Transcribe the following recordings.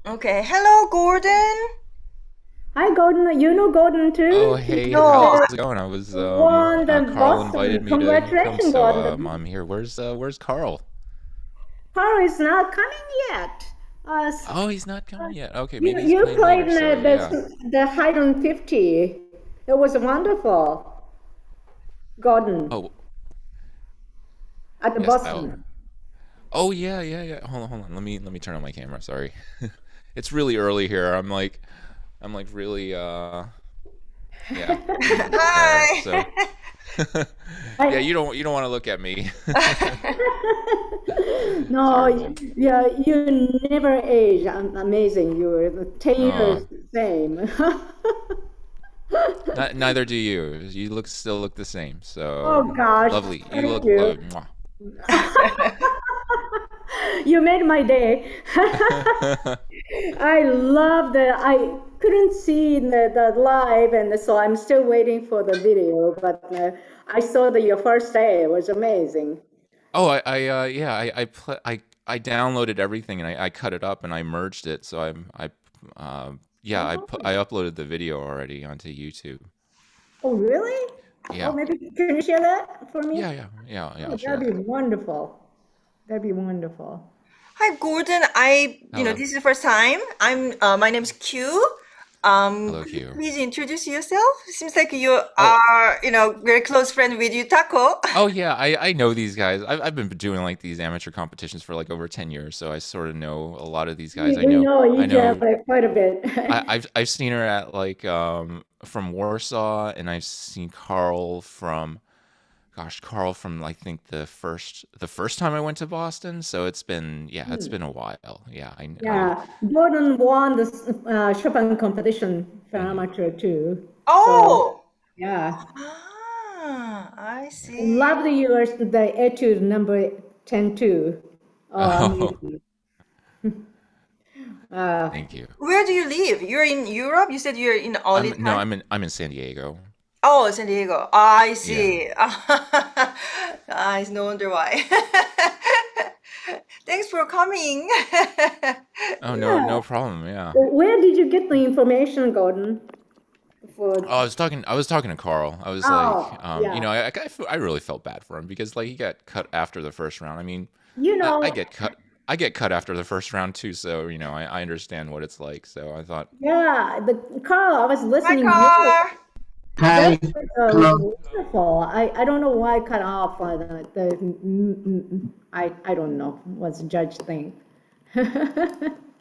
Okay. Hello, Gordon. Hi, Gordon. You know Gordon Oh, too? He's hey, how's No. it going? I was won the Carl invited Boston. me to come, Congratulations, so Gordon. I'm here. Where's Carl? Carl is not coming yet. Oh, he's not coming yet. Okay, You maybe he's you playing played later. in So yeah. the Haydn 50. It was wonderful, Gordon, Oh, at the yes. Oh, Boston. oh yeah, yeah, yeah. Hold on. Let me turn on my camera. Sorry. It's really early here. I'm like really yeah. So Hi. yeah, I you don't want to look at me. no, Terrible. yeah, you never age. Amazing. You're 10 years Uh, same. neither do you. You still look the same. So Oh gosh, lovely. You thank look you. lovely. Mwah. You made my day. I love that. I couldn't see the live, and so I'm still waiting for the video. But I saw your first day. It was amazing. Oh, yeah, I downloaded everything and I cut it up and I merged it. So yeah, Oh, I uploaded the video already onto YouTube. oh really? Oh, Yeah, maybe can you share that for me? yeah. Oh, I'll share that'd be that. wonderful. That'd be wonderful. Hi, Gordon. Hello, This is the first time. My name is Q. hello, Could you Q. please introduce yourself? Seems like you Oh, are, very close friend with Utako. oh yeah, I know these guys. I've been doing like these amateur competitions for like over 10 years, so I sort of know a lot of these guys. We know I each know. other quite a bit. I've seen her at like from Warsaw, and I've seen Carl from Carl from I think the first time I went to Boston. So it's been a while. Yeah, Yeah, Gordon won the Chopin competition for mhm. amateur too. So Oh. yeah, I I see. love the etude number 10 too. Oh, Oh, amazing. Uh, thank you. Where do you live? You're in Europe? You said you're in all I'm no, Italy? I'm in San Diego. Oh, San Diego. I Yeah. see. It's no wonder why. Thanks for coming. Oh no, yeah. no problem. Yeah. Where did you get the information, Gordon? For Oh, I was talking to Carl. I was like, oh yeah, I really felt bad for him because like he got cut after the first round. I mean, you I know, get cut. I get cut after the first round too, so I understand what it's like. So I thought, yeah. The Carl, I was Hi, listening. Car. That Hi, was hello. wonderful. I don't know why I cut off I don't know what's the judge thing.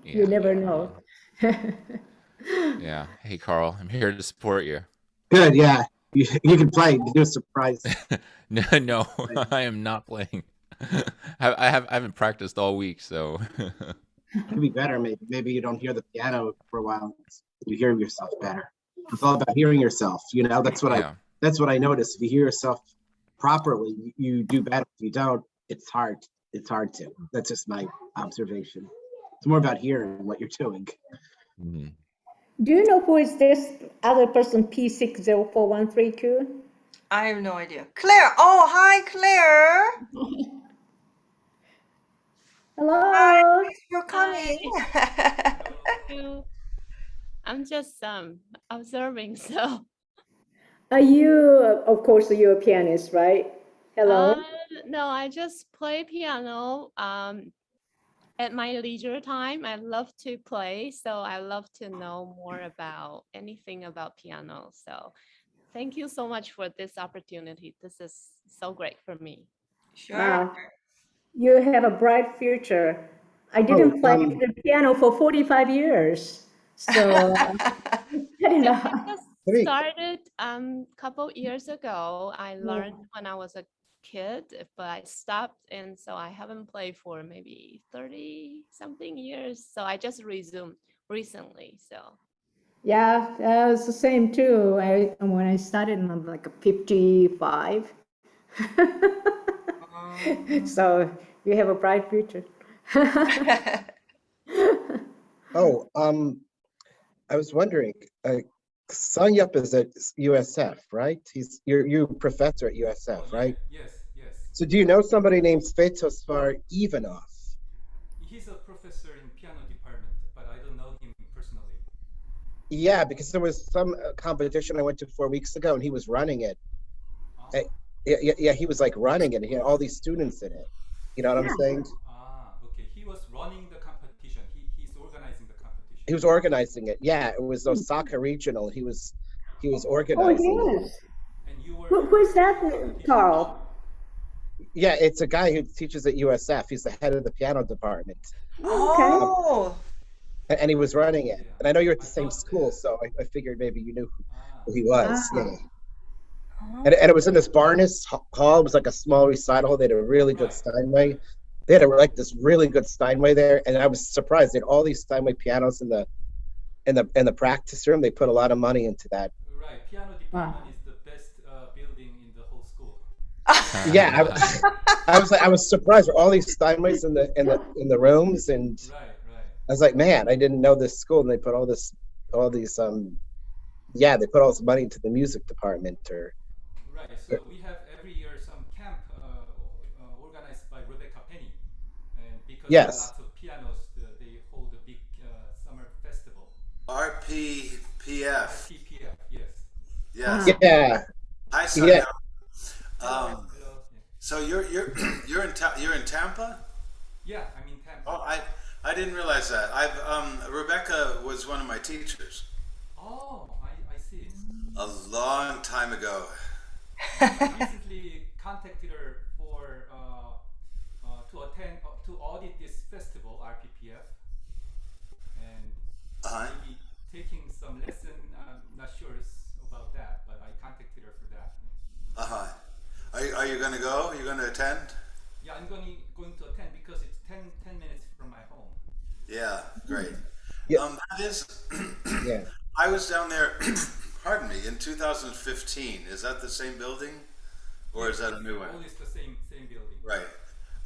You never yeah. know. Yeah. Hey, Carl, I'm here to support you. Good, yeah. You can play. Do a surprise. No, no, I am not playing. I haven't practiced all week, so Could be better, maybe. Maybe you don't hear the piano for a while. You hear yourself better. It's all about hearing yourself. yeah, That's what I noticed. If you hear yourself properly, you do better. If you don't, it's hard. It's hard to. That's just my observation. It's more about hearing what you're doing. mhm. Do you know who is this other person, P604132? I have no idea. Claire. Oh, hi, Claire. Hi, Hello. thanks for Hi, coming. you. I'm just observing. So, Are you, of course, you're a pianist, right? uh, Hello. no, I just play piano at my leisure time. I love to play, so I love to know more about anything about piano. So, thank you so much for this opportunity. This is so great for me. Sure. Wow. You have a bright future. I Oh, didn't play the piano for 45 years. So, I don't Yeah, know. I just great. started couple years ago. I learned Yeah. when I was a kid, but I stopped, and so I haven't played for maybe 30 something years. So I just resumed recently. So Yeah, it's the same too. When I started, I'm like a 55. Um, So you have a bright future. Oh, I was wondering, Seung-Yeop is at USF, right? You professor at Oh, USF, yeah, right? yes, yes. So do you know somebody named Svetosvar Ivanov? He's a professor in piano department, but I don't Yeah, because there was some competition I went to 4 weeks ago, and he was running it. Uh, yeah, he was like running it. He had all these students in it. You know what I'm saying? Okay. He was running the competition. He's organizing the competition. He was organizing it. Yeah, it was Osaka Regional. He was Oh, organizing it. yes. And you were Who is that, competition? Carl? Yeah, it's a guy who teaches at USF. He's the head of the piano department, Okay. Oh, and he was running it. Yeah. And I know you're at the I same thought school, that- so I figured maybe you knew Ah, who he was. Ah. Yeah. And it was in this Barnes Hall. It was like a small recital. They had a really good Right. Steinway. They had like this really good Steinway there, and I was surprised. They had all these Steinway pianos in the practice room. They put a lot of money into that. right. Piano department is the best building in the whole school. Yeah, I was surprised with all these Steinways in the rooms, and Right. I was like, man, I didn't know this school. And they put all these they put all this money into the music department. Or Right. So we have every year some camp organized by Rebecca Penny, and because there are Yes. lots of pianos, they hold a big summer festival. RPPF. PPF, yes. Yes. yeah, Hi, Yeah. Sonia. Hello. Um, so you're you're in Tampa? Yeah, I'm in Tampa. Oh, I didn't realize that. Rebecca was one of my teachers Oh, I see. a long time ago. I recently contacted her for to audit this festival, RPPF, and Uh-huh. maybe taking some lesson. I'm not sure about that, but I contacted her for that. Uh-huh. Are you going to go? Are you going to attend? Yeah, I'm going to attend because it's 10 minutes from my home. Yeah, great. Yeah. That is yeah. I was down there pardon me, in 2015. Is that the same building? Or is that a new one? Always the same building. Right.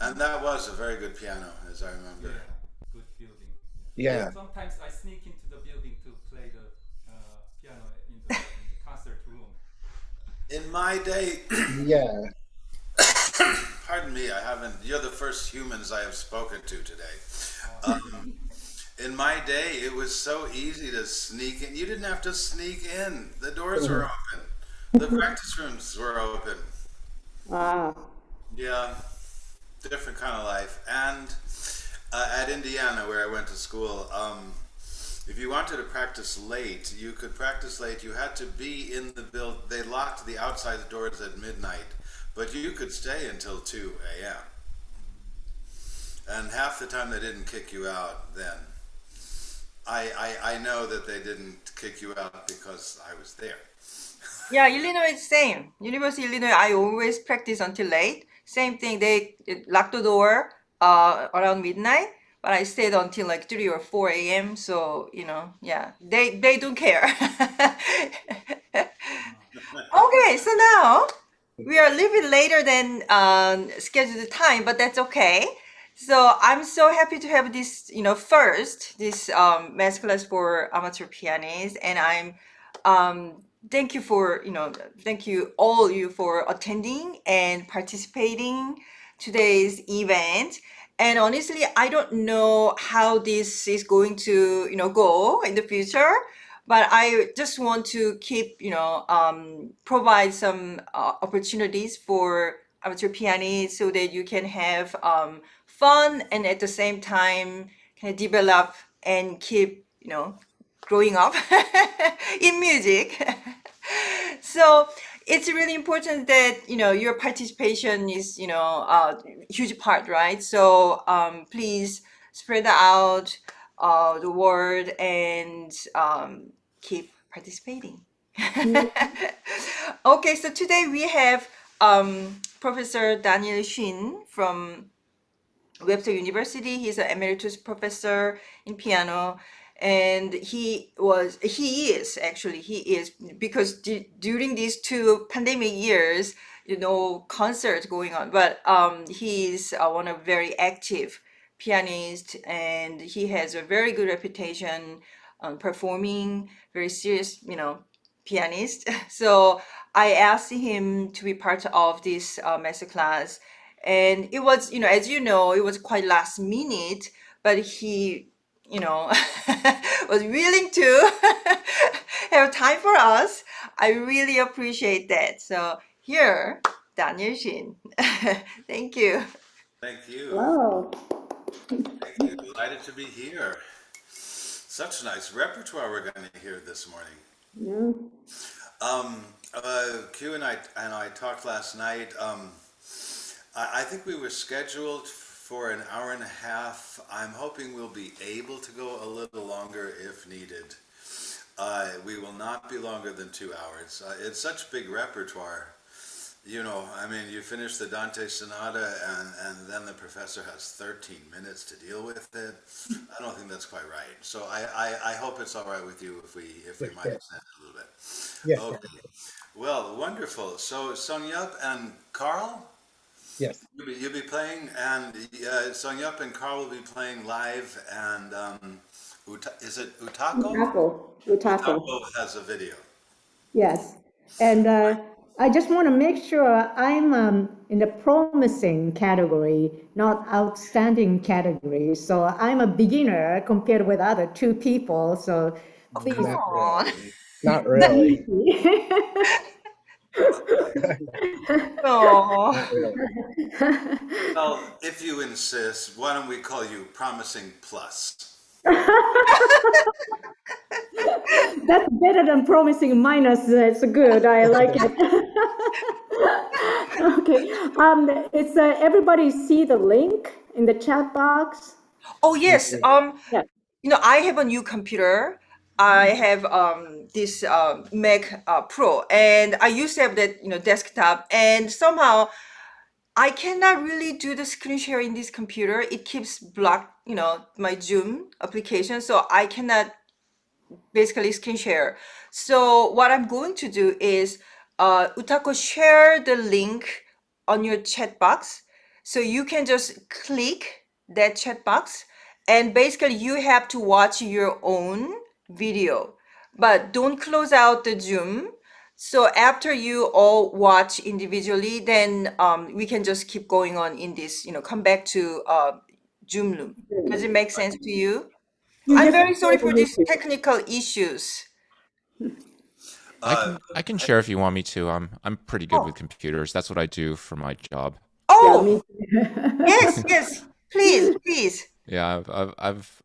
And that was a very good piano, as I remember. Yeah, good building. Yeah. Sometimes I sneak into the building to play the piano in the concert room. In my day, Yeah. pardon me, you're the first humans I have spoken to today. In my day, it was so easy to sneak in. You didn't have to sneak in. The doors were open. The practice rooms were open. Ah. Yeah, different kind of life. And at Indiana, where I went to school, if you wanted to practice late, you could practice late. You had to be in the build. They locked the outside doors at midnight, but you could stay until 2 a.m. And half the time they didn't kick you out then. I know that they didn't kick you out because I was there. yeah, Illinois is same. University of Illinois, I always practice until late. Same thing, they lock the door around midnight, but I stayed until like 3 or 4 a.m. So, yeah, they don't care. Okay, so now we are a little bit later than scheduled time, but that's okay. So I'm so happy to have this, this masterclass for amateur pianists, and thank you thank you all you for attending and participating today's event. And honestly, I don't know how this is going to, go in the future, but I just want to keep, provide some opportunities for amateur pianists so that you can have fun and at the same time kind of develop and keep, growing up in music. So it's really important that your participation is a huge part, right? So please spread out the word and keep participating. Okay, so today we have Professor Daniel Schene from Webster University. He's an emeritus professor in piano, and he is because during these 2 pandemic years, concerts going on, but he's one of very active pianist, and he has a very good reputation on performing, very serious, pianist. So I asked him to be part of this masterclass, and it was, as it was quite last minute, but he was willing to have time for us. I really appreciate that. So here, Daniel Shin. Thank you. Thank you. Wow. Thank you. Delighted to be here. Such nice repertoire we're going to hear this morning. Yeah. Q and I talked last night. I think we were scheduled for an hour and a half. I'm hoping we'll be able to go a little longer if needed. We will not be longer than 2 hours. It's such big repertoire. You know, I mean, you finish the Dante Sonata and then the professor has 13 minutes to deal with it. I don't think that's quite right. So I hope it's all right with you if we might extend it a little bit. Yes. Okay. Well, wonderful. So Seung-Yeop and Carl, Yes. you'll be playing, and Seung-Yeop and Carl will be playing live, and is it Utako? Utako. Utako has a video. Yes. And I just want to make sure I'm in the promising category, not outstanding category. So I'm a beginner compared with other two people. So please. Come on. Not really. Oh. Not really. Well, if you insist, why don't we call you Promising Plus? That's better than promising minus. It's good. I like it. Okay. It's everybody see the link in the chat box. Oh yes. Yeah. I have a new computer. I have this Mac Pro, and I used to have that desktop, and somehow I cannot really do the screen share in this computer. It keeps block, my Zoom application, so I cannot basically screen share. So what I'm going to do is, Utako, share the link on your chat box. So you can just click that chat box, and basically you have to watch your own video, but don't close out the Zoom. So after you all watch individually, then we can just keep going on in this, come back to Zoom room. Does it make sense to you? I'm very sorry for these technical issues. I can share if you want me to. I'm pretty good with computers. That's what I do for my job. Oh, yes, please. Yeah,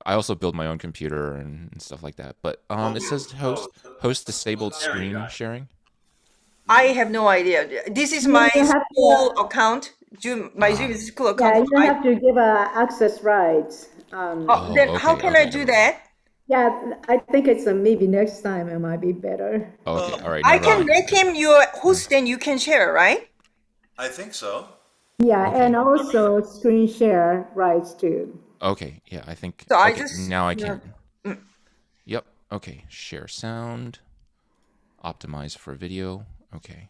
I also build my own computer and stuff like that. But it says host disabled screen sharing. I have no idea. This is my school account. My Zoom is school account. Yeah, you have to give access rights. Then how can I do that? Yeah, I think it's maybe next time it might be better. Okay, all right. I can make him your host, then you can share, right? I think so. Yeah, Okay. and also screen share rights too. Okay, yeah, I think. So I okay, just- now I can. Yep. Okay, share sound. Optimize for video. Okay.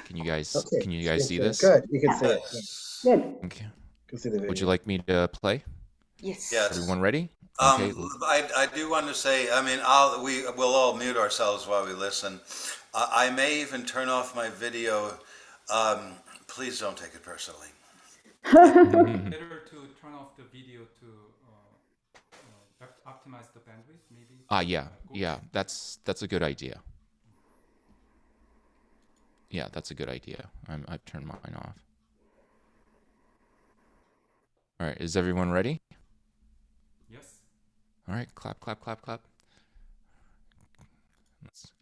Can you guys see this? Good. You can see it. Good. Okay. You can see the video. Would you like me to play? Yes. Yes. Everyone ready? Okay. I do want to say, I mean, we'll all mute ourselves while we listen. I may even turn off my video. Please don't take it personally. Better to turn off the video to optimize the bandwidth, maybe. Yeah, that's a good idea. Yeah, that's a good idea. I've turned mine off. All right, is everyone ready? Yes. All right, clap, clap, clap, clap. Let's...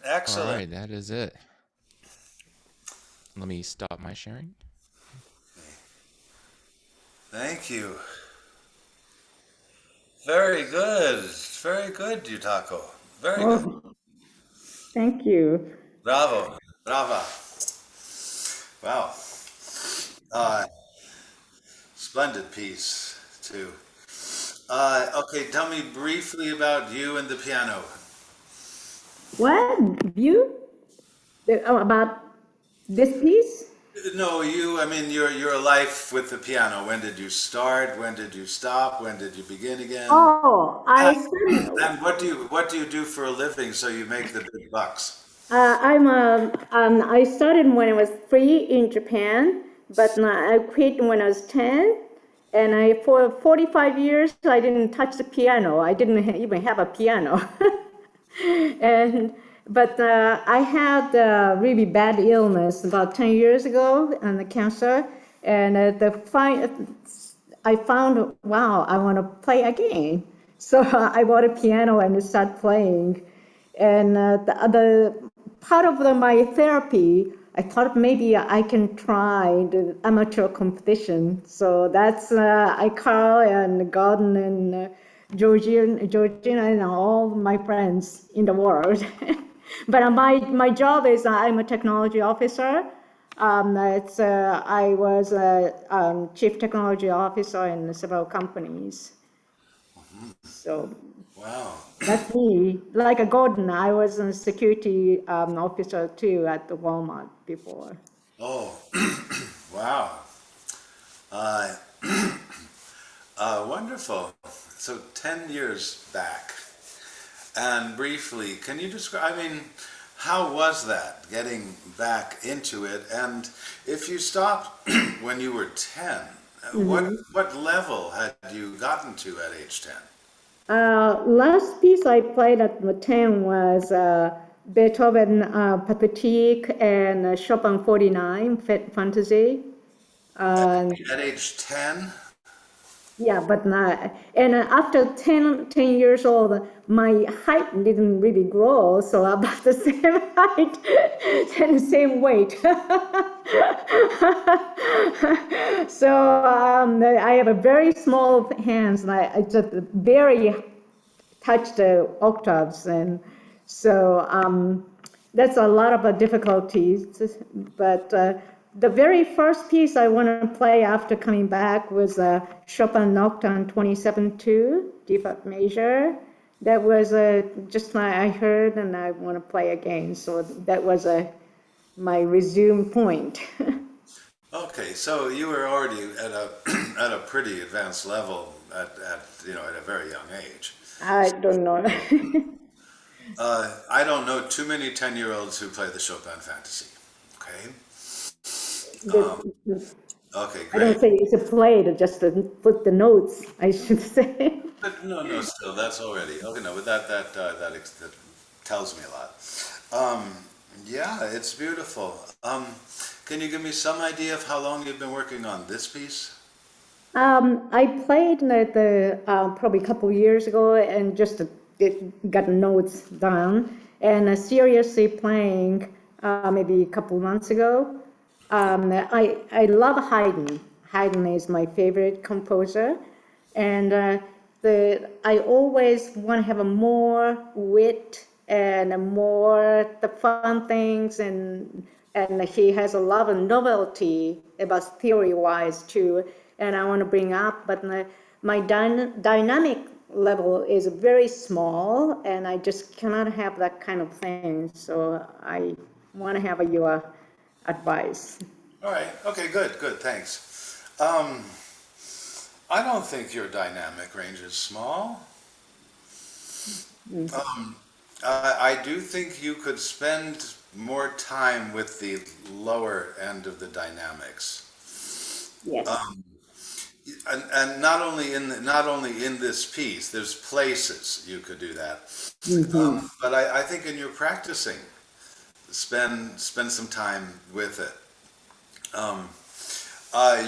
All Excellent. right, that is it. Let me stop my sharing. Thank you. Very good. Very good, Utako. Very good. Oh, thank you. Bravo. Brava. Wow. Uh, Splendid piece, too. Okay, tell me briefly about you and the piano. What view about this piece? No, I mean, your life with the piano. When did you start? When did you stop? When did you begin again? Oh, I And, studied. and what do you do for a living so you make the big bucks? I started when I was 3 in Japan, but I quit when I was 10. And for 45 years, I didn't touch the piano. I didn't even have a piano. But I had a really bad illness about 10 years ago, and the cancer. And I found, wow, I want to play again. So I bought a piano and started playing. And the other part of my therapy, I thought maybe I can try the amateur competition. So that's I Carl and Gordon and Georgina and all my friends in the world. But my job is I'm a technology officer. I was a chief technology officer in several companies. So Wow. that's me. Like a Gordon, I was a security officer too at the Walmart before. Oh, wow. Uh, wonderful. So 10 years back. And briefly, can you describe, I mean, how was that, getting back into it? And if you stopped when you were 10, what level had you gotten to at age 10? Last piece I played at the 10 was Beethoven Pathetique and Chopin 49 Fantasy. At age 10? Yeah, but not, and after 10 years old, my height didn't really grow, so about the same height and the same weight. So I have a very small hands, and I just barely touch the octaves, and so that's a lot of difficulties. But the very first piece I want to play after coming back was Chopin Nocturne 27-2, D flat major. That was just I heard, and I want to play again. So that was my resume point. Okay, so you were already at a at a pretty advanced level at a very young age. I don't know. I don't know too many 10-year-olds who play the Chopin Fantasy. Okay. Okay, I don't great. say it's a play, to just to put the notes, I should say. But no, still, that's already okay. No, but that tells me a lot. Yeah, it's beautiful. Can you give me some idea of how long you've been working on this piece? I played probably a couple years ago and just got notes down, and seriously playing maybe a couple months ago. I love Haydn. Haydn is my favorite composer, and I always want to have a more wit and a more the fun things, and he has a lot of novelty about theory-wise too, and I want to bring up, but my dynamic level is very small, and I just cannot have that kind of thing. So I want to have your advice. All right. Okay. Good. Thanks. I don't think your dynamic range is small. I do think you could spend more time with the lower end of the dynamics. Yes. And not only in this piece, there's places you could do that. But I think in your practicing, spend some time with it.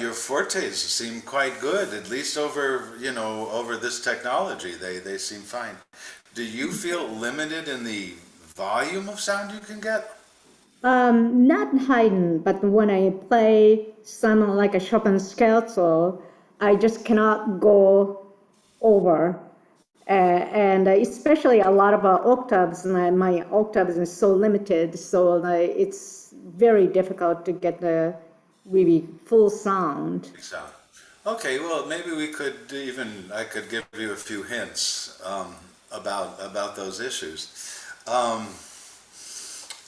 Your fortes seem quite good, at least over this technology. They seem fine. Do you feel limited in the volume of sound you can get? Not Haydn, but when I play some like a Chopin scherzo, I just cannot go over. And especially a lot of octaves, my octaves is so limited, so it's very difficult to get the really full sound. Sound. Okay, well, maybe we could I could give you a few hints about those issues.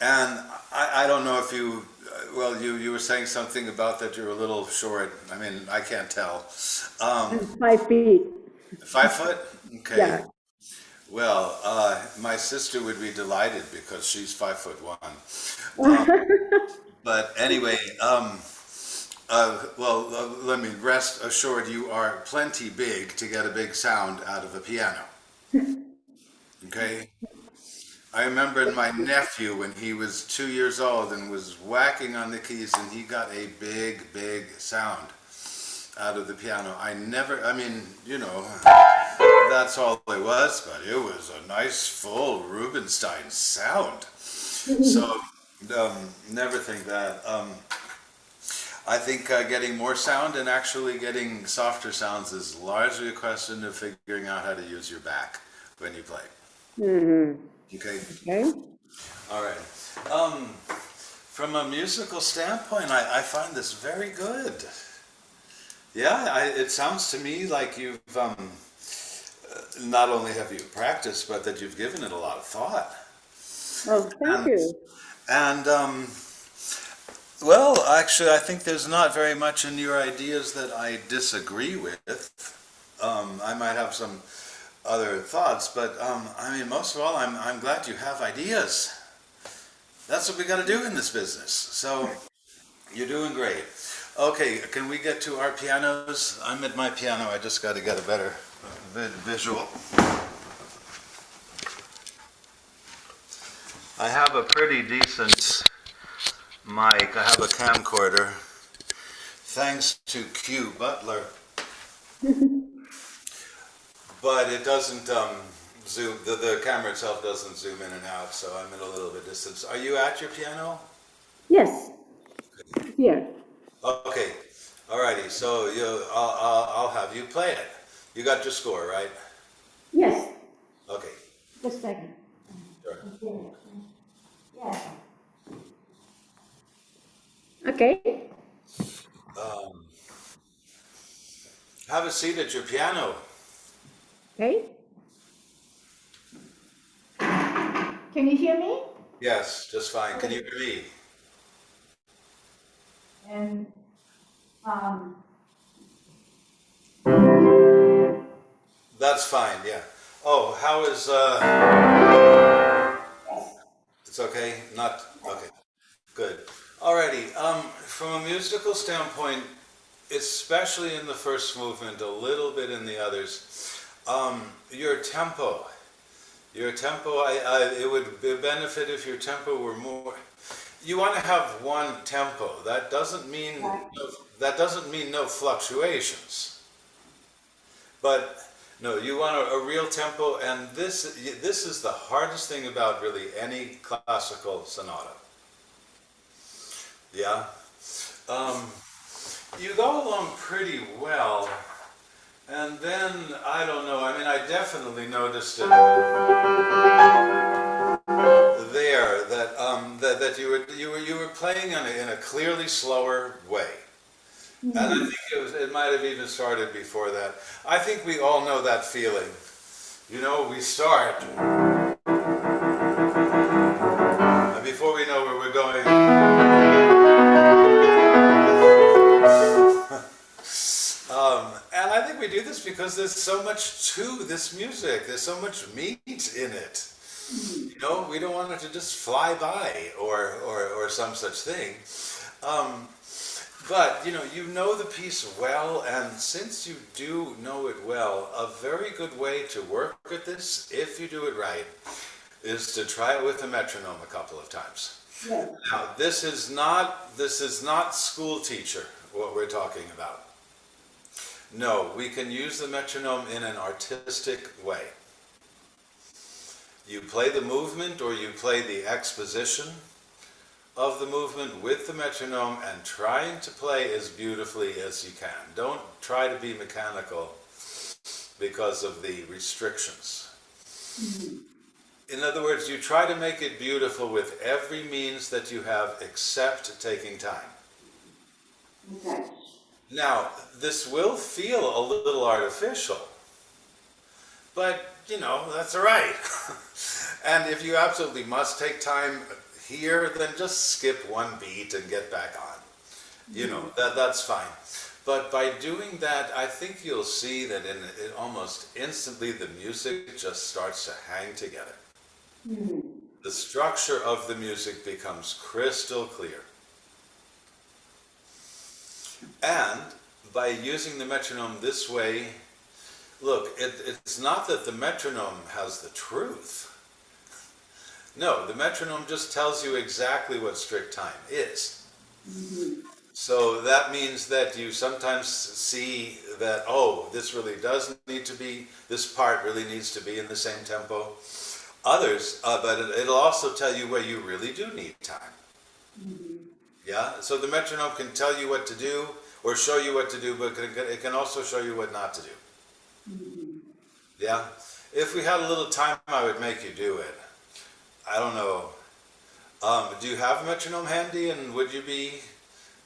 And I don't know if you, well, you were saying something about that you're a little short. I mean, I can't tell. I'm 5 feet. 5 foot? Okay. Yeah. Well, my sister would be delighted because she's 5'1". But anyway, let me rest assured you are plenty big to get a big sound out of a piano. Okay? I remember my nephew when he was 2 years old and was whacking on the keys and he got a big, big sound out of the piano. I mean, you know, that's all it was, but it was a nice full Rubinstein sound. So, never think that. I think getting more sound and actually getting softer sounds is largely a question of figuring out how to use your back when you play. Okay? Okay. All right. From a musical standpoint, I find this very good. Yeah, it sounds to me like you've not only have you practiced, but that you've given it a lot of thought. Oh, thank you. And well, actually, I think there's not very much in your ideas that I disagree with. I might have some other thoughts, but I mean, most of all, I'm glad you have ideas. That's what we got to do in this business. So you're doing great. Okay, can we get to our pianos? I'm at my piano. I just got to get a better visual. I have a pretty decent mic. I have a camcorder, thanks to Q Butler. But it doesn't zoom, the camera itself doesn't zoom in and out, so I'm at a little bit distance. Are you at your piano? Yes. Here. Okay, alrighty, so I'll have you play it. You got your score, right? Yes. Okay. Just a second. Sure. Yes. Okay. Have a seat at your piano. Okay. Can you hear me? Yes, just fine. Can you hear me? And That's fine, yeah. Oh, how is, it's okay? Not, okay, good. Alrighty, from a musical standpoint, especially in the first movement, a little bit in the others, your tempo, it would benefit if your tempo were more, you want to have one tempo. That doesn't mean no fluctuations. But no, you want a real tempo, and this is the hardest thing about really any classical sonata. Yeah, you go along pretty well, and then I don't know. I mean, I definitely noticed it there that you were playing in a clearly slower way. And I think it might have even started before that. I think we all know that feeling. You know, we start, and before we know where we're going, and I think we do this because there's so much to this music. There's so much meat in it. You know, we don't want it to just fly by or some such thing. But, you know the piece well, and since you do know it well, a very good way to work at this, if you do it right, is to try it with the metronome a couple of times. yeah. Now, this is not school teacher, what we're talking about. No, we can use the metronome in an artistic way. You play the movement or you play the exposition of the movement with the metronome and trying to play as beautifully as you can. Don't try to be mechanical because of the restrictions. In other words, you try to make it beautiful with every means that you have except taking time. Okay. Now, this will feel a little artificial, but you know, that's all right. And if you absolutely must take time here, then just skip one beat and get back on. You know, that's fine. But by doing that, I think you'll see that almost instantly the music just starts to hang together. The structure of the music becomes crystal clear. And by using the metronome this way, look, it's not that the metronome has the truth. No, the metronome just tells you exactly what strict time is. So that means that you sometimes see that, oh, this really does need to be, this part really needs to be in the same tempo. Others, but it'll also tell you where you really do need time. Yeah, so the metronome can tell you what to do or show you what to do, but it can also show you what not to do. Yeah, if we had a little time, I would make you do it. I don't know. Do you have a metronome handy, and would you be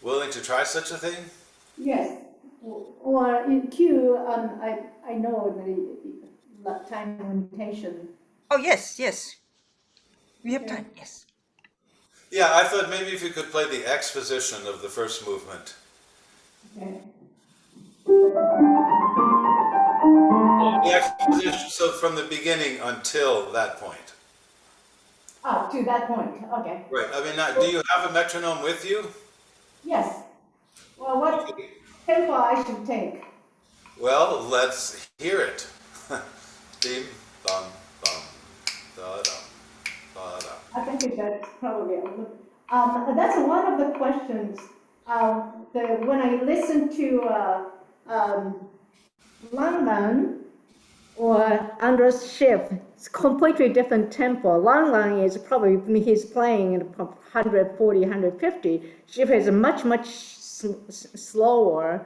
willing to try such a thing? Yes. Or in Q, I know the time limitation. Oh, yes, yes. We have time, yes. Yeah, I thought maybe if you could play the exposition of the first movement. Okay. The exposition, so from the beginning until that point. Oh, to that point, okay. Right, I mean, now, do you have a metronome with you? Yes. Well, what tempo I should take? Well, let's hear it. Bim, bum, bum, da, da, da, da. I think that's probably, that's one of the questions. When I listen to London or Andras Schiff, it's completely different tempo. Lang is probably, he's playing at 140, 150. Schiff is much slower.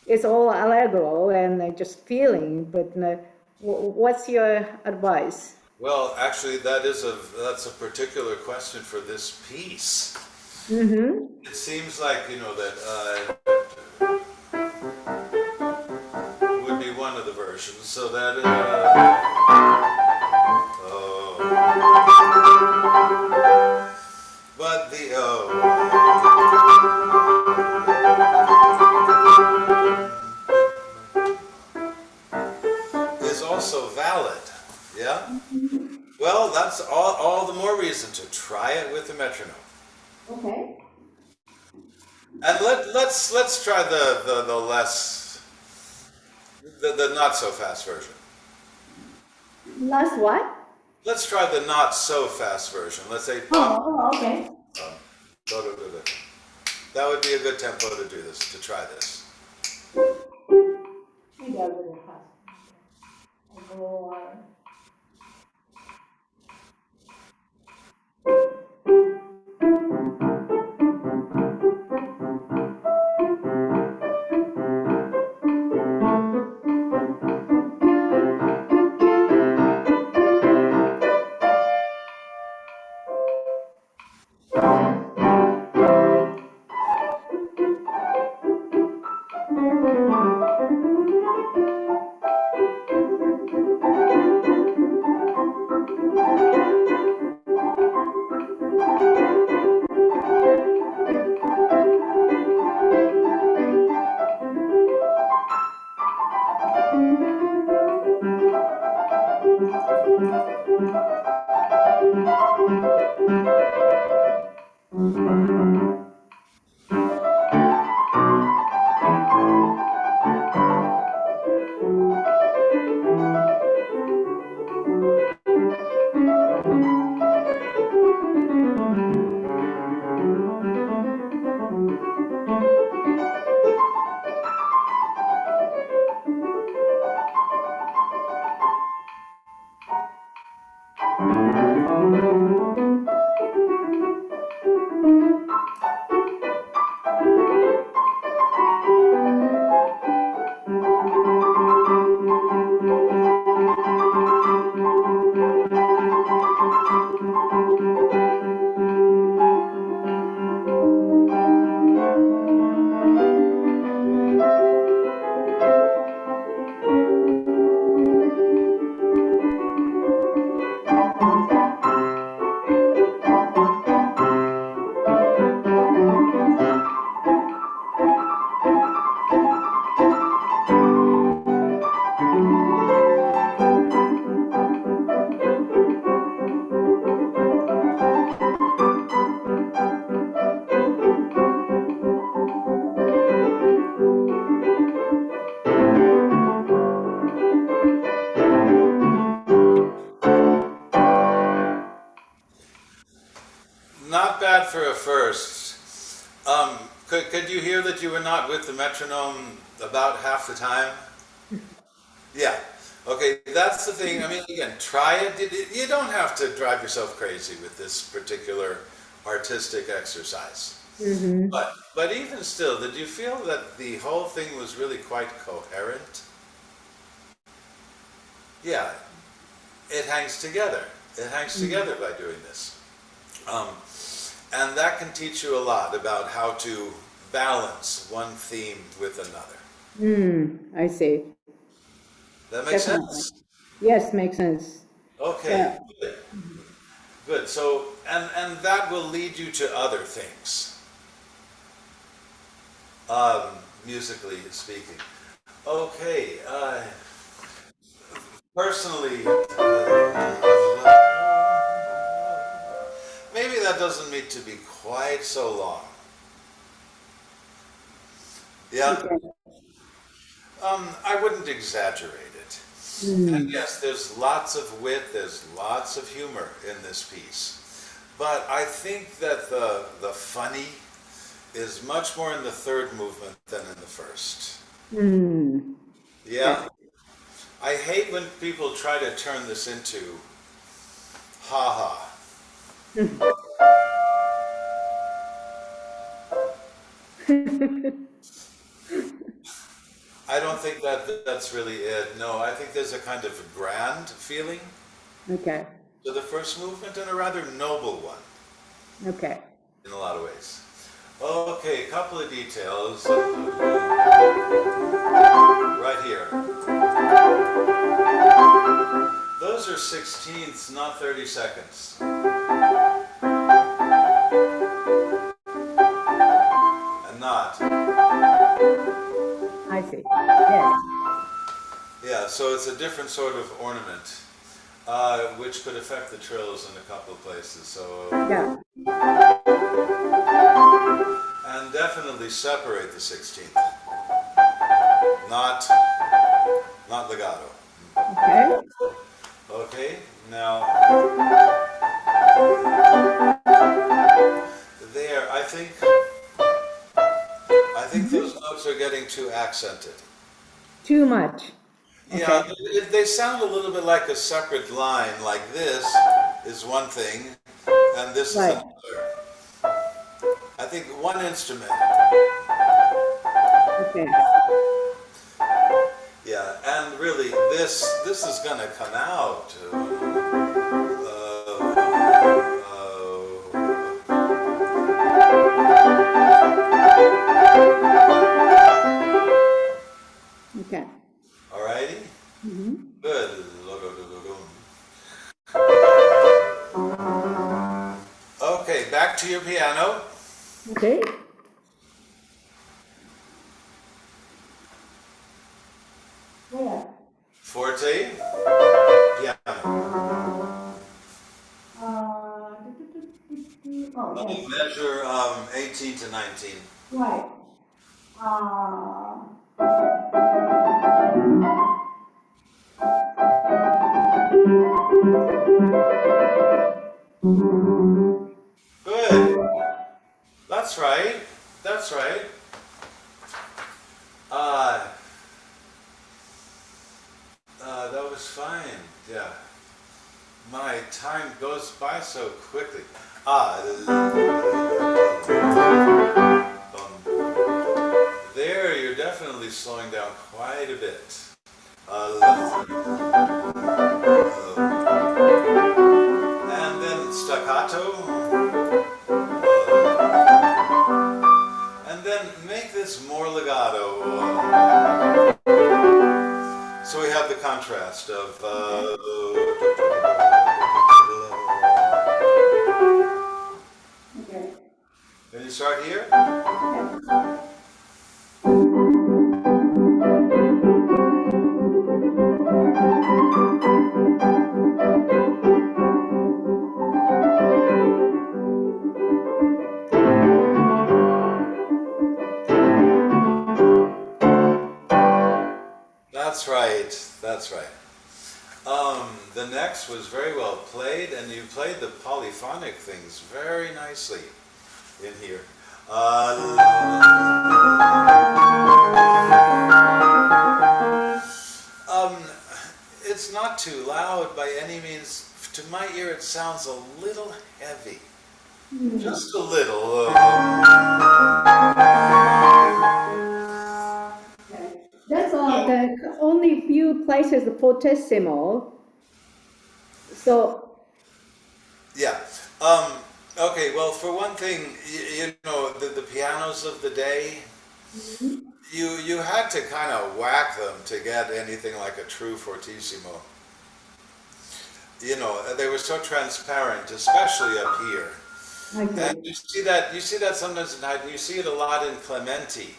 It's all allegro and just feeling, but what's your advice? Well, actually, that's a particular question for this piece. It seems like, you know, that would be one of the versions. So that but the is also valid. Yeah. Well, that's all the more reason to try it with the metronome. Okay. And let's try the less the not so fast version. Last what? Let's try the not so fast version. Let's say Okay. that would be a good tempo to do this, to try this. Maybe a little fast. for a first. Could you hear that you were not with the metronome about half the time? Yeah. Okay, that's the thing. I mean, again, try it. You don't have to drive yourself crazy with this particular artistic exercise. But even still, did you feel that the whole thing was really quite coherent? Yeah, it hangs together. It hangs together by doing this. And that can teach you a lot about how to balance one theme with another. I see. That makes Definitely. sense? Yes, makes sense. Okay, Yeah. good. Good. So, and that will lead you to other things, musically speaking. Okay, personally, maybe that doesn't need to be quite so long. Yeah, Okay. I wouldn't exaggerate it. And yes, there's lots of wit, there's lots of humor in this piece. But I think that the funny is much more in the third movement than in the first. Yeah. I hate when people try to turn this into ha-ha. I don't think that's really it. No, I think there's a kind of grand feeling Okay. to the first movement and a rather noble one Okay. in a lot of ways. Okay, a couple of details. Right here. Those are 16ths, not 30 seconds. And not. I see. Yes. Yeah, so it's a different sort of ornament, which could affect the trills in a couple of places. So, Yeah. and definitely separate the 16th, not legato. Okay. Okay, now there, I think those notes are getting too accented. Too much. Yeah, they sound a little bit like a separate line, like this is one thing, and this is Right. another. I think one instrument. Okay. Yeah, and really, this is gonna come out. Okay. Alrighty. Good. Okay, back to your piano. Okay. Where? Forte. Piano. Oh, yes. Measure 18 to 19. Right. Good. That's right. That's right. That was fine. Yeah. My time goes by so quickly. There, you're definitely slowing down quite a bit. And then staccato. And then make this more legato. So we have the contrast of Okay. Can you start here? That's right. That's right. The next was very well played, and you played the polyphonic things very nicely. in here. Um, it's not too loud by any means. To my ear, it sounds a little heavy. Just a little. That's all. The only few places fortissimo. So Yeah. Okay, well, for one thing, you know, the pianos of the day, you had to kind of whack them to get anything like a true fortissimo. You know, they were so transparent, especially up here. okay. And you see that sometimes in Haydn. You see it a lot in Clementi.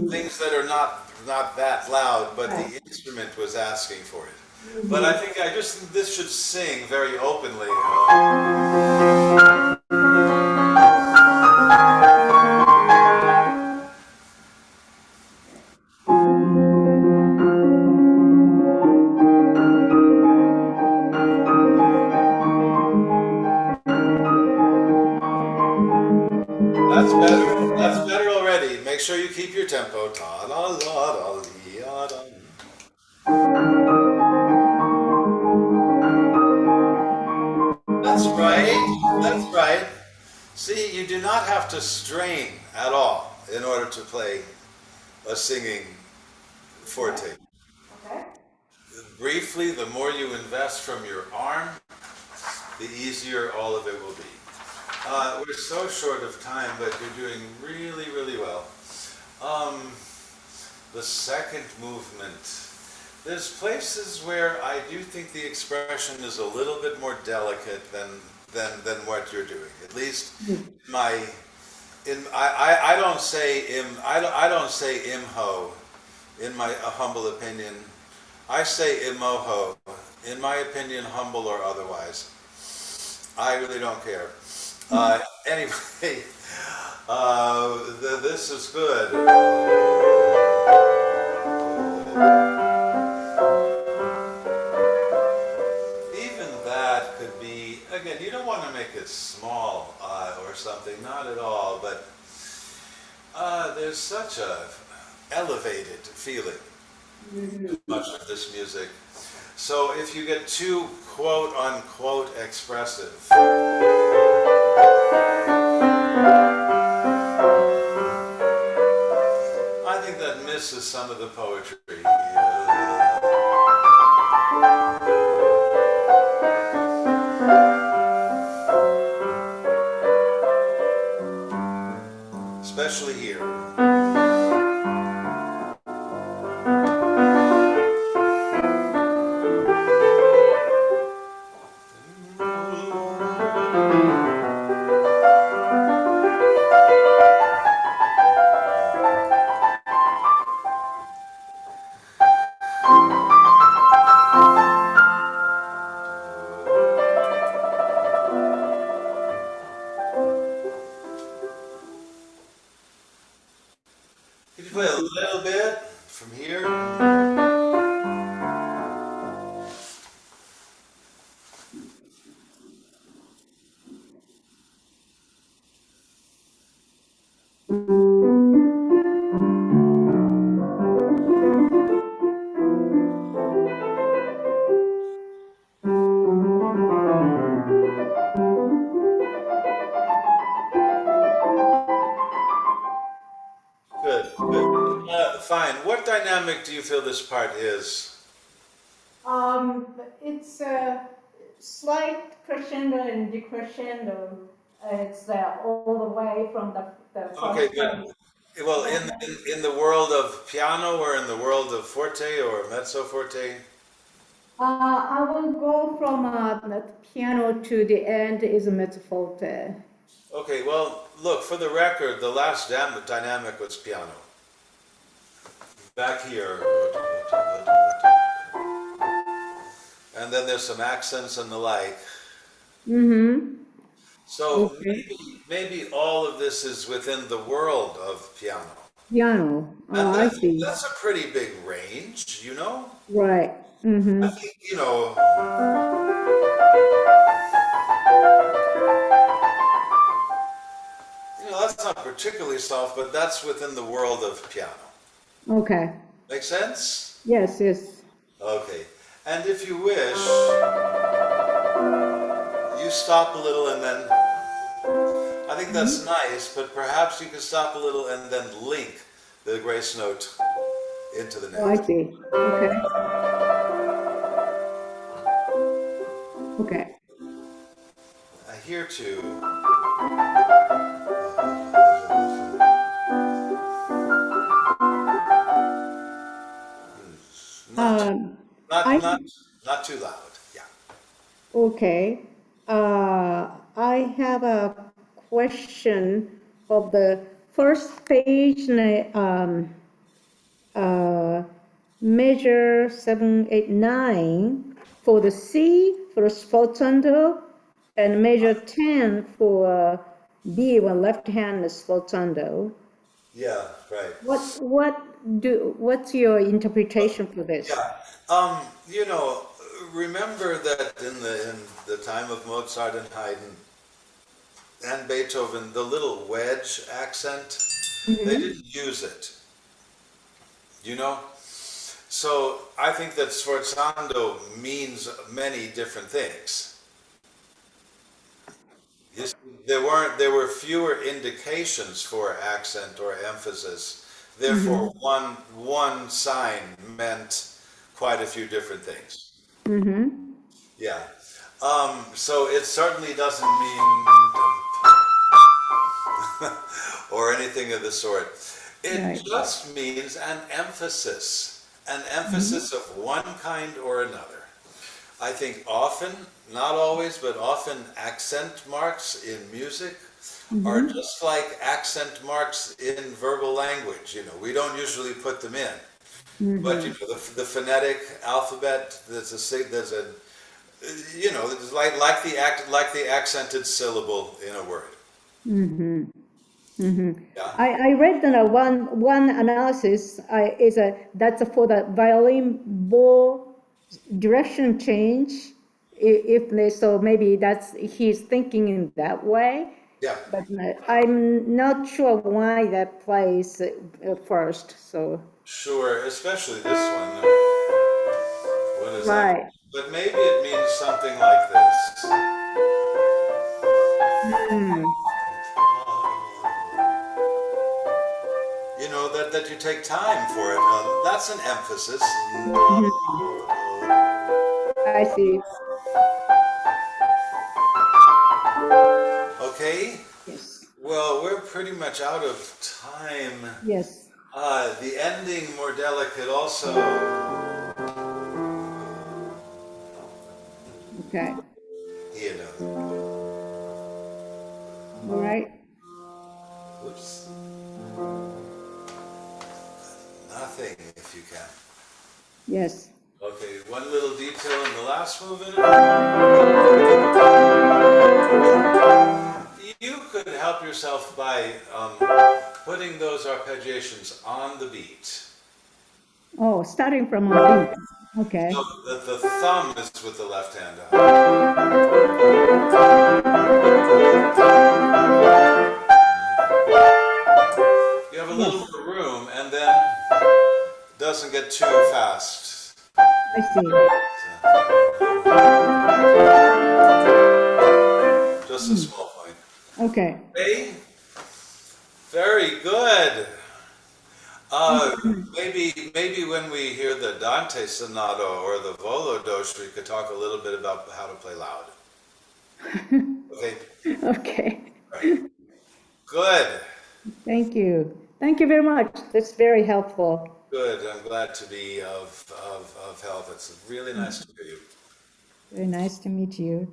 Things that are not that loud, but the instrument was asking for it. But I think this should sing very openly. That's better. That's better already. Make sure you keep your tempo. Ta la la da lee, ya, da. That's right. That's right. See, you do not have to strain at all in order to play a singing forte. Okay. Briefly, the more you invest from your arm, the easier all of it will be. We're so short of time, but you're doing really, really well. The second movement. There's places where I do think the expression is a little bit more delicate than what you're doing. At least I don't say I don't say imho, in my humble opinion. I say imoho, in my opinion, humble or otherwise. I really don't care. Anyway, this is good. Even that could be, again, you don't want to make it small or something, not at all, but there's such a elevated feeling to much of this music. So if you get too quote unquote expressive, I think that misses some of the poetry. Especially here. Could you play a little bit from here? Good, good. Fine. What dynamic do you feel this part is? It's a slight crescendo and decrescendo. It's all the way from the Okay, first good. Well, in the world of piano or in the world of forte or mezzo forte? I will go from the piano to the end is mezzo forte. Okay, well, look, for the record, the last dynamic was piano. Back here. And then there's some accents and the like. Mm-hmm. So Okay. maybe all of this is within the world of piano. Piano. And I see. that's a pretty big range, you know? Right. Mm-hmm. I think, you know, Well, that's not particularly soft, but that's within the world of piano. Okay. Make sense? Yes, yes. Okay. And if you wish, you stop a little and then, I think that's nice, but perhaps you can stop a little and then link the grace note into the Oh, I next. see. Okay. Okay. Here too. Not, I not too loud. Yeah. Okay. I have a question of the first page, measure 7, 8, 9 for the C for the sforzando, and measure 10 for B, one left hand sforzando. Yeah, right. What's your interpretation for this? Yeah. You know, remember that in the time of Mozart and Haydn and Beethoven, the little wedge accent, they didn't use it. You know? So I think that sforzando means many different things. You see, there were fewer indications for accent or emphasis. Therefore, one sign meant quite a few different things. Yeah. So it certainly doesn't mean or anything of the sort. It Right. just means an emphasis of one kind or another. I think often, not always, but often accent marks in music are just like accent marks in verbal language. You know, we don't usually put them in. But you know, the phonetic alphabet, there's a you know, it's like the accented syllable in a word. Yeah. I read that one analysis that's for the violin bow direction change. If they, so maybe he's thinking in that way. Yeah. But I'm not sure why that plays first. So Sure, especially this one. What is right. that? But maybe it means something like this. You know, that you take time for it. That's an emphasis. I see. Okay. Yes. Well, we're pretty much out of time. Yes. The ending, more delicate also. Okay. You know. All right. Oops. Nothing, if you can. Yes. Okay, one little detail in the last movement. You could help yourself by putting those arpeggiations on the beat. Oh, starting from a beat. Okay. So the thumb is with the left hand. You have a little more room, and then doesn't get too fast. I see. Just a small point. Okay. Okay. Very good. Maybe when we hear the Dante Sonata or the Volodos, we could talk a little bit about how to play loud. Okay. Okay. Right. Good. Thank you. Thank you very much. That's very helpful. Good. I'm glad to be of help. It's really nice to hear you. Very nice to meet you.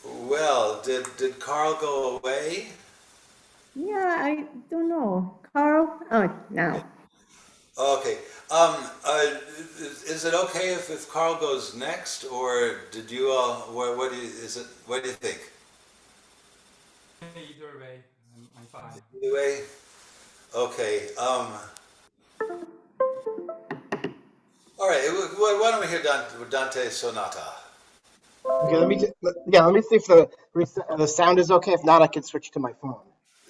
Well, did Carl go away? Yeah, I don't know. Carl? Oh, now. Okay. Is it okay if Carl goes next, or did you all? What do you think? Either way, I'm fine. Either way. Okay. All right. Why don't we hear Dante Sonata? Okay, let me see if the sound is okay. If not, I can switch to my phone.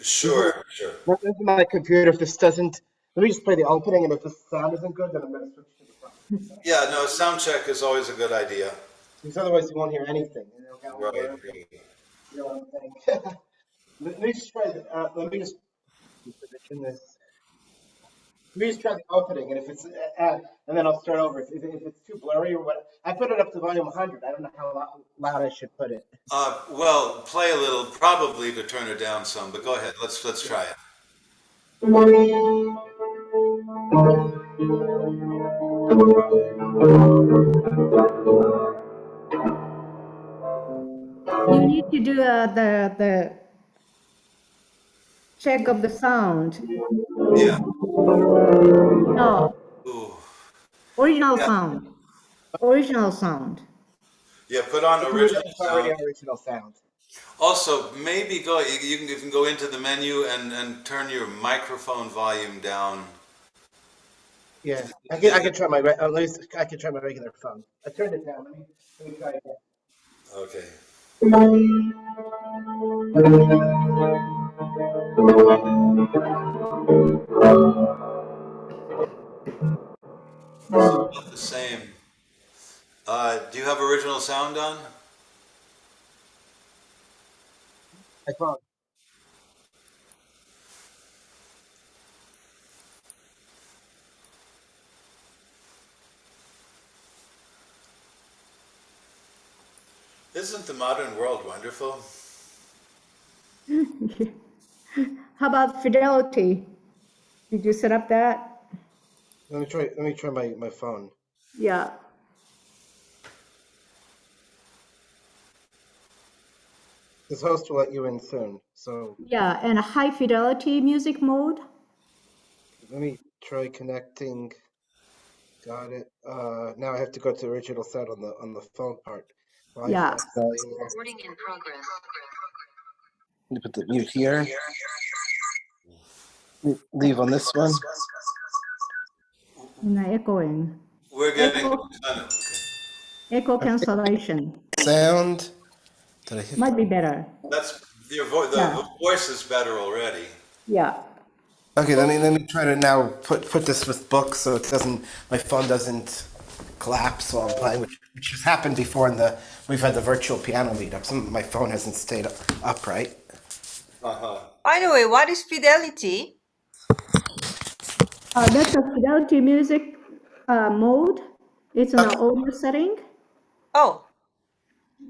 Sure, sure. This is my computer. If this doesn't, let me just play the opening, and if the sound isn't good, then I'm going to switch to the phone. Yeah, no, sound check is always a good idea. Because otherwise, you won't hear anything. And it'll go Right. wherever, you know what I'm saying? Let me just try. Let me just position this. Let me just try the opening, and if it's and then I'll start over. If it's too blurry or what, I put it up to volume 100. I don't know how loud I should put it. Well, play a little, probably to turn it down some, but go ahead. Let's try it. You need to do the check of the sound. Yeah. No, Ooh. original Yeah. sound. Original sound. Yeah, put on original It's already sound. original sound. Also, maybe you can go into the menu and turn your microphone volume down. Yeah, I can try my at least I can try my regular phone. I turned it down. Let me try again. Okay. About the same. Do you have original sound on? My phone. Isn't the modern world wonderful? How about fidelity? Did you set up that? Let me try my phone. Yeah. This host will let you in soon. So Yeah, and a high fidelity music mode. let me try connecting. Got it. Now I have to go to original sound on the phone part. Yeah. Recording in progress. Let me put the mute here. Leave on this one. And the echoing. We're getting Echo, echo cancellation. Sound. Did I hit? Might be better. That's your Yeah. the voice is better already. Yeah. Okay, let me try to now put this with books so it doesn't my phone doesn't collapse while I'm playing, which has happened before we've had the virtual piano meetups. My phone hasn't stayed upright. By the way, what is fidelity? That's a fidelity music mode. It's an audio setting Oh,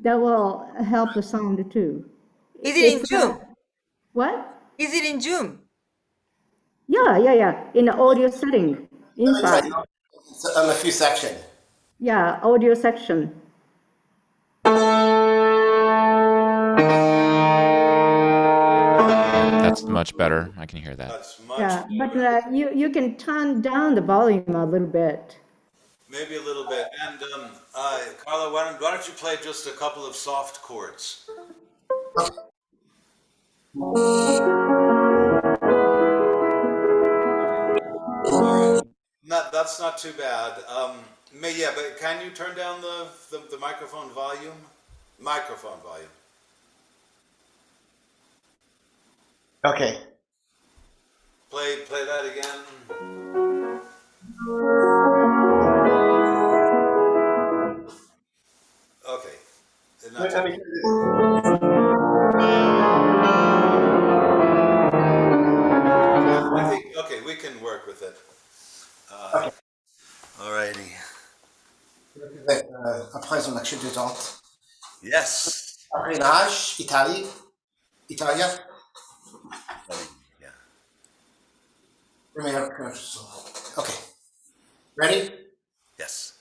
that will help the sound too. is it in It's Zoom? what? Is it in Zoom? Yeah. In the audio setting inside. It's on a few section. Yeah, audio section. That's much better. I can hear that. That's much Yeah, but better. you can turn down the volume a little bit. Maybe a little bit. And Carla, why don't you play just a couple of soft chords? That's not too bad. Yeah, but can you turn down the microphone volume? Microphone volume. Okay. Play that again. Okay. Not too- I think okay, we can work with it. Alrighty. Après on action détente. Yes. Arénage, Italie, Italia. Yeah. Okay. Ready? Yes.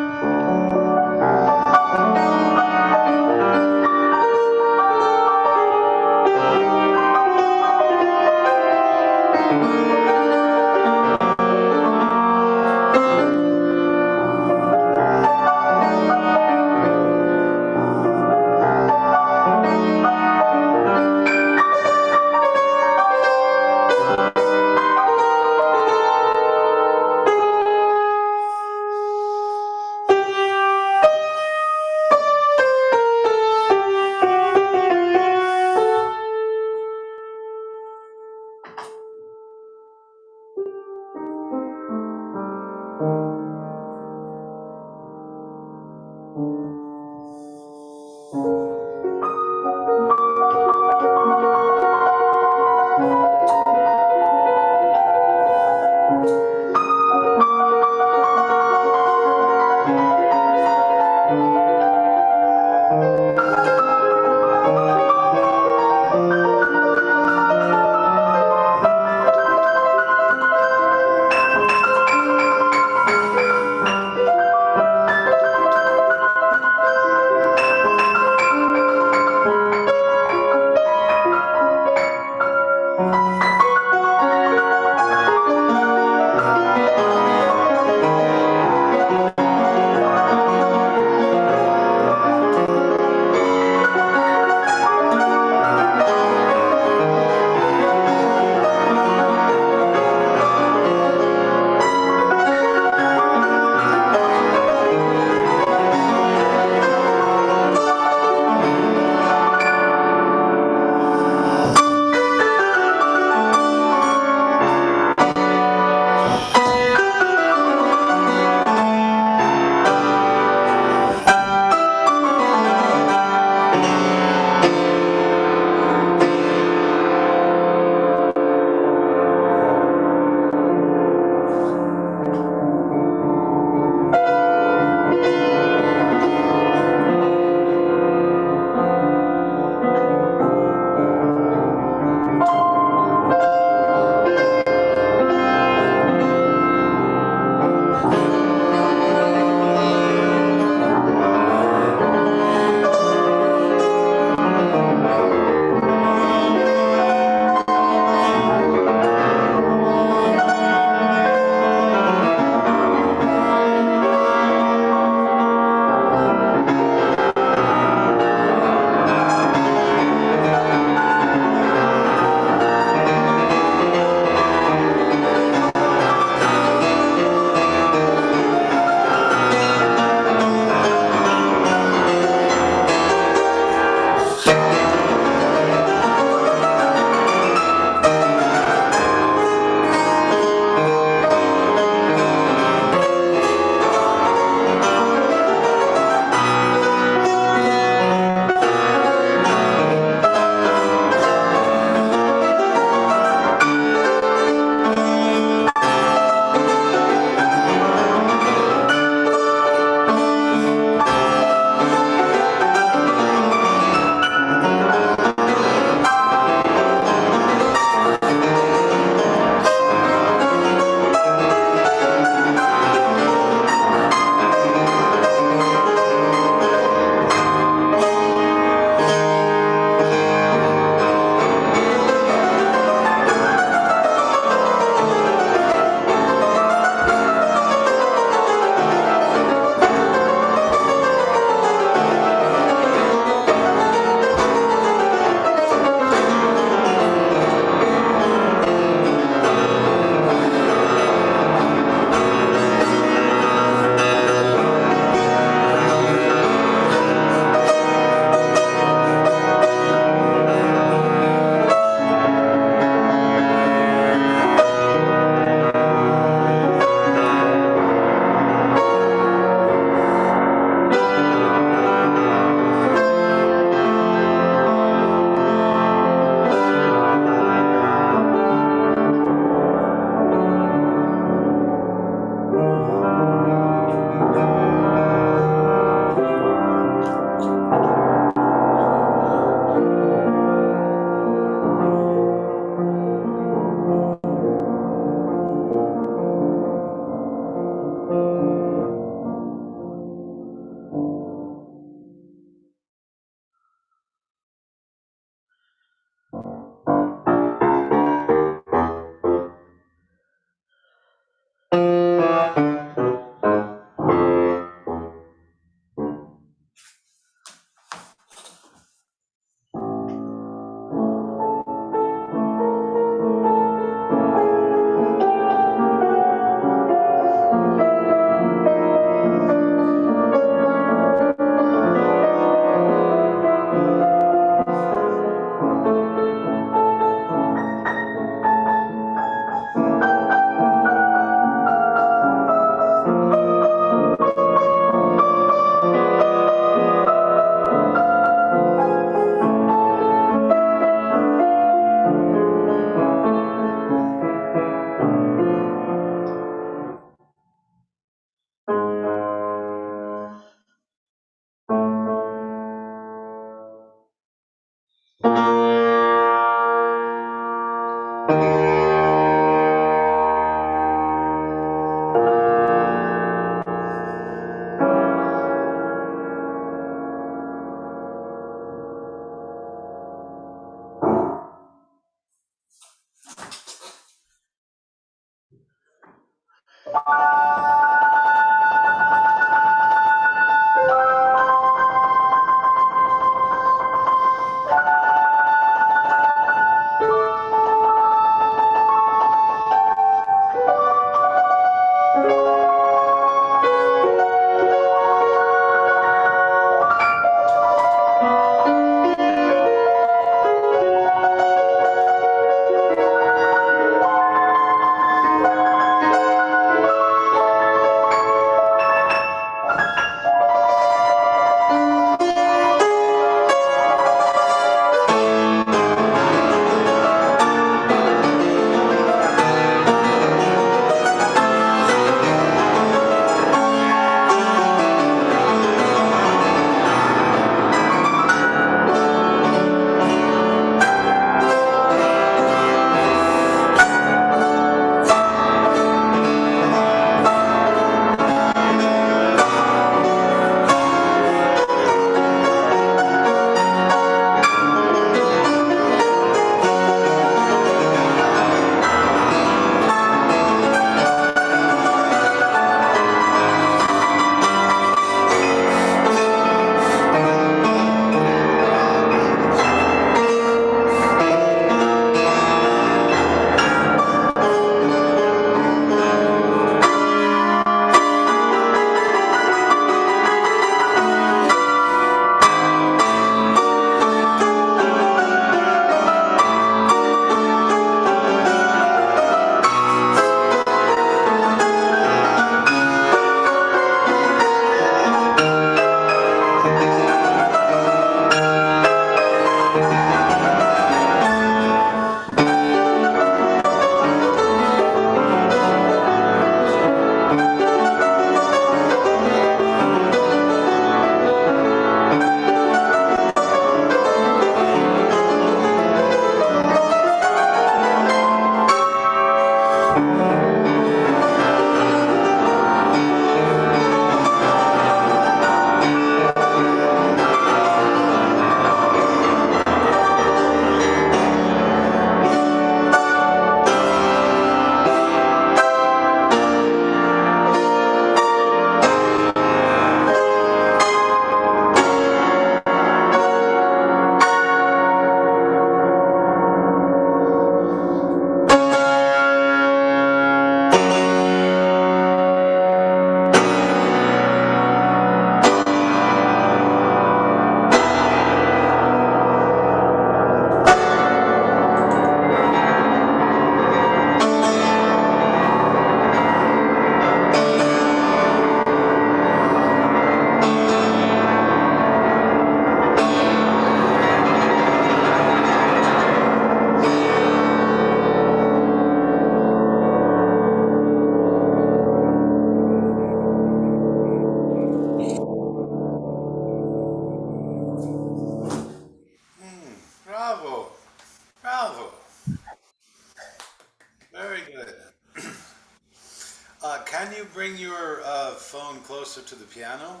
bring your phone closer to the piano?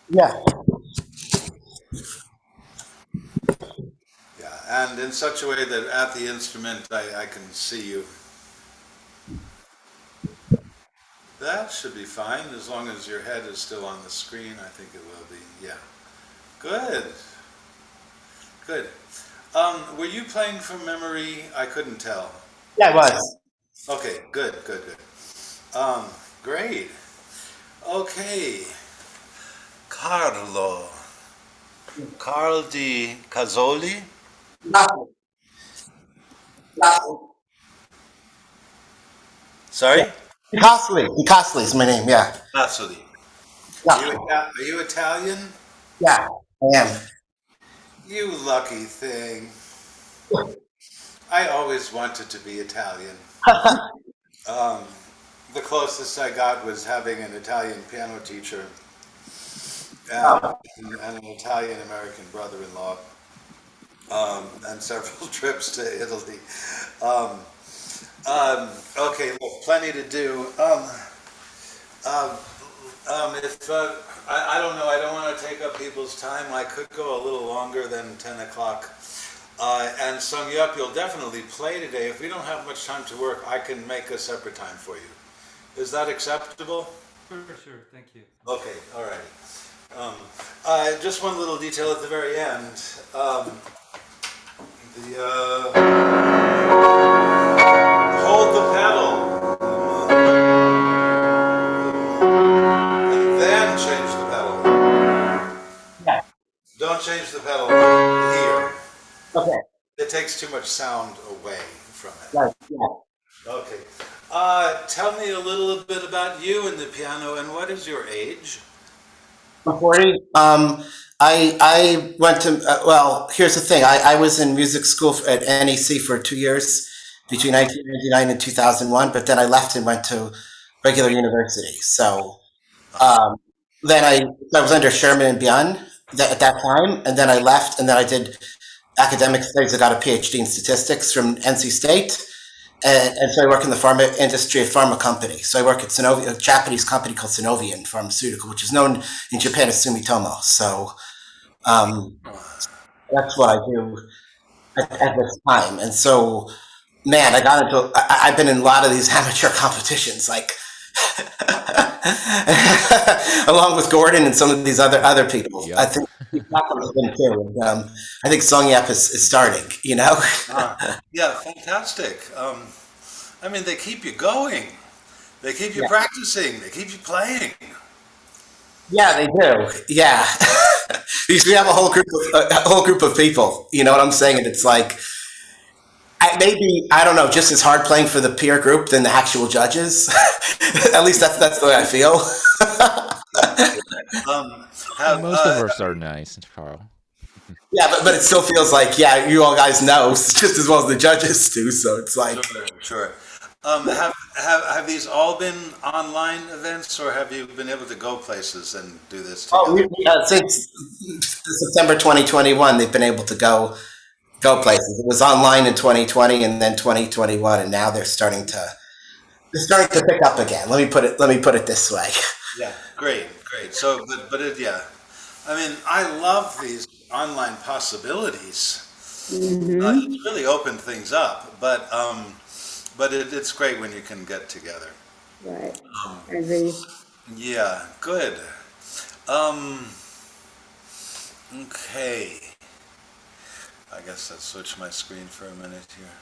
Yeah. Yeah, and in such a way that at the instrument I can see you. That should be fine, as long as your head is still on the screen, I think it will be, yeah. Good. Good. Were you playing from memory? I couldn't tell. Yeah, I was. Okay, good, good, good. Great. Okay. Carlo. Carl DiCasoli? Sorry? DiCasoli is my name, yeah. Casoli. Yeah, Are you Italian? yeah, I am. You lucky thing. I always wanted to be Italian. The closest I got was having an Italian piano teacher and an Italian-American brother-in-law, and several trips to Italy. Okay, well, plenty to do. If I don't know, I don't want to take up people's time. I could go a little longer than 10 o'clock. And Seung-Yeop, you'll definitely play today. If we don't have much time to work, I can make a separate time for you. Is that acceptable? Sure, thank you. Okay, all right. Just one little detail at the very end. Hold the pedal. And then change the pedal. Yeah. Don't change the pedal here. Okay. It takes too much sound away from it. Right. Yeah. Okay. Tell me a little bit about you and the piano, and what is your age? I'm 40. I went to, well, here's the thing. I was in music school at NEC for 2 years between 1999 and 2001, but then I left and went to regular university. So then I was under Sherman and Beyond at that time, and then I left, and then I did academic studies. I got a PhD in statistics from NC State. And so I work in the pharma industry at pharma company. So I work at Sanofi, a Japanese company called Sanovian Pharmaceutical, which is known in Japan as Sumitomo. So that's what I do at this time. And so, man, I've been in a lot of these amateur competitions, like along with Gordon and some of these other people. Yep. I think Utako been too. And, I think Seung-Yeop is starting, you know? Yeah, fantastic. I mean, they keep you going. They keep you Yeah. practicing. They keep you playing. Yeah, they do. Yeah, because we have a whole group of people. You know what I'm saying? And it's like, maybe I don't know, just as hard playing for the peer group than the actual judges. At least that's the way I feel. Most of us are nice, Carl. Yeah, but it still feels like, yeah, you all guys know just as well as the judges do. So it's like, Sure. Have these all been online events, or have you been able to go places and do this together? since September 2021, they've been able to go places. It was online in 2020 and then 2021, and now they're starting to pick up again. Let me put it this way. Yeah, great. So, yeah. I mean, I love these online possibilities. It's really opened things up, but it's great when you can get together. Right. I agree. Yeah, good. Okay. I guess I'll switch my screen for a minute here.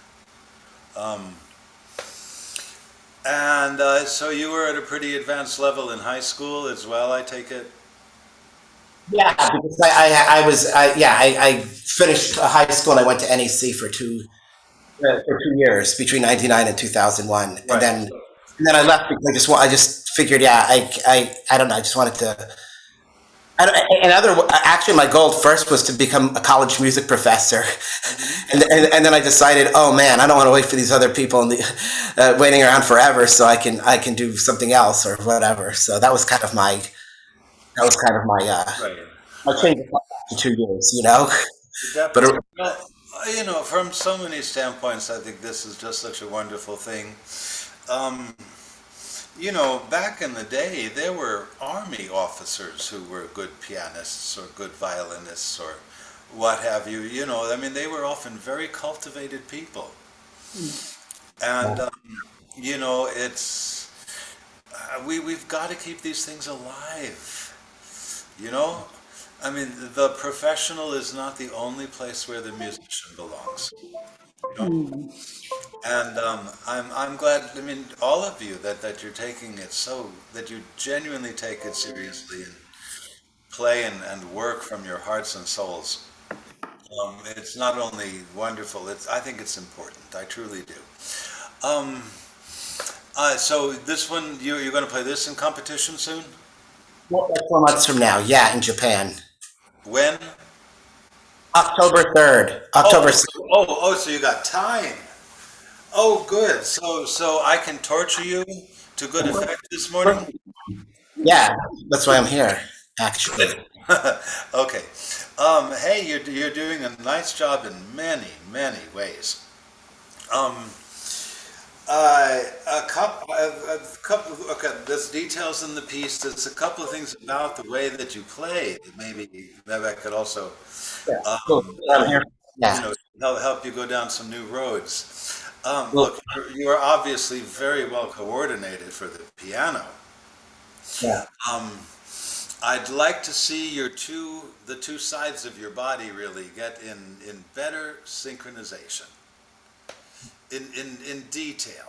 And so you were at a pretty advanced level in high school as well, I take it? Yeah, because I finished high school and I went to NEC for 2 years between 99 and 2001, Right. and then I left because I just figured, yeah, I don't know, I just wanted to. Actually, my goal first was to become a college music professor, and then I decided, oh man, I don't want to wait for these other people waiting around forever, so I can do something else or whatever. So that was kind of my Right. my change to 2 years, you know. But Well, you know, from so many standpoints, I think this is just such a wonderful thing. you know, back in the day, there were army officers who were good pianists or good violinists or what have you. You know, I mean, they were often very cultivated people. And, you know, we've got to keep these things alive. You know? I mean, the professional is not the only place where the musician belongs. You know? And I'm glad, I mean, all of you that you're taking it so, that you genuinely take it seriously and play and work from your hearts and souls. It's not only wonderful, I think it's important. I truly do. Um, so this one, you're going to play this in competition soon? Well, that's 4 months from now, yeah, in Japan. When? October 3rd. October 6th. So you got time. Oh, good. So I can torture you to good effect this morning? Yeah, that's why I'm here, actually. Okay. Hey, you're doing a nice job in many, many ways. Okay, there's details in the piece. There's a couple of things about the way that you play that maybe I could also, I'm here. Yeah. you know, help you go down some new roads. Well- Look, you are obviously very well coordinated for the piano. Yeah. I'd like to see the two sides of your body really get in better synchronization, in detail.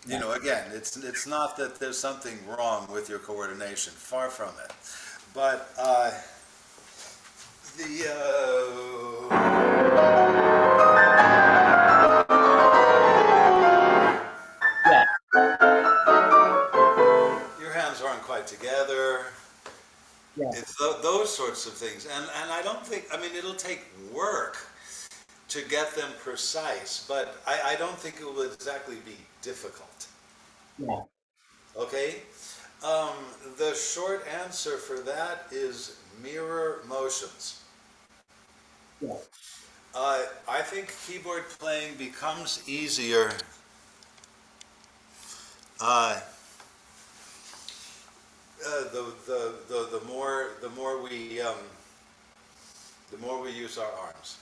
You know, again, it's not that there's something wrong with your coordination, far from it. But Yeah. your hands aren't quite together. Yeah. It's those sorts of things, and I don't think, I mean, it'll take work to get them precise, but I don't think it will exactly be difficult. Yeah. Okay? The short answer for that is mirror motions. Yeah. I think keyboard playing becomes easier the more we use our arms.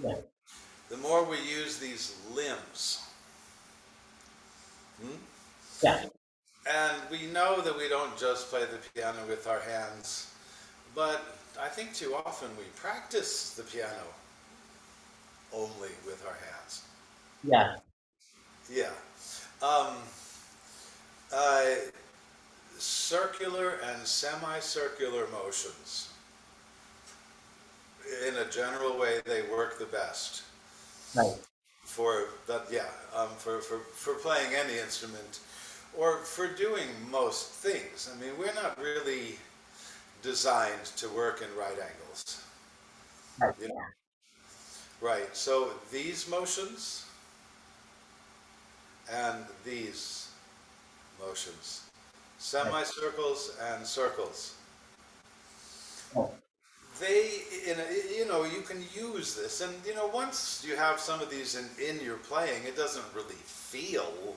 Yeah. The more we use these limbs. Yeah. And we know that we don't just play the piano with our hands, but I think too often we practice the piano only with our hands. Yeah. Yeah. Circular and semicircular motions, in a general way, they work the best. Right. For playing any instrument or for doing most things. I mean, we're not really designed to work in right angles. Right. You know? Right. So these motions and these motions, semicircles and circles. Oh. You know, you can use this, and you know, once you have some of these in your playing, it doesn't really feel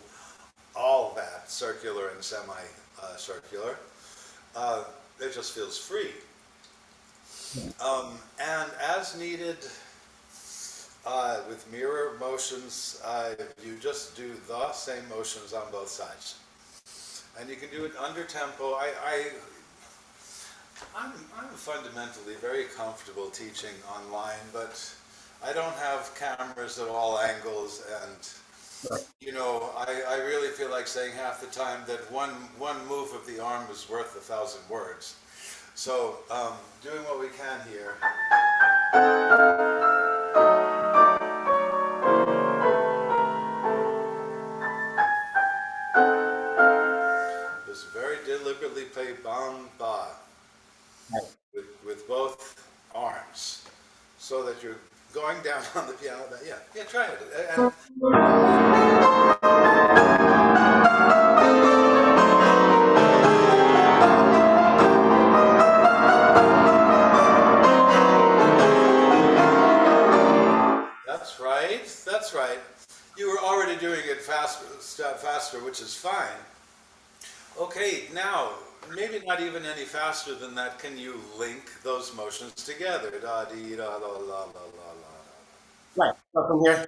all that circular and semi-circular. It just feels free. And as needed, with mirror motions, you just do the same motions on both sides, and you can do it under tempo. I'm fundamentally very comfortable teaching online, but I don't have cameras at all angles, and you know, I really feel like saying half the time that one move of the arm is worth 1,000 words. So doing what we can here. Just very deliberately play bang ba. With both arms, so that you're going down on the piano. Yeah, try it. And that's right. You were already doing it faster, which is fine. Okay, now, maybe not even any faster than that, can you link those motions together? Da dee da la la la la la. Right. So from here.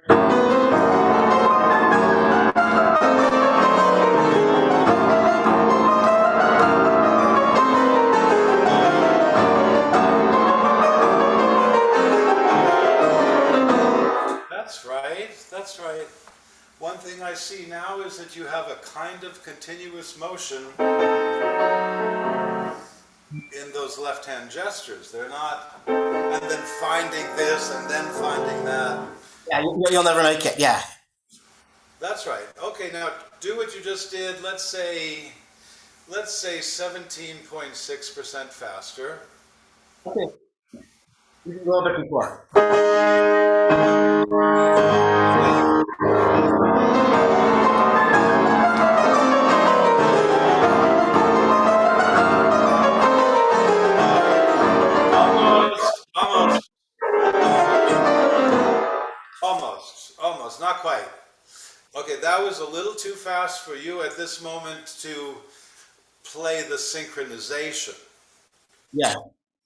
That's right, that's right. One thing I see now is that you have a kind of continuous motion in those left-hand gestures. They're not, and then finding this and then finding that. Yeah, you'll never make it. Yeah. That's right. Okay, now do what you just did. Let's say 17.6% faster. Okay. A little bit before. Almost, not quite. Okay, that was a little too fast for you at this moment to play the synchronization. Yeah.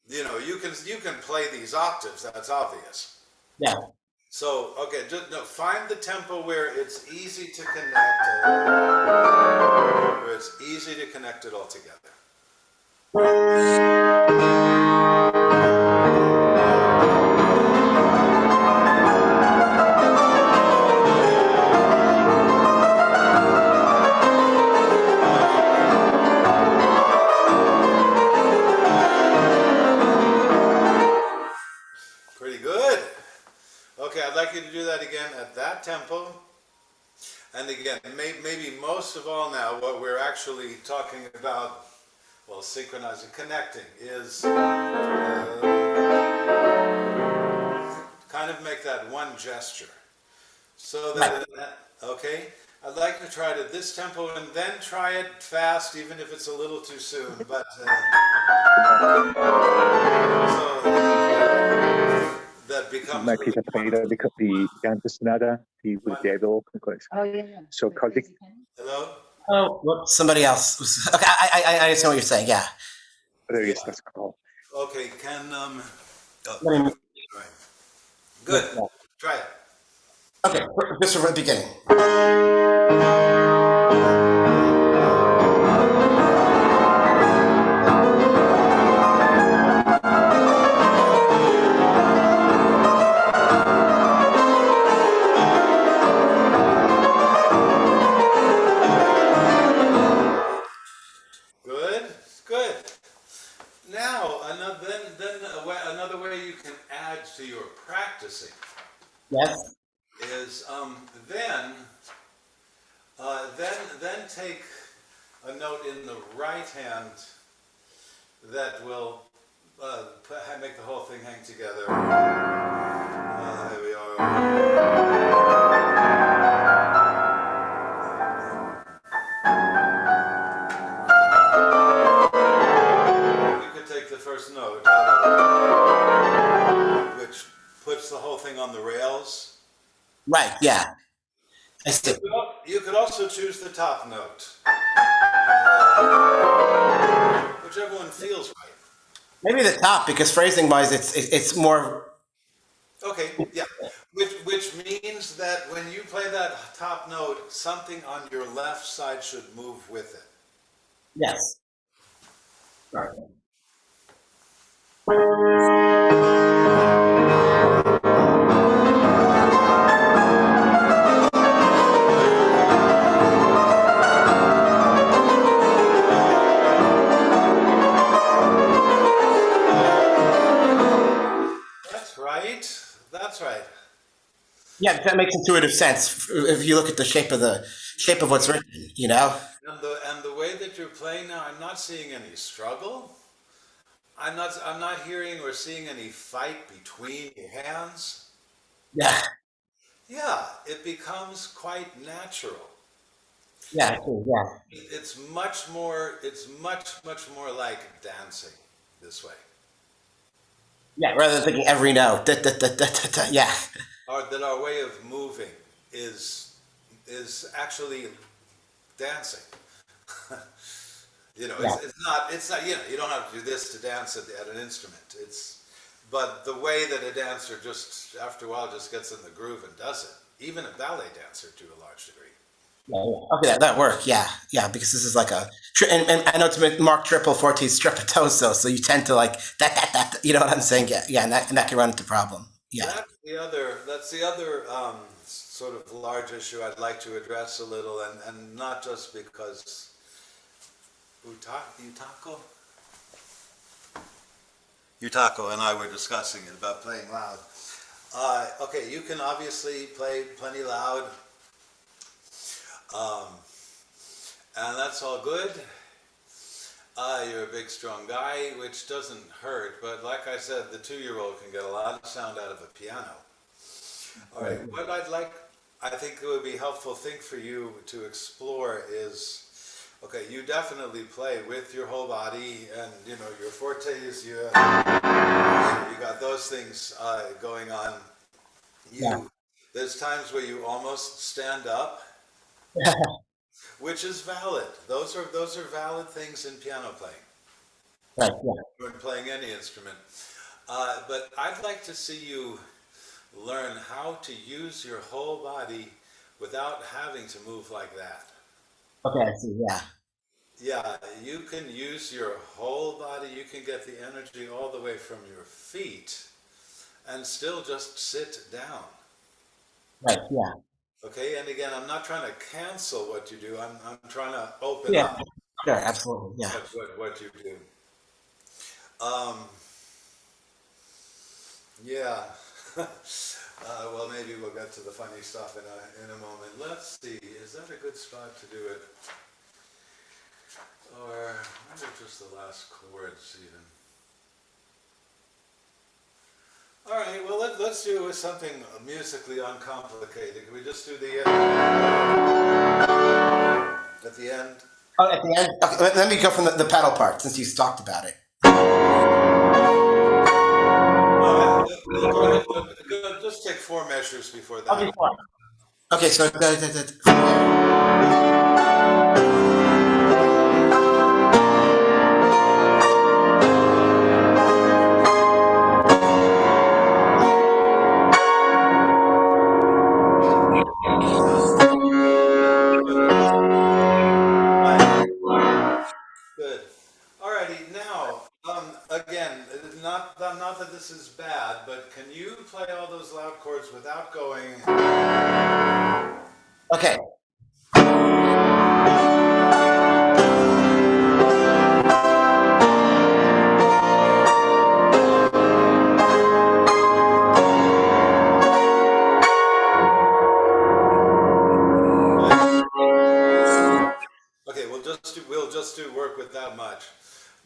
You know, you can play these octaves, that's obvious. Yeah. So, okay, just no, find the tempo where it's easy to connect it all together. Pretty good. Okay, I'd like you to do that again at that tempo. And again, maybe most of all now, what we're actually talking about, well, synchronizing, connecting, is kind of make that one gesture. So that, okay, I'd like to try it at this tempo and then try it fast, even if it's a little too soon. But so that becomes. My piece of paper because the Danta Sonata, the Volodos. Oh, yeah. So Kartik. Hello? Oh, whoops, somebody else. Okay, I understand what you're saying. Yeah. There is that's called. Okay, can oh, Let me- right. Good. Try it. Okay, just from the beginning. Good. Now, another way you can add to your practicing Yes. is then take a note in the right hand that will make the whole thing hang together. Here we are. You could take the first note, which puts the whole thing on the rails. Right. Yeah. I see. You could also choose the top note, whichever one feels right. Maybe the top, because phrasing-wise, it's more. Okay, yeah. Which means that when you play that top note, something on your left side should move with it. Yes. Right. That's right. Yeah, that makes intuitive sense if you look at the shape of what's written. You know. And the way that you're playing now, I'm not seeing any struggle. I'm not hearing or seeing any fight between your hands. Yeah. Yeah, it becomes quite natural. Yeah. Yeah. It's much more like dancing this way. Yeah. Rather than thinking every note. Da, da, da, da, da, da, yeah. That our way of moving is is actually dancing. You know, Yeah. it's not, you know, you don't have to do this to dance at an instrument. But the way that a dancer just, after a while, just gets in the groove and does it. Even a ballet dancer to a large degree. Yeah, yeah. Okay, that work. Yeah, yeah. Because this is like and I know it's Mark Triple Forte's strepitoso, so you tend to like that. You know what I'm saying? Yeah, yeah, and that can run into problem. Yeah. That's the other sort of large issue I'd like to address a little, and not just because Utako and I were discussing it about playing loud. Okay, you can obviously play plenty loud, um, and that's all good. You're a big, strong guy, which doesn't hurt, but like I said, the 2-year-old can get a lot of sound out of a piano. All right, what I think it would be a helpful thing for you to explore is, okay, you definitely play with your whole body, and you know, your fortes, you got those things going on. Yeah. There's times where you almost stand up, which is valid. Those are valid things in piano playing, Right. Yeah. when playing any instrument. But I'd like to see you learn how to use your whole body without having to move like that. Okay. I see. Yeah. Yeah, you can use your whole body. You can get the energy all the way from your feet and still just sit down. Right. Yeah. Okay, and again, I'm not trying to cancel what you do. I'm trying to open Yeah. up Sure. Absolutely. Yeah. what you do. Yeah. Well, maybe we'll get to the funny stuff in a moment. Let's see. Is that a good spot to do it? Or maybe just the last chords even. All right, well, let's do something musically uncomplicated. Can we just do the at the end? Oh, at the end. Okay. Let me go from the pedal part since you talked about it. Go ahead. Just take 4 measures before that. Okay. Fine. Okay. So. Good. Alrighty, now, again, not that this is bad, but can you play all those loud chords without going? Okay. Okay, we'll just do work with that much.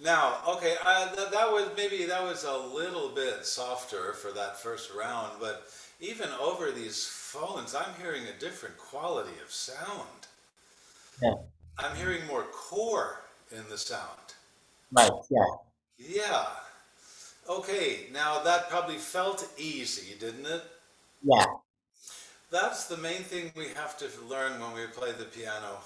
Now, okay, that was a little bit softer for that first round, but even over these phones, I'm hearing a different quality of sound. Yeah. I'm hearing more core in the sound. Right. Yeah. Yeah. Okay, now that probably felt easy, didn't it? Yeah. That's the main thing we have to learn when we play the piano.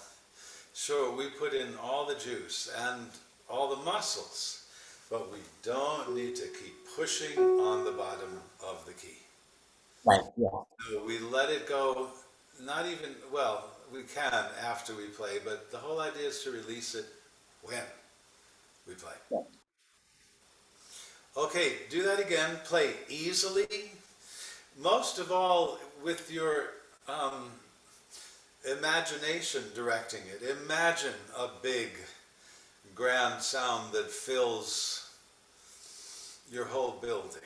Sure, we put in all the juice and all the muscles, but we don't need to keep pushing on the bottom of the key. Right. Yeah. So we let it go, not even, well, we can after we play, but the whole idea is to release it when we play. Yeah. Okay, do that again. Play easily. Most of all, with your imagination directing it. Imagine a big, grand sound that fills your whole building.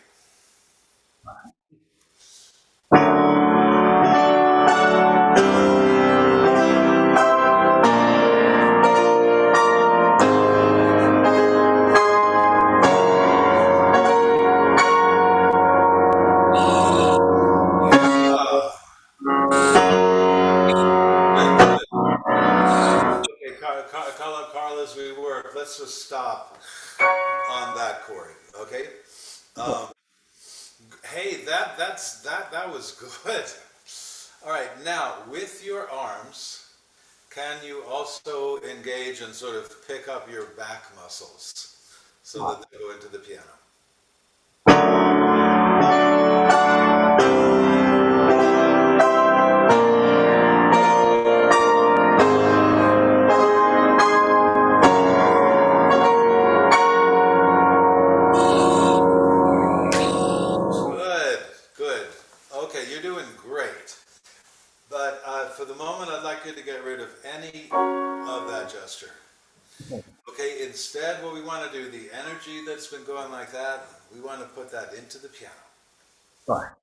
Carl, as we work, let's just stop on that chord, okay? Hey, that was good. All right, now with your arms, can you also engage and sort of pick up your back muscles so that they go into the piano? Good, good. Okay, you're doing great. But for the moment, I'd like you to get rid of any of that gesture. Okay, instead, what we want to do, the energy that's been going like that, we want to put that into the piano. Sure.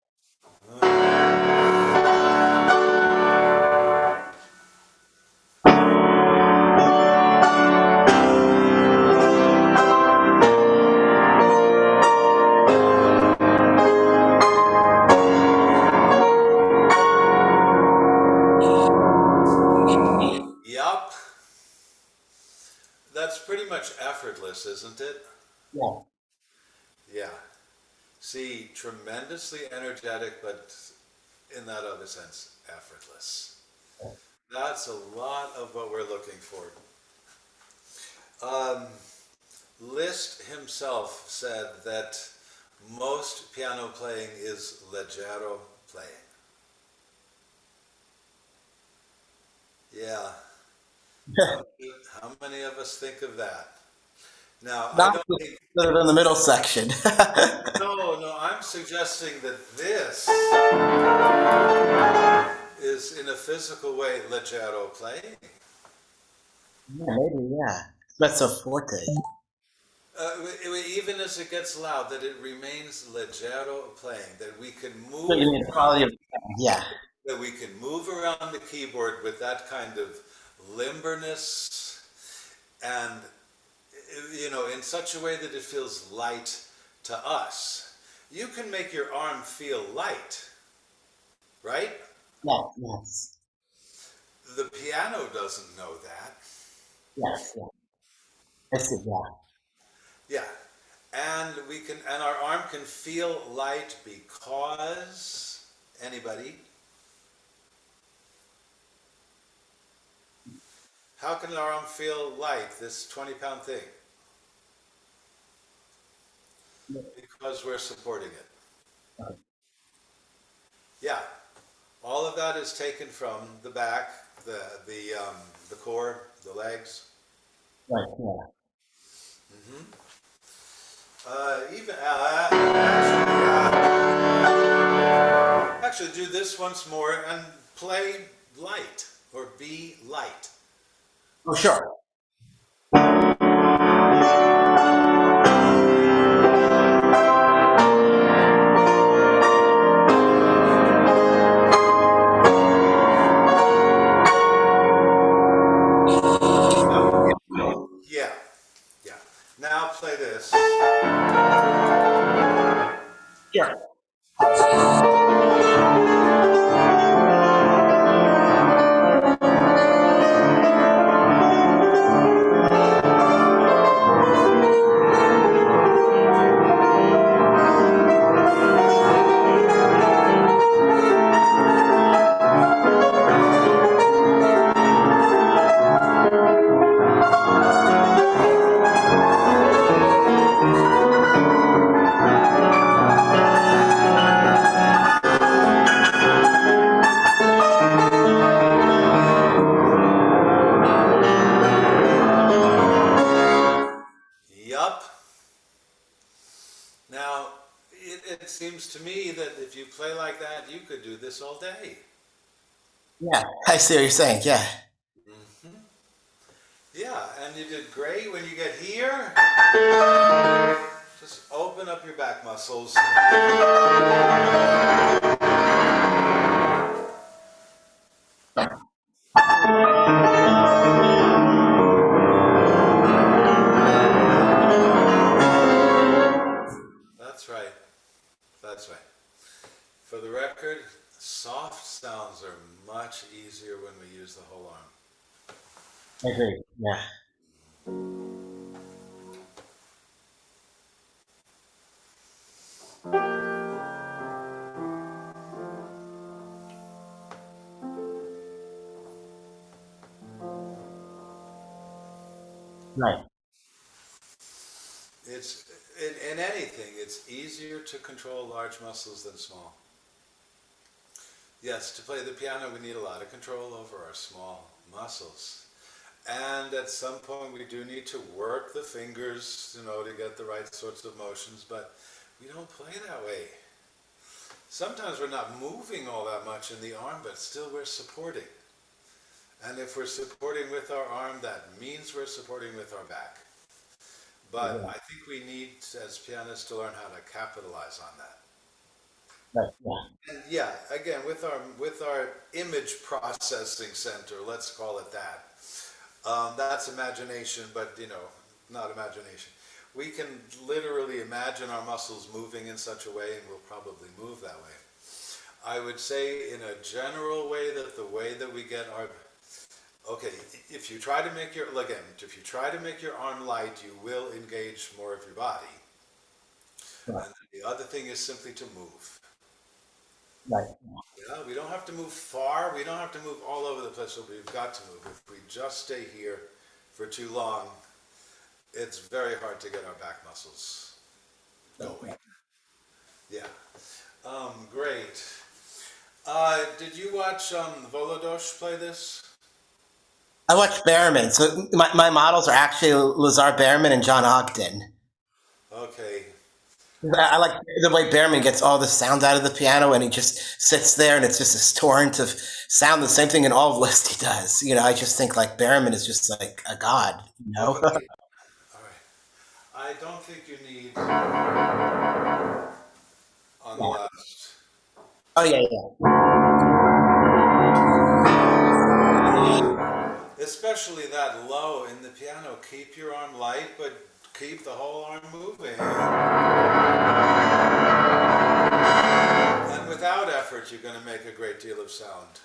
Yup. That's pretty much effortless, isn't it? Yeah. Yeah. See, tremendously energetic, but in that other sense, effortless. That's a lot of what we're looking for. Liszt himself said that most piano playing is leggero playing. Yeah. How many of us think of that? Now, I Not don't think. sort of in the middle section. No, I'm suggesting that this is, in a physical way, leggero playing. Yeah, maybe, yeah. Mezzo forte. Even as it gets loud, that it remains leggero playing, that we can So you move mean the quality of yeah. that we can move around the keyboard with that kind of limberness and, in such a way that it feels light to us. You can make your arm feel light, right? Yeah, yes. The piano doesn't know that. Yes, yeah. I see, yeah. Yeah. And our arm can feel light because, anybody? How can our arm feel light, this 20-pound thing? Because we're supporting it. Right. Yeah. All of that is taken from the back, the core, the legs. Right, yeah. Actually, do this once more and play light or be light. Oh, sure. Yeah, yeah. Now play this. Sure. Yup. Now, it seems to me that if you play like that, you could do this all day. Yeah, I see what you're saying, yeah. Yeah, and you did great when you get here. Just open up your back muscles. That's right. That's right. For the record, soft sounds are much easier when we use the whole arm. I agree, yeah. Right. It's in anything, it's easier to control large muscles than small. Yes, to play the piano, we need a lot of control over our small muscles. And at some point, we do need to work the fingers, to get the right sorts of motions, but we don't play that way. Sometimes we're not moving all that much in the arm, but still we're supporting. And if we're supporting with our arm, that means we're supporting with our back. But I think we need, as pianists, to learn how to capitalize on that. Right. Yeah. And yeah, again, with our image processing center, let's call it that. That's imagination, but not imagination. We can literally imagine our muscles moving in such a way, and we'll probably move that way. I would say, in a general way, that the way that we get our if you try to make your arm light, you will engage more of your body. Right. And the other thing is simply to move. Right. We don't have to move far. We don't have to move all over the place, but we've got to move. If we just stay here for too long, it's very hard to get our back muscles going. Yeah. Great. Did you watch Volodos play this? I watched Berman. So my models are actually Lazar Berman and John Ogden. Okay. I like the way Berman gets all the sound out of the piano, and he just sits there, and it's just this torrent of sound. The same thing in all of Liszt he does. I just think like Berman is just like a god. Okay. All right. I don't think you need on the last. Oh yeah. Especially that low in the piano. Keep your arm light, but keep the whole arm moving. And without effort, you're going to make a great deal of sound.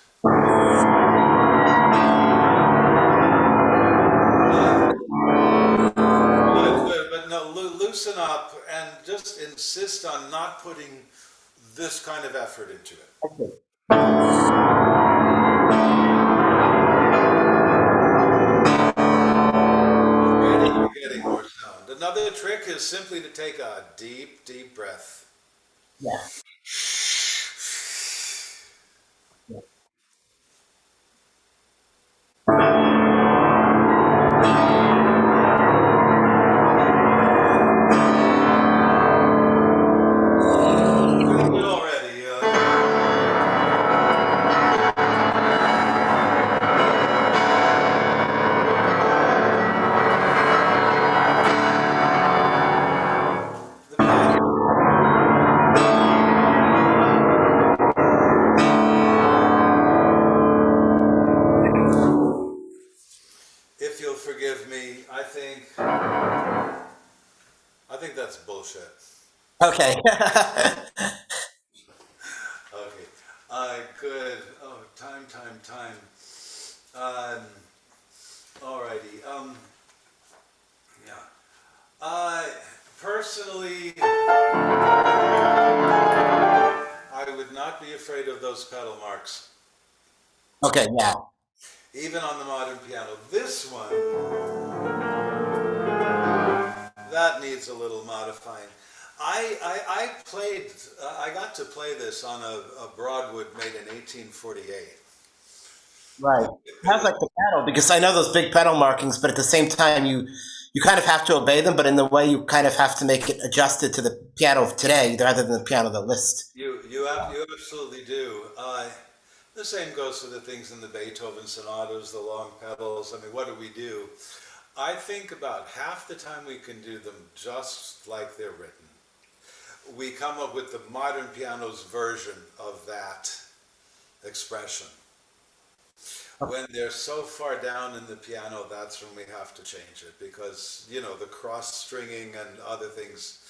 Good, but no, loosen up and just insist on not putting this kind of effort into it. Okay. Getting more sound. Another trick is simply to take a deep, deep breath. Yeah. Pretty good already. If you'll forgive me, I think that's bullshit. Okay. Okay. Good. Oh, time. Alrighty. Yeah. Personally, I would not be afraid of those pedal marks. Okay. Yeah. Even on the modern piano. This one, that needs a little modifying. I got to play this on a Broadwood made in 1848. Right. Sounds like the pedal, because I know those big pedal markings, but at the same time, you kind of have to obey them, but in the way you kind of have to make it adjusted to the piano of today rather than the piano of the Liszt. You absolutely do. The same goes for the things in the Beethoven sonatas, the long pedals. I mean, what do? I think about half the time we can do them just like they're written. We come up with the modern piano's version of that expression. When they're so far down in the piano, that's when we have to change it, because, the cross stringing and other things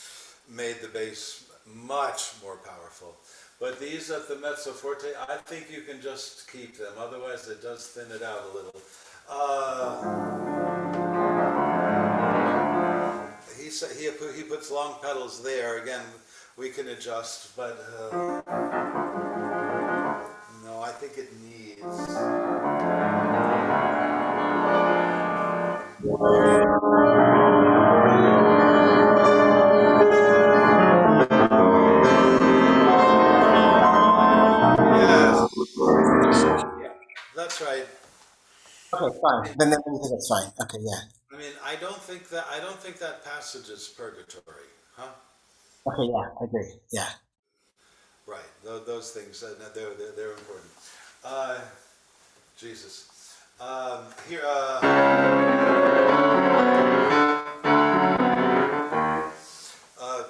made the bass much more powerful. But these at the mezzo forte, I think you can just keep them. Otherwise, it does thin it out a little. He puts long pedals there. Again, we can adjust, but no, I think it needs. Yes, that's right. Okay, fine. Then I think it's fine. Okay, yeah. I mean, I don't think that passage is purgatory, huh? Okay, yeah, I agree. Yeah. Right. Those things, they're important. Jesus. Here,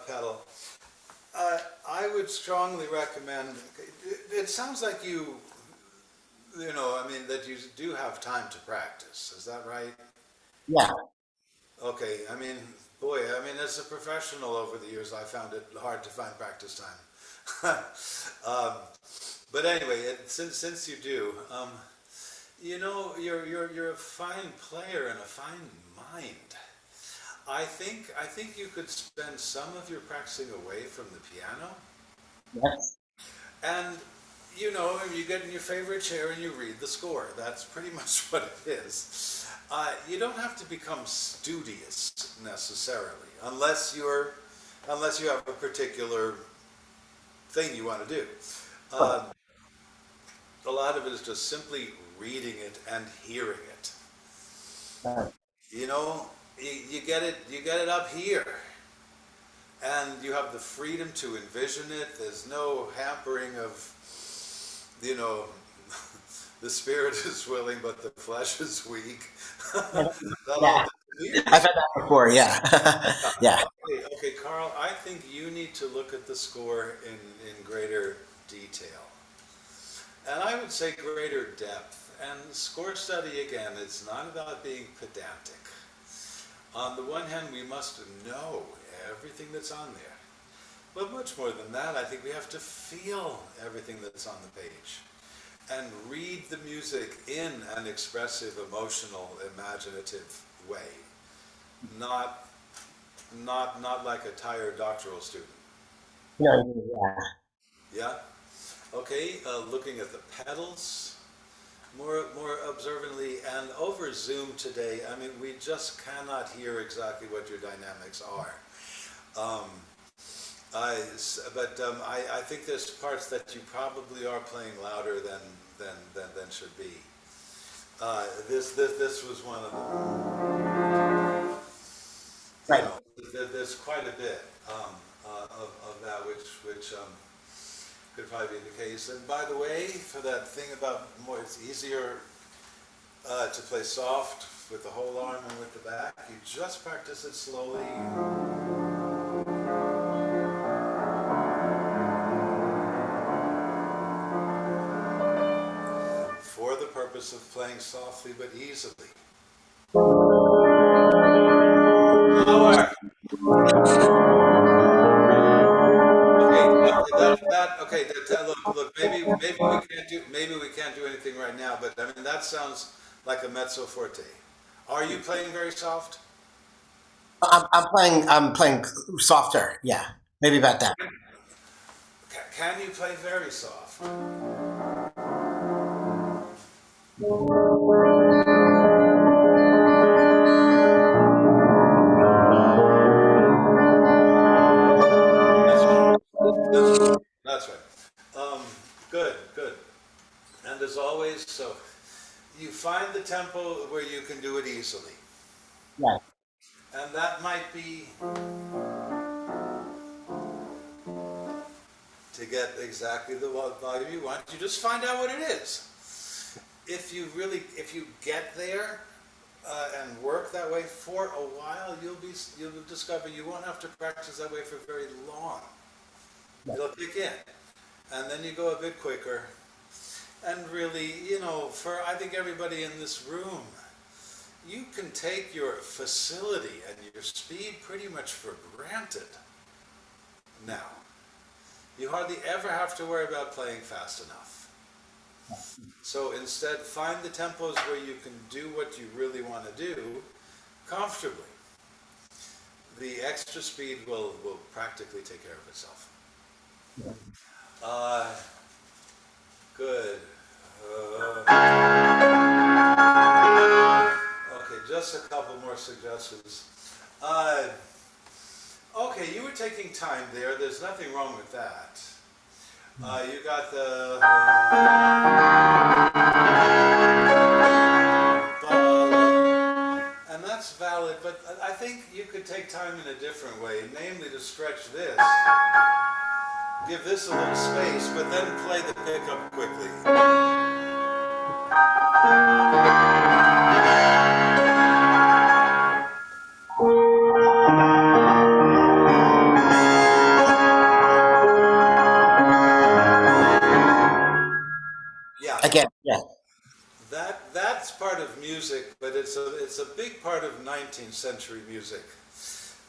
pedal. I would strongly recommend. It sounds like you know, I mean, that you do have time to practice. Is that right? Yeah. Okay. I mean, boy, I mean, as a professional over the years, I found it hard to find practice time. But anyway, since you do, you know, you're a fine player and a fine mind. I think you could spend some of your practicing away from the piano, Yes. and you know, you get in your favorite chair and you read the score. That's pretty much what it is. You don't have to become studious necessarily, unless you have a particular thing you want to do. A lot of it is just simply reading it and hearing it. Right. You know, you get it up here, and you have the freedom to envision it. There's no hampering of, you know, the spirit is willing but the flesh is weak. Yeah. I've had that before. Yeah. Yeah. Okay, Carl, I think you need to look at the score in greater detail. And I would say greater depth. And score study, again, it's not about being pedantic. On the one hand, we must know everything that's on there. But much more than that, I think we have to feel everything that's on the page. And read the music in an expressive, emotional, imaginative way. Not like a tired doctoral student. Yeah. Yeah? Okay, looking at the pedals more observantly, and over Zoom today, I mean, we just cannot hear exactly what your dynamics are. I think there's parts that you probably are playing louder than should be. This was one of them. You Right. know, there's quite a bit of that which could probably be the case. And by the way, for that thing about more, it's easier to play soft with the whole arm and with the back. You just practice it slowly. For the purpose of playing softly but easily. Power. Okay, look. Maybe we can't do anything right now. But I mean, that sounds like a mezzo forte. Are you playing very soft? I'm playing softer. Yeah. Maybe about that. Can you play very soft? That's right. Good. And as always, so you find the tempo where you can do it easily. Yeah. And that might be to get exactly the volume you want. You just find out what it is. If you get there and work that way for a while, you'll discover you won't have to practice that way for very long. It'll kick in, and then you go a bit quicker. And really, you know, for I think everybody in this room, you can take your facility and your speed pretty much for granted now. You hardly ever have to worry about playing fast enough. So instead, find the tempos where you can do what you really want to do comfortably. The extra speed will practically take care of itself. Good. Okay, just a couple more taking time there. There's nothing wrong with that. You got the and that's valid, but I think you could take time in a different way, namely to stretch this, give this a little space, but then play the pickup quickly. Yeah. Again, yeah. That's part of music, but it's a big part of 19th century music,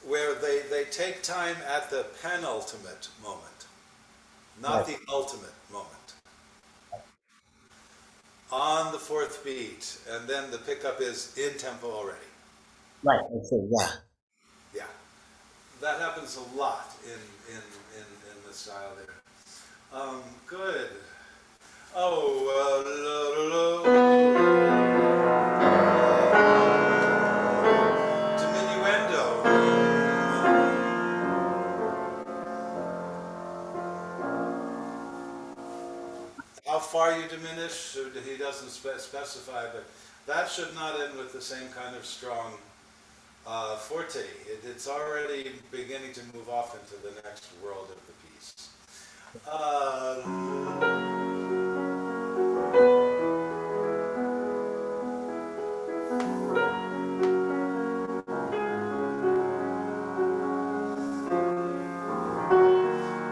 where they take time at the penultimate moment, not the ultimate moment. On the fourth beat, and then the pickup is in tempo already. Right, I see, yeah. Yeah, that happens a lot in the style there. Good. Diminuendo. How far you diminish, he doesn't specify, but that should not end with the same kind of strong forte. It's already beginning to move off into the next world of the piece.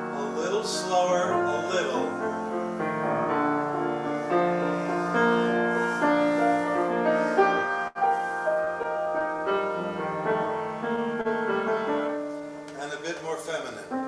A little slower, a little. And a bit more feminine.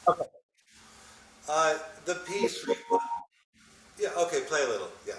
Okay. The piece, yeah, okay, play a little, yeah.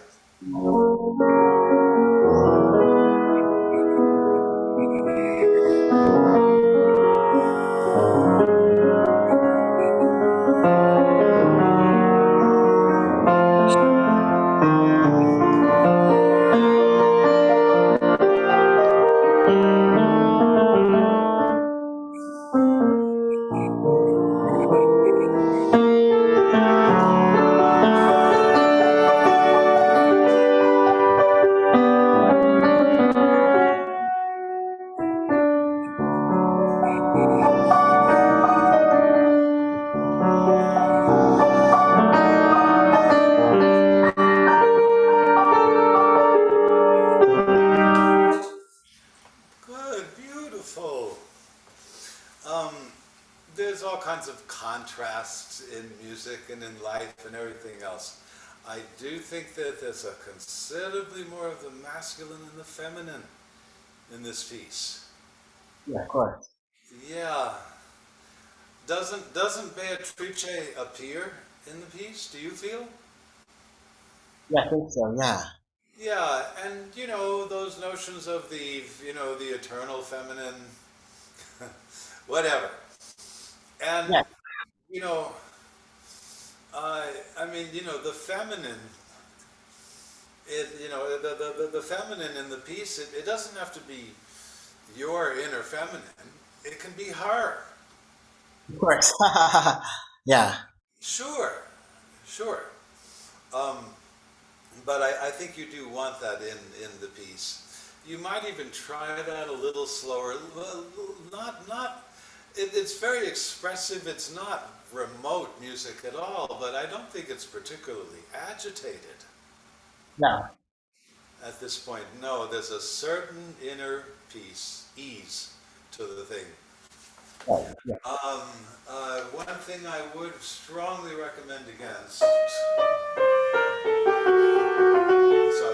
Good, beautiful. There's all kinds of contrasts in music and in life and everything else. I do think that there's a considerably more of the masculine and the feminine in this piece. Yeah, of course. Yeah. Doesn't Beatrice appear in the piece? Do you feel? Yeah, I think so, yeah. Yeah, and you know those notions of the the eternal feminine, whatever. And Yeah. you know, I mean, the feminine. The feminine in the piece. It doesn't have to be your inner feminine. It can be her. Of course. Yeah. Sure, sure. Um, but I think you do want that in the piece. You might even try that a little slower. It's very expressive. It's not remote music at all, but I don't think it's particularly agitated No. at this point. No, there's a certain inner peace, ease to the thing. Right, yeah. One thing I would strongly recommend against, so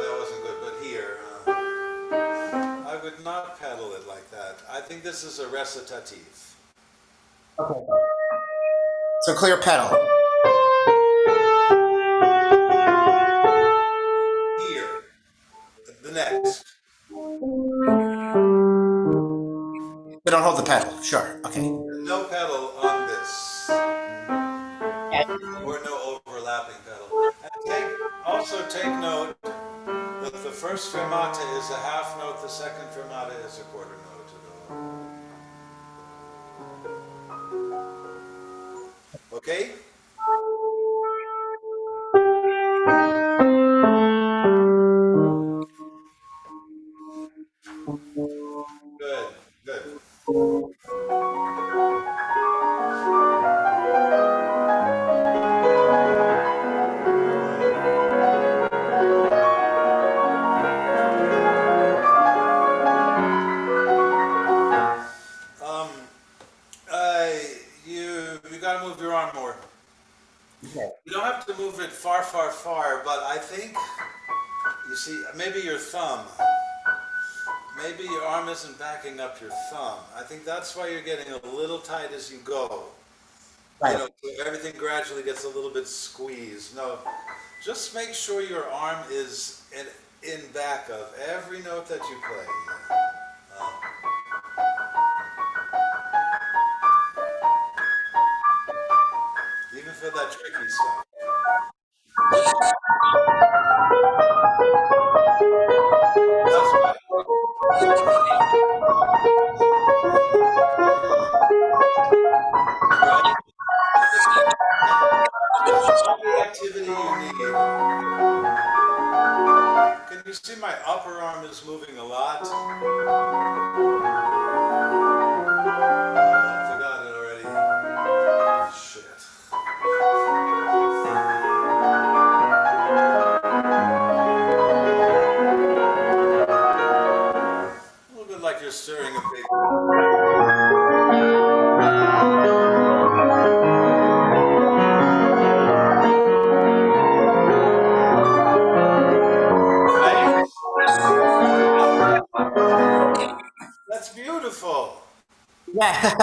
that wasn't good, but here, I would not pedal it like that. I think this is a recitative. Okay. So clear pedal. Here, They don't hold the pedal. Sure. Okay. No pedal on this, or no overlapping pedal. And also take note that the first fermata is a half note, the second fermata is a quarter note. Okay? Good, good. Um, you gotta move your arm more. You don't have to move it far, far, far, but I think, you see, maybe your thumb. Maybe your arm isn't backing up your thumb. I think that's why you're getting a little tight as you go. Right. You know, so everything gradually gets a little bit squeezed. No, just make sure your arm is in back of every note that you play. Even for that tricky stuff. That's right. Right. All the activity you need. Can you see my upper arm is moving a lot? I forgot it already. Shit. A little bit like you're stirring a big. That's beautiful. Yeah,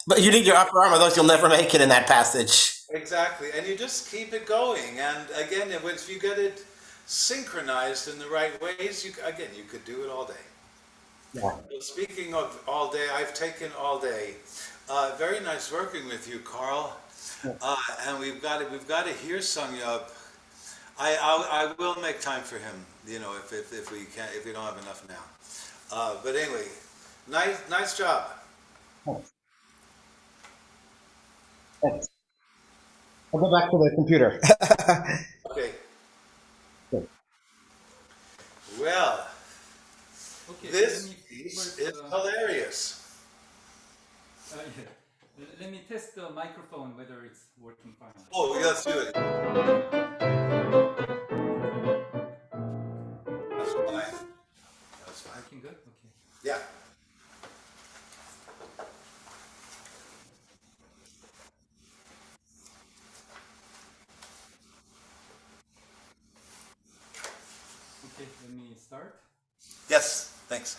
but you need your upper arm, otherwise you'll never make it in that passage. Exactly, and you just keep it going. And again, if you get it synchronized in the right ways, you could do it all day. Yeah. Well, speaking of all day, I've taken all day. Very nice working with you, Carl. And we've got to hear Seung-Yeop. I will make time for him. You know, if we don't have enough now. But anyway, nice job. Thanks. I'll go back to the computer. Okay. Good. Well, Okay, this let me piece first, is hilarious. yeah. Let me test the microphone whether it's working fine. Oh, let's do it. That's fine. That's fine. Working good? Okay. Yeah. Okay, let me start. Yes, thanks.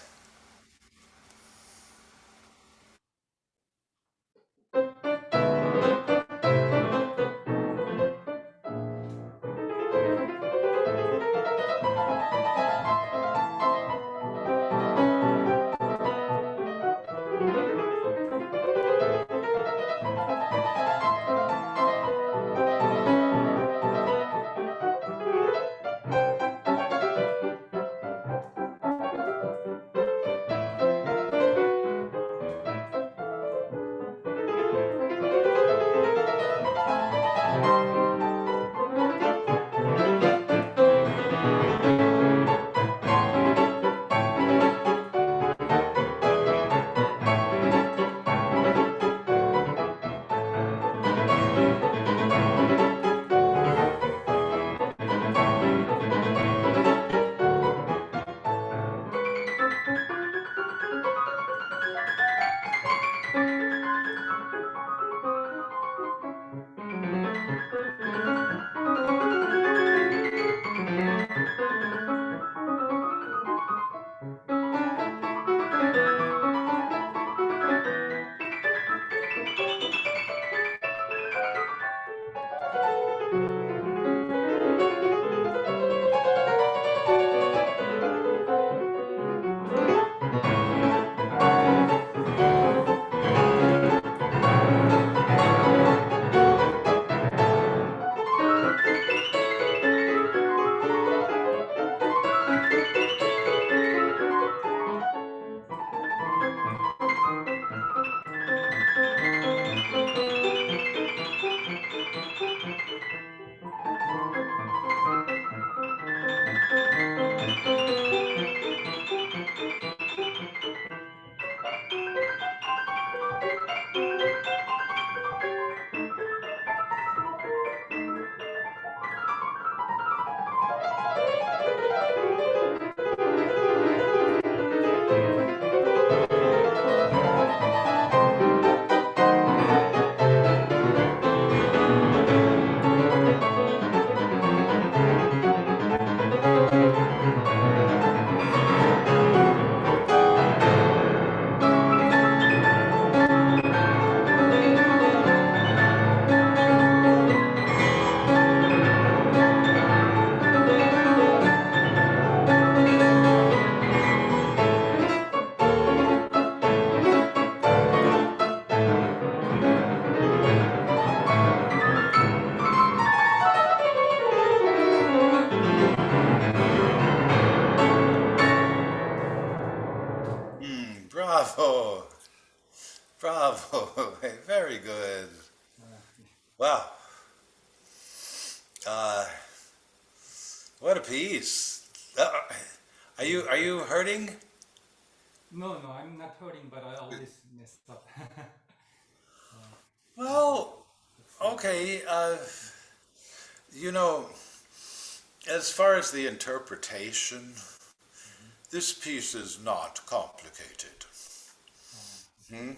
Bravo. Bravo. Very good. Wow. Uh, what a piece. Are you hurting? No, no, I'm not hurting, but I always mess up. Well, okay. You know, as far as the interpretation, this piece is not complicated. Hmm?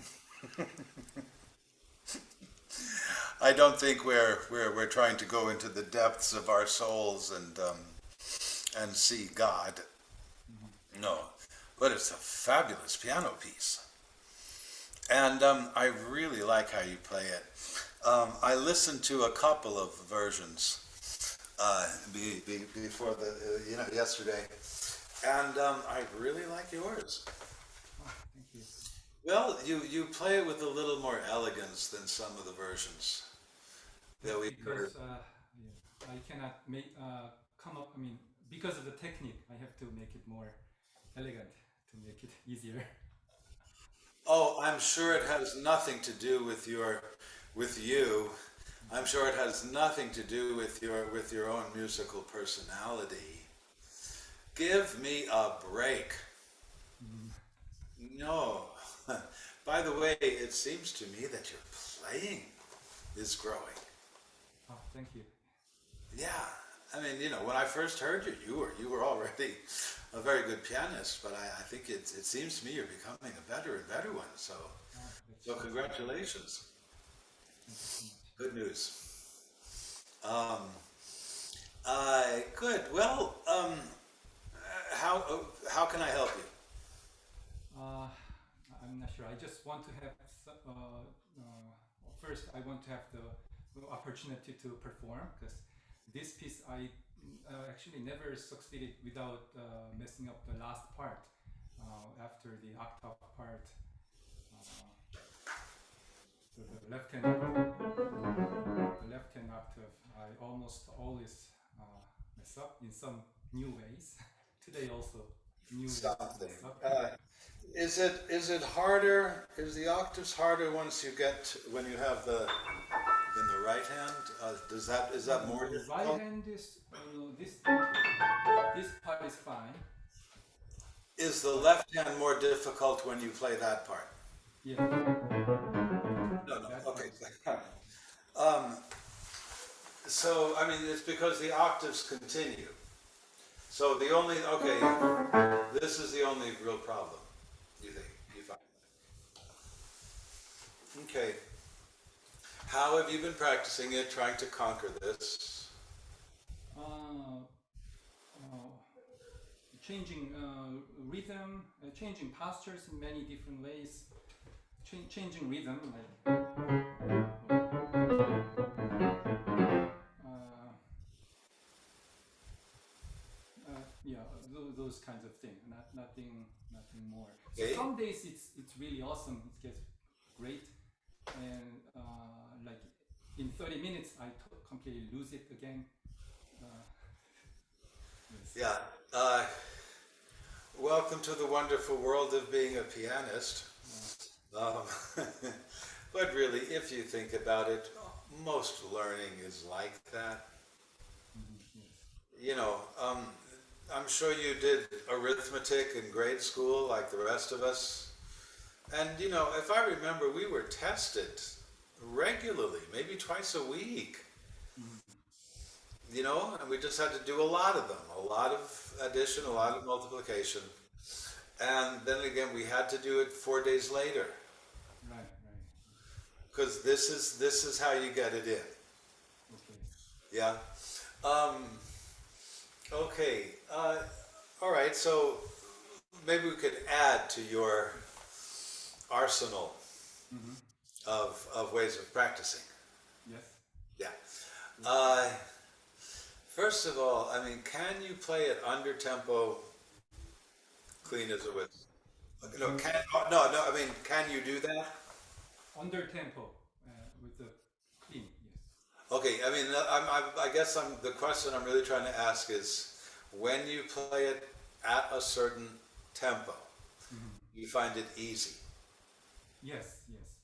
I don't think we're trying to go into the depths of our souls and see God. No, but it's a fabulous piano piece, and I really like how you play it. I listened to a couple of versions before yesterday, and I really like yours. Thank you. Well, you play it with a little more elegance than some of the versions that we heard. Because I cannot make come up. I mean, because of the technique, I have to make it more elegant to make it easier. Oh, I'm sure it has nothing to do with you. I'm sure it has nothing to do with your own musical personality. Give me a break. No. By the way, it seems to me that your playing is growing. Oh, thank you. Yeah. I mean, when I first heard you were already a very good pianist, but I think it seems to me you're becoming a better and better one. So congratulations. Thank you so much. Good news. Good. Well, how can I help you? I'm not sure. I just want to have first. I want to have the opportunity to perform because this piece I actually never succeeded without messing up the last part after the octave part. The left hand octave. I almost always mess up in some new ways. Today also new ways to Something. mess up. Is it harder? Is the octaves harder once when you have in the right hand? Is that more The difficult? right hand is this part is fine. Is the left hand more difficult when you play that part? Yeah. No. That Okay. part. So I mean, it's because the octaves continue. So this is the only real problem. You find? Okay. How have you been practicing it, trying to conquer this? Changing rhythm, changing postures in many different ways, changing rhythm, like yeah, those kinds of things. Nothing more. So Okay. some days it's really awesome. It gets great, and like in 30 minutes I completely lose it again. Yes. Yeah. Welcome to the wonderful world of being a pianist. But really, if you think about it, most learning is like that. Yes. I'm sure you did arithmetic in grade school like the rest of us. And, if I remember, we were tested regularly, maybe twice a week. And we just had to do a lot of them, a lot of addition, a lot of multiplication. And then again, we had to do it 4 days later. Right. Because this is how you get it in. Okay. Yeah. Okay. All right. So maybe we could add to your arsenal of ways of practicing. Yes. Yeah. First of all, I mean, can you play it under tempo, clean as a whistle? No. I mean, can you do that? Under tempo with the clean. Yes. Okay, I mean, I guess the question I'm really trying to ask is, when you play it at a certain tempo, You find it easy. Yes, yes.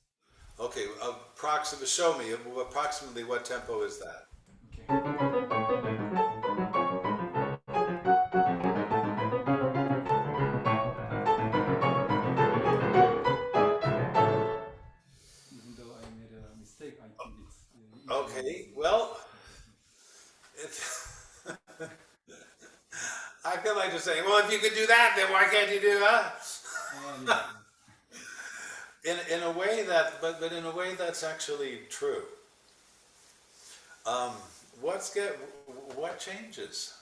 Okay, show me approximately what tempo is that? Okay. Even though I made a mistake, I think it's Okay, well, it's I feel like just saying, well, if you could do that, then why can't you do that? In a way that, but in a way that's actually true. Um, what changes?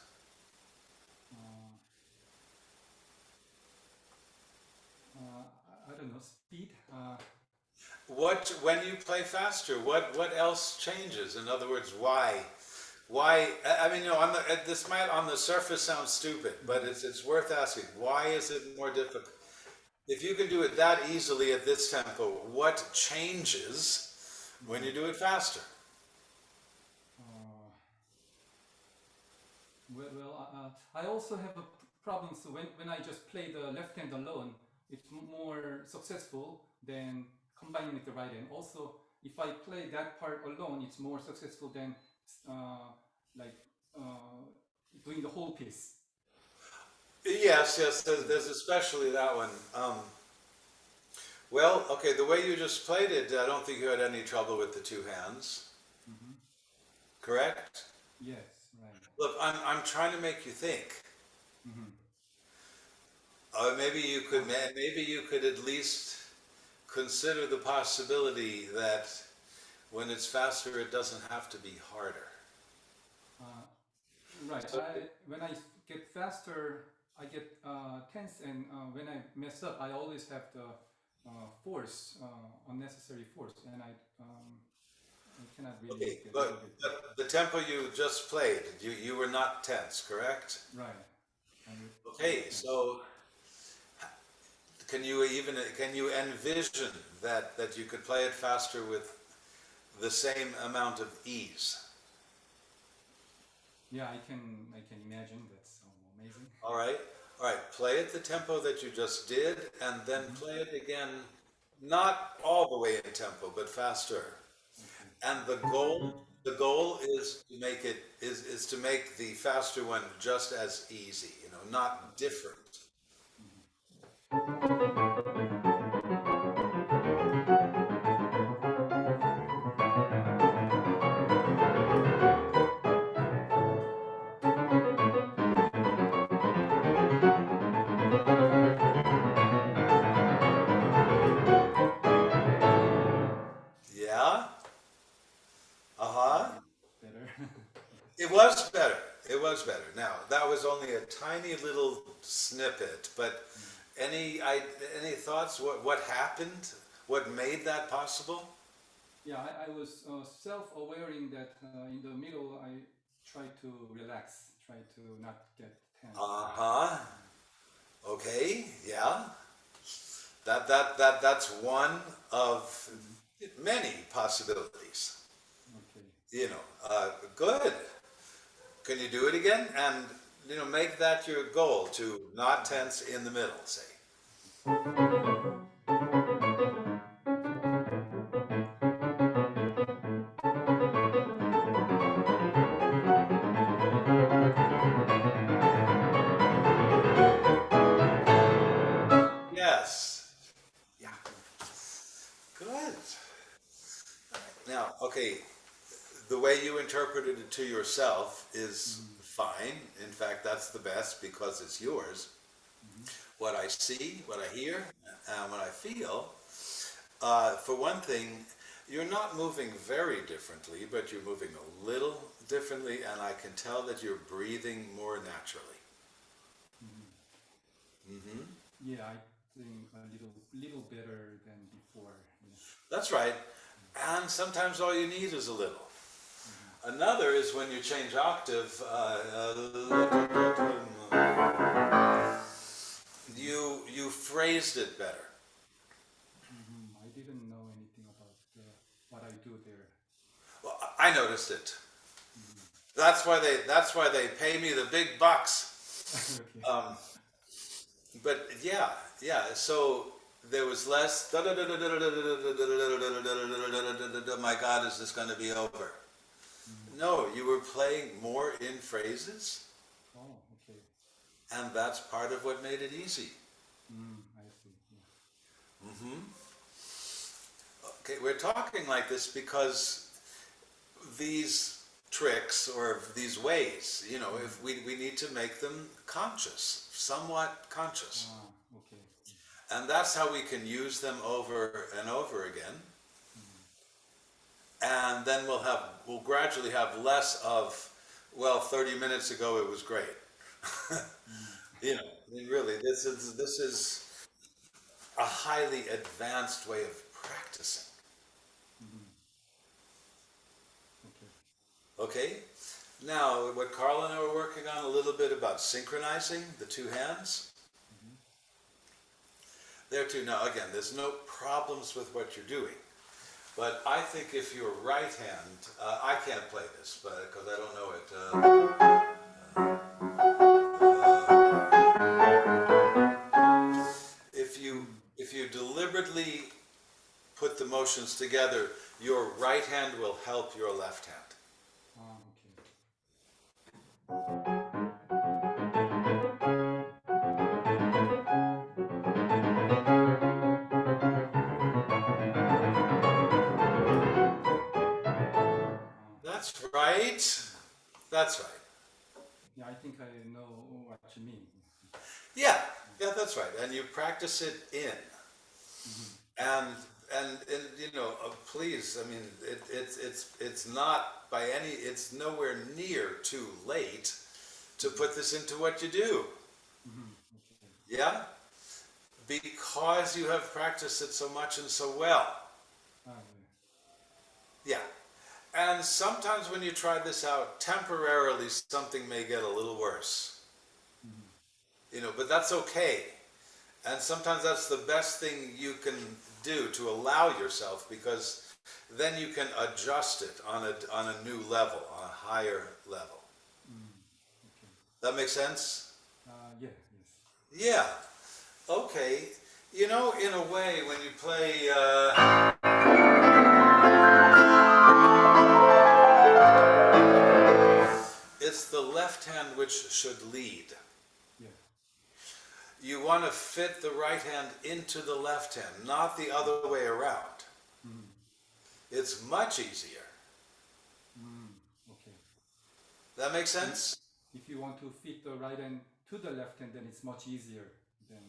I don't know, speed. When you play faster, what else changes? In other words, why? Why? I mean, this might on the surface sound stupid, but it's worth asking. Why is it more difficult? If you can do it that easily at this tempo, what changes when you do it faster? I also have a problem. So when I just play the left hand alone, it's more successful than combining with the right hand. Also, if I play that part alone, it's more successful than like doing the whole piece. Yes, there's especially that one. Well, okay, the way you just played it, I don't think you had any trouble with the two hands. Correct? Yes, right. Look, I'm trying to make you think. Maybe you could at least consider the possibility that when it's faster, it doesn't have to be harder. Right. When I get faster, I get tense, and when I mess up, I always have the unnecessary force, and I cannot really. Okay, but the tempo you just played, you were not tense, correct? Right. Okay, so can you envision that you could play it faster with the same amount of ease? Yeah, I can imagine. That's so amazing. All right. Play it the tempo that you just did, and then play it again, not all the way in tempo, but faster. And the goal is to make it is to make the faster one just as easy, not different. Yeah? Better. It was better. It was better. Now, that was only a tiny little snippet, but any thoughts? What happened? What made that possible? Yeah, I was self-aware in that in the middle I try to relax, try to not get tense. Okay, yeah. That's one of many possibilities. Okay. Good. Can you do it again? And make that your goal to not tense in the middle, say. Yes. Yeah. Good. Now, okay, the way you interpreted it to yourself is fine. In fact, that's the best because it's yours. What I see, what I hear, and what I feel, for one thing, you're not moving very differently, but you're moving a little differently, and I can tell that you're breathing more naturally. Yeah, I think a little better than before. Yeah. That's right. And sometimes all you need is a little. Another is when you change octave, you phrased it better. I didn't know anything about what I do there. Well, I noticed it. That's why they pay me the big bucks. Okay. But yeah. So there was less. My God, is this going to be over? No, you were playing more in phrases, Oh, okay. and that's part of what made it easy. I see. Yeah. Okay, we're talking like this because these tricks or these ways, if we need to make them conscious, somewhat conscious. Okay. And that's how we can use them over and over again. And then we'll gradually have less of, well, 30 minutes ago it was great. I mean, really, this is a highly advanced way of practicing. Okay. Okay? Now, what Carl and I were working on a little bit about synchronizing the two hands. There too, now again, there's no problems with what you're doing. But I think if your right hand, I can't play this, but because I don't know it. If you deliberately put the motions together, your right hand will help your left hand. Okay. That's right. That's right. Yeah, I think I know what you mean. Yeah, that's right. And you practice it in. And please, I mean, it's not by any, it's nowhere near too late to put this into what you do. Yeah? Because you have practiced it so much and so well. Yeah. And sometimes when you try this out, temporarily something may get a little worse. But that's okay. And sometimes that's the best thing you can do to allow yourself, because then you can adjust it on a new level, on a higher level. That makes sense? Yeah, yes. Yeah. Okay. In a way, when you play... it's the left hand which should lead. Yeah. You want to fit the right hand into the left hand, not the other way around. It's much easier. Okay. That makes sense? If you want to fit the right hand to the left hand, then it's much easier than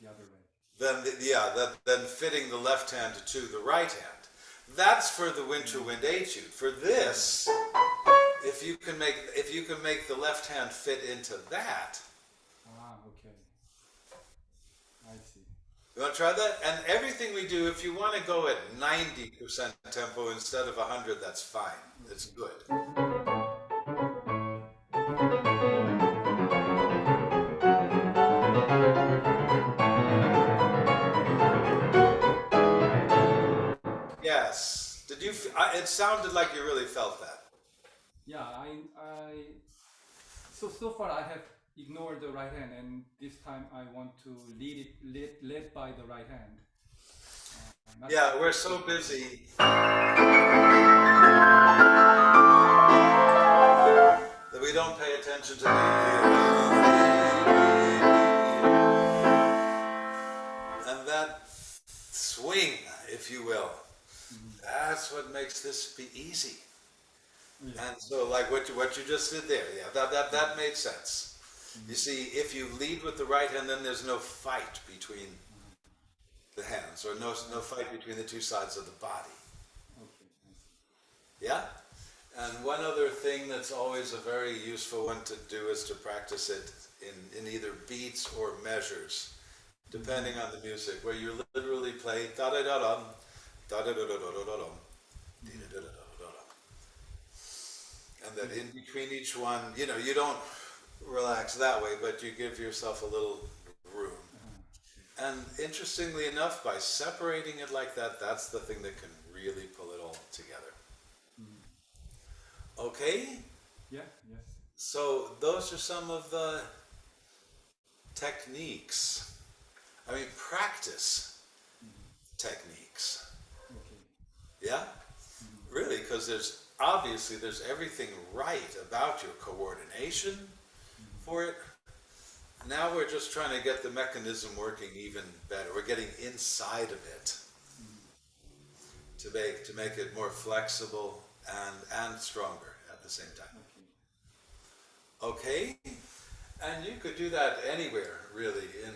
the other way. Then fitting the left hand to the right hand. That's for the Winter Wind Etude. For this, if you can make the left hand fit into that. Okay. I see. You want to try that? And everything we do, if you want to go at 90% tempo instead of 100, that's fine. It's good. Yes. Did you? It sounded like you really felt that. Yeah, so far I have ignored the right hand, and this time I want to led by the right hand. Yeah, we're so busy. That we don't pay attention to and that swing, if you will. That's what makes this be easy. And so, like what you just did there, yeah, that made sense. You see, if you lead with the right hand, then there's no fight between the hands, or no fight between the two sides of the body. Okay, I see. Yeah? And one other thing that's always a very useful one to do is to practice it in either beats or measures, depending on the music, where you literally play da-da-da-dum, da-da-da-da-da-da-dum, da-da-da-da-da-da-dum. And that in between each one, you don't relax that way, but you give yourself a little room. And interestingly enough, by separating it like that, that's the thing that can really pull it all together. Okay? Yeah, yes. So those are some of the techniques. I mean, practice techniques. Okay. Yeah? Really, because there's everything right about your coordination for it. Now we're just trying to get the mechanism working even better. We're getting inside of it to make it more flexible and stronger at the same time. Okay? And you could do that anywhere, really, in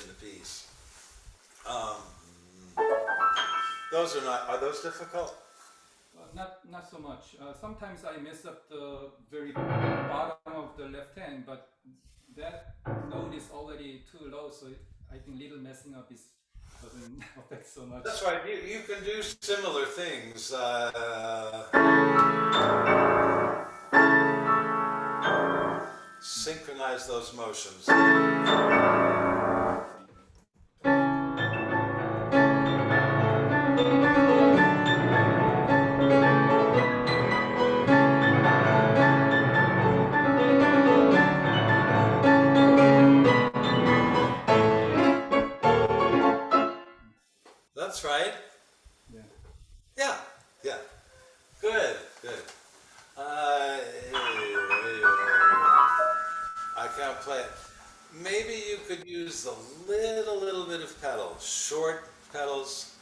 the piece. Are those difficult? Not so much. Sometimes I mess up the very bottom of the left hand, but that note is already too low, so I think little messing up doesn't affect so much. That's right. You can do similar things. Synchronize those motions. That's right. Yeah. Yeah, yeah. Good, good. I can't play it. Maybe you could use a little bit of pedal, short pedals.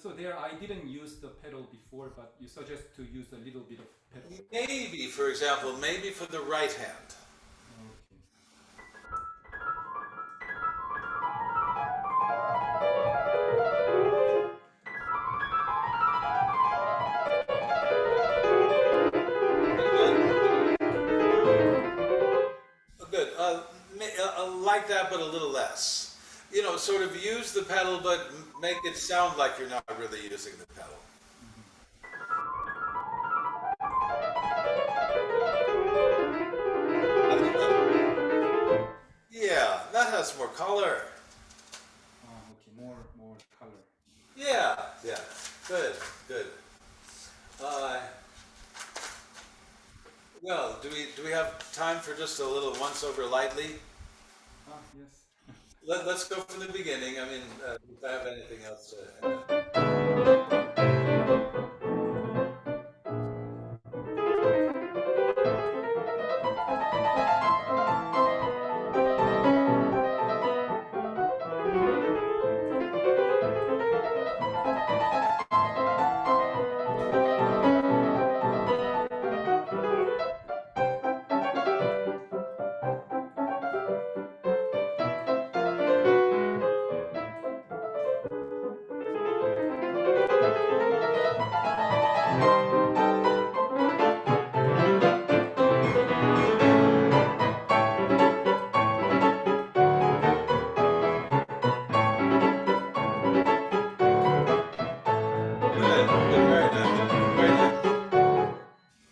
So there, I didn't use the pedal before, but you suggest to use a little bit of pedal. Maybe, for example, maybe for the right hand. Good. Like that, but a little less. You know, sort of use the pedal, but make it sound like you're not really using the pedal. Yeah, that has more color. Okay, more color. Yeah, yeah. Good, good. Well, do we have time for just a little once over lightly? Yes. Let's go from the beginning. I mean, if I have anything else to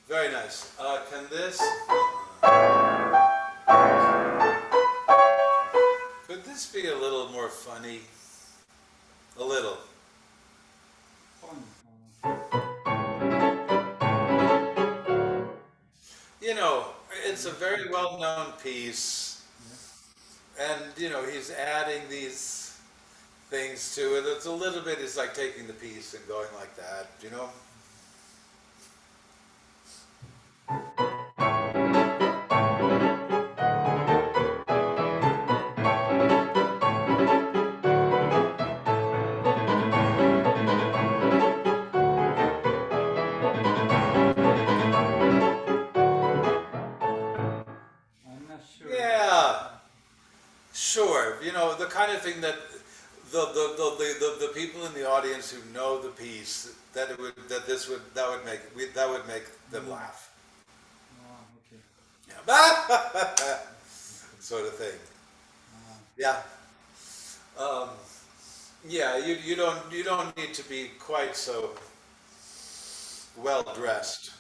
Very nice. Can this? Could this be a little more funny? A little. You know, it's a very well-known piece, and you know he's adding these things to it. It's a little bit. It's like taking the piece and going like that. You know. Yeah, sure. You know, the kind of thing that the people in the audience who know the piece that would make them laugh. Okay. Yeah. Sort of thing. Yeah. Yeah. You don't need to be quite so well dressed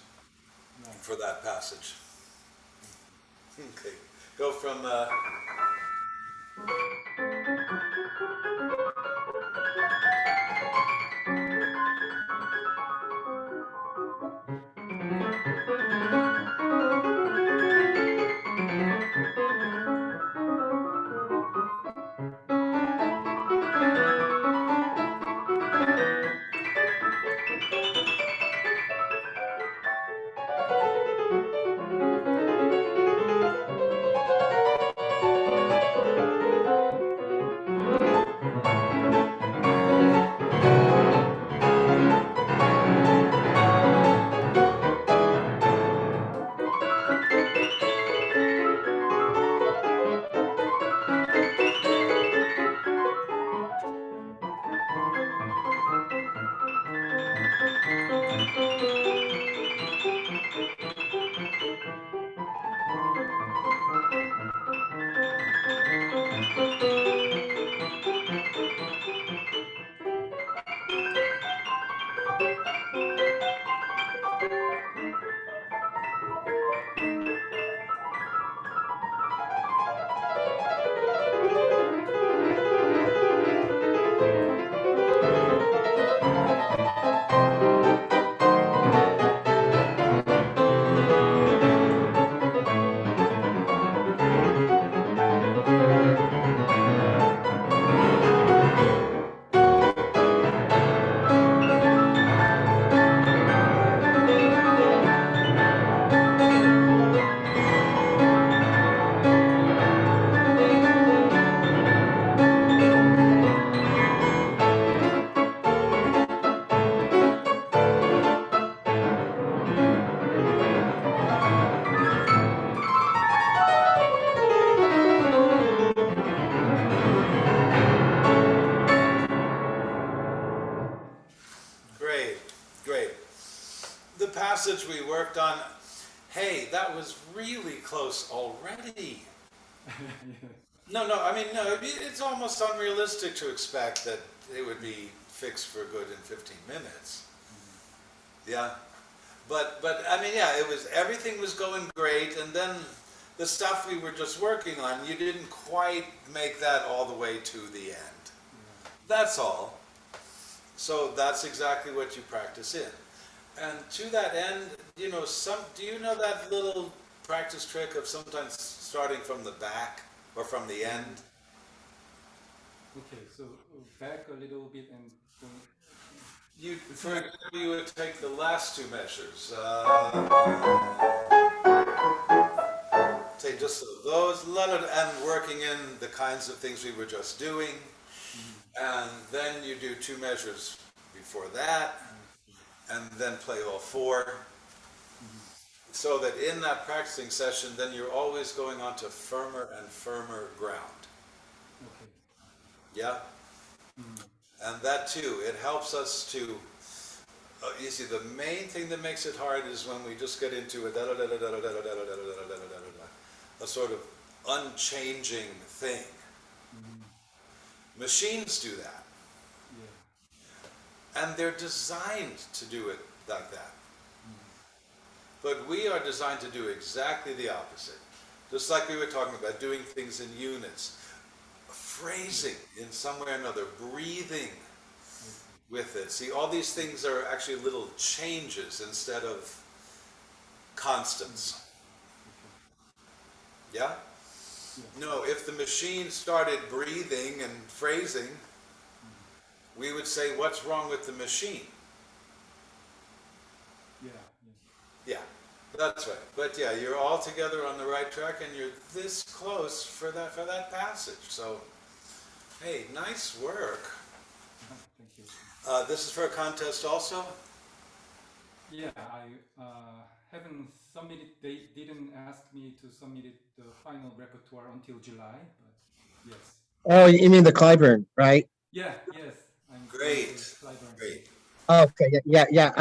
for that passage. Okay. Go from. passage we worked on, hey, that was really close already. No, I mean, no, it's almost unrealistic to expect that it would be fixed for good in 15 minutes. Yeah. But I mean, yeah, everything was going great, and then the stuff we were just working on, you didn't quite make that all the way to the end. That's all. So that's exactly what you practice in. And to that end, you know, do you know that little practice trick of sometimes starting from the back or from the end? Okay, so back a little bit and going. For example, you would take the last two measures. Take just those, and working in the kinds of things we were just doing. And then you do two measures before that, and then play all four. So that in that practicing session, then you're always going on to firmer and firmer ground. Okay. Yeah? And that too, it helps us to, you see, the main thing that makes it hard is when we just get into a sort of unchanging thing. Machines do that. And they're designed to do it like that. But we are designed to do exactly the opposite. Just like we were talking about, doing things in units. Phrasing in some way or another, breathing with it. See, all these things are actually little changes instead of constants. Yeah? No, if the machine started breathing and phrasing, we would say, what's wrong with the machine? Yeah, that's right. But yeah, you're all together on the right track, and you're this close for that passage. So, hey, nice work. Thank you. This is for a contest also? Yeah, I haven't submitted. They didn't ask me to submit the final repertoire until July, but yes. Oh, you mean the Clyburn, right? Yeah, yes. I'm Great. Great. Okay, yeah.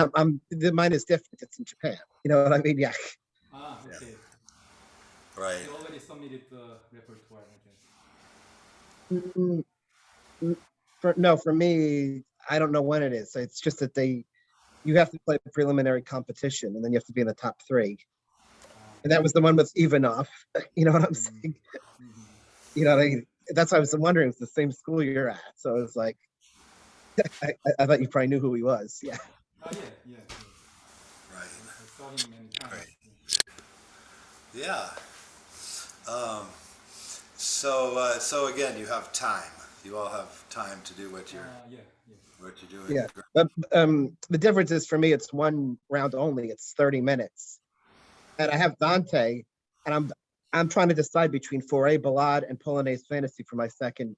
Mine is different. It's in Japan. You know what I mean? Yeah. Ah, okay. Right. You already submitted the repertoire, I guess. For me, I don't know when it is. It's just that you have to play the preliminary competition, and then you have to be in the top 3. And that was the one with Ivanov. You know what I'm saying? You know, that's why I was wondering. It's the same school you're at, so it was like, I thought you probably knew who he was. Yeah. Oh yeah. Right. I saw him many times. Right. Yeah. So again, you have time. You all have time to do what you're doing. Yeah. But the difference is, for me, it's one round only. It's 30 minutes, and I have Dante, and I'm trying to decide between Fauré Ballade and Polonaise Fantasy for my second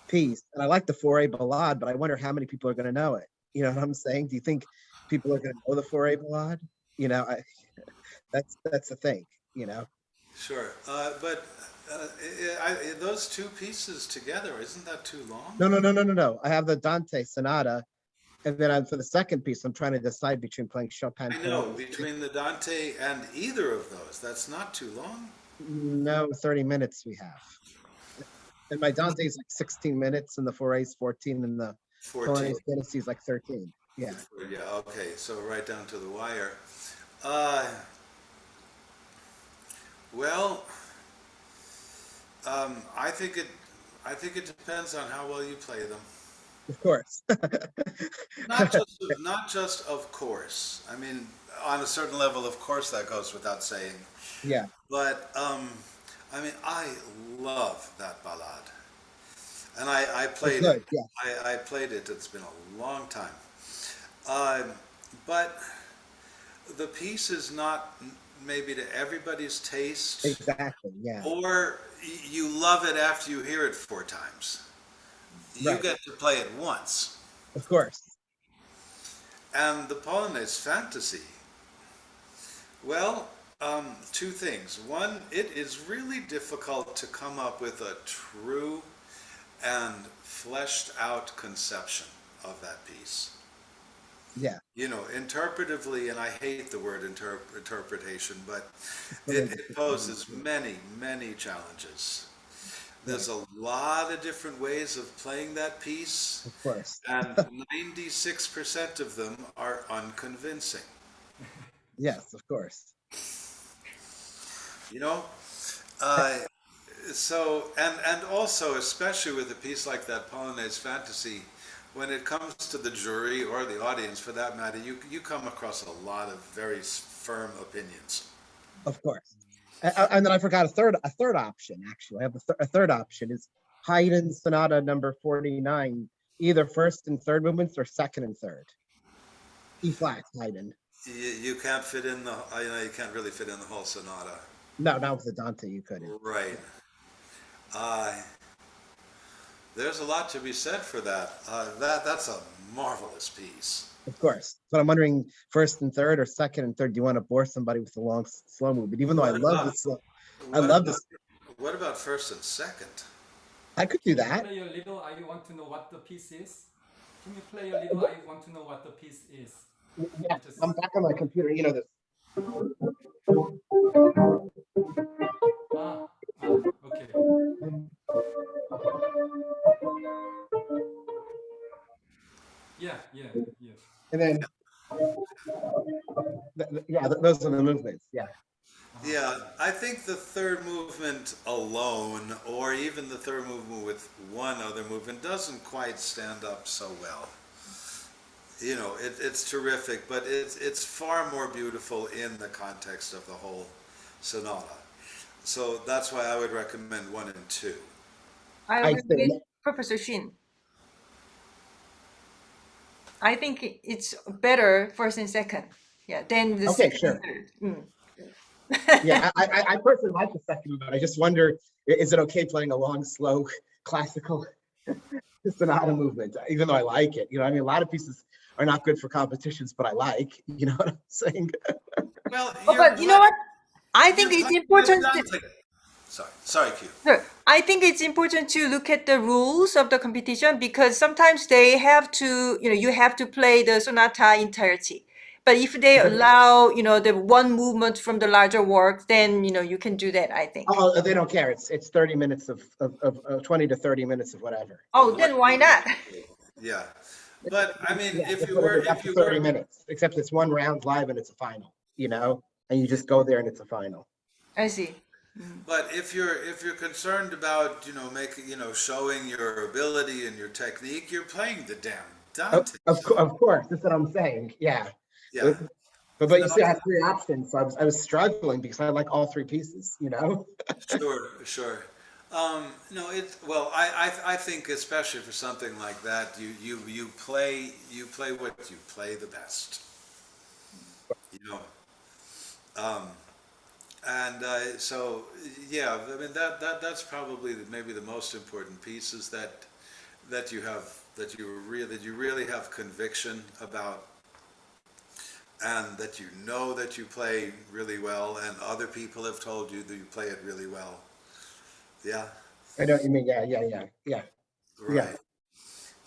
piece. And I like the Fauré Ballade, but I wonder how many people are going to know it. You know what I'm saying? Do you think people are going to know the Fauré Ballade? You know, that's the thing. You know. Sure, but those two pieces together, isn't that too long? No. I have the Dante Sonata, and then for the second piece, I'm trying to decide between playing Chopin. I know, between the Dante and either of those, that's not too long. No, 30 minutes we have. And my Dante is like 16 minutes, and the Fauré is 14, and the Polonaise Fantasy is like 13. Yeah. Yeah. Okay. So right down to the wire. Well, I think it depends on how well you play them. Of course. not just of course. I mean, on a certain level, of course, that goes without saying. Yeah. But I mean, I love that ballade, and I played it. Yeah. I played it. It's been a long time. But the piece is not maybe to everybody's taste. Exactly. Yeah. Or you love it after you hear it 4 times. You Right. get to play it once. Of course. And the Polonaise Fantasy, well, 2 things. One, it is really difficult to come up with a true and fleshed out conception of that piece. Yeah. You know, interpretively, and I hate the word interpretation, but it poses many, many challenges. There's a lot of different ways of playing that piece, Of course. and 96% of them are unconvincing. Yes, of course. You know, uh, so and also especially with a piece like that Polonaise Fantasy, when it comes to the jury or the audience for that matter, you come across a lot of very firm opinions. Of course. And then I forgot a third option, actually. I have a third option is Haydn Sonata number 49, either first and third movements or second and third. E flat, Haydn. You can't fit in the, you know, you can't really fit in the whole sonata. No, not with the Danta, you couldn't. Right. There's a lot to be said for that. That's a marvelous piece. Of course. But I'm wondering, first and third or second and third, do you want to bore somebody with the long, slow movement? Even though I love this, What about first and second? I could do that. Play a little, I want to know what the piece is. Can you play a little, I want to know what the piece is. Yeah, I'm back on my computer, you know this. Okay. Yeah. And then, those are the movements, yeah. Yeah, I think the third movement alone, or even the third movement with one other movement, doesn't quite stand up so well. You know, it's terrific, but it's far more beautiful in the context of the whole sonata. So that's why I would recommend 1 and 2. I agree with Professor Schene. I think it's better first and second. Yeah, then the second and third. Yeah, I personally like the second, but I just wonder, is it okay playing a long, slow, classical sonata movement, even though I like it? You know, I mean, a lot of pieces are not good for competitions, but I like, you know what I'm saying? Well, but you know what? I think it's important to... Sorry, Q. Sure. I think it's important to look at the rules of the competition, because sometimes they have to, you have to play the sonata entirety. But if they allow, the one movement from the larger work, then, you can do that, I think. Oh, they don't care. It's 30 minutes of 20 to 30 minutes of whatever. Oh, then why not? Yeah. But I mean, Yeah, if you were 30 minutes, except it's one round live and it's a final, and you just go there and it's a final. I see. But if you're concerned about showing your ability and your technique, you're playing the damn Dante. Of course, that's what I'm saying. Yeah. Yeah. But you still have 3 options, so I was struggling because I like all 3 pieces. Sure. No, I think especially for something like that, you play what you play the best. So yeah, I mean that's probably maybe the most important pieces that you really have conviction about, and that you play really well, and other people have told you that you play it really well. Yeah. I know what you mean. Yeah. Right.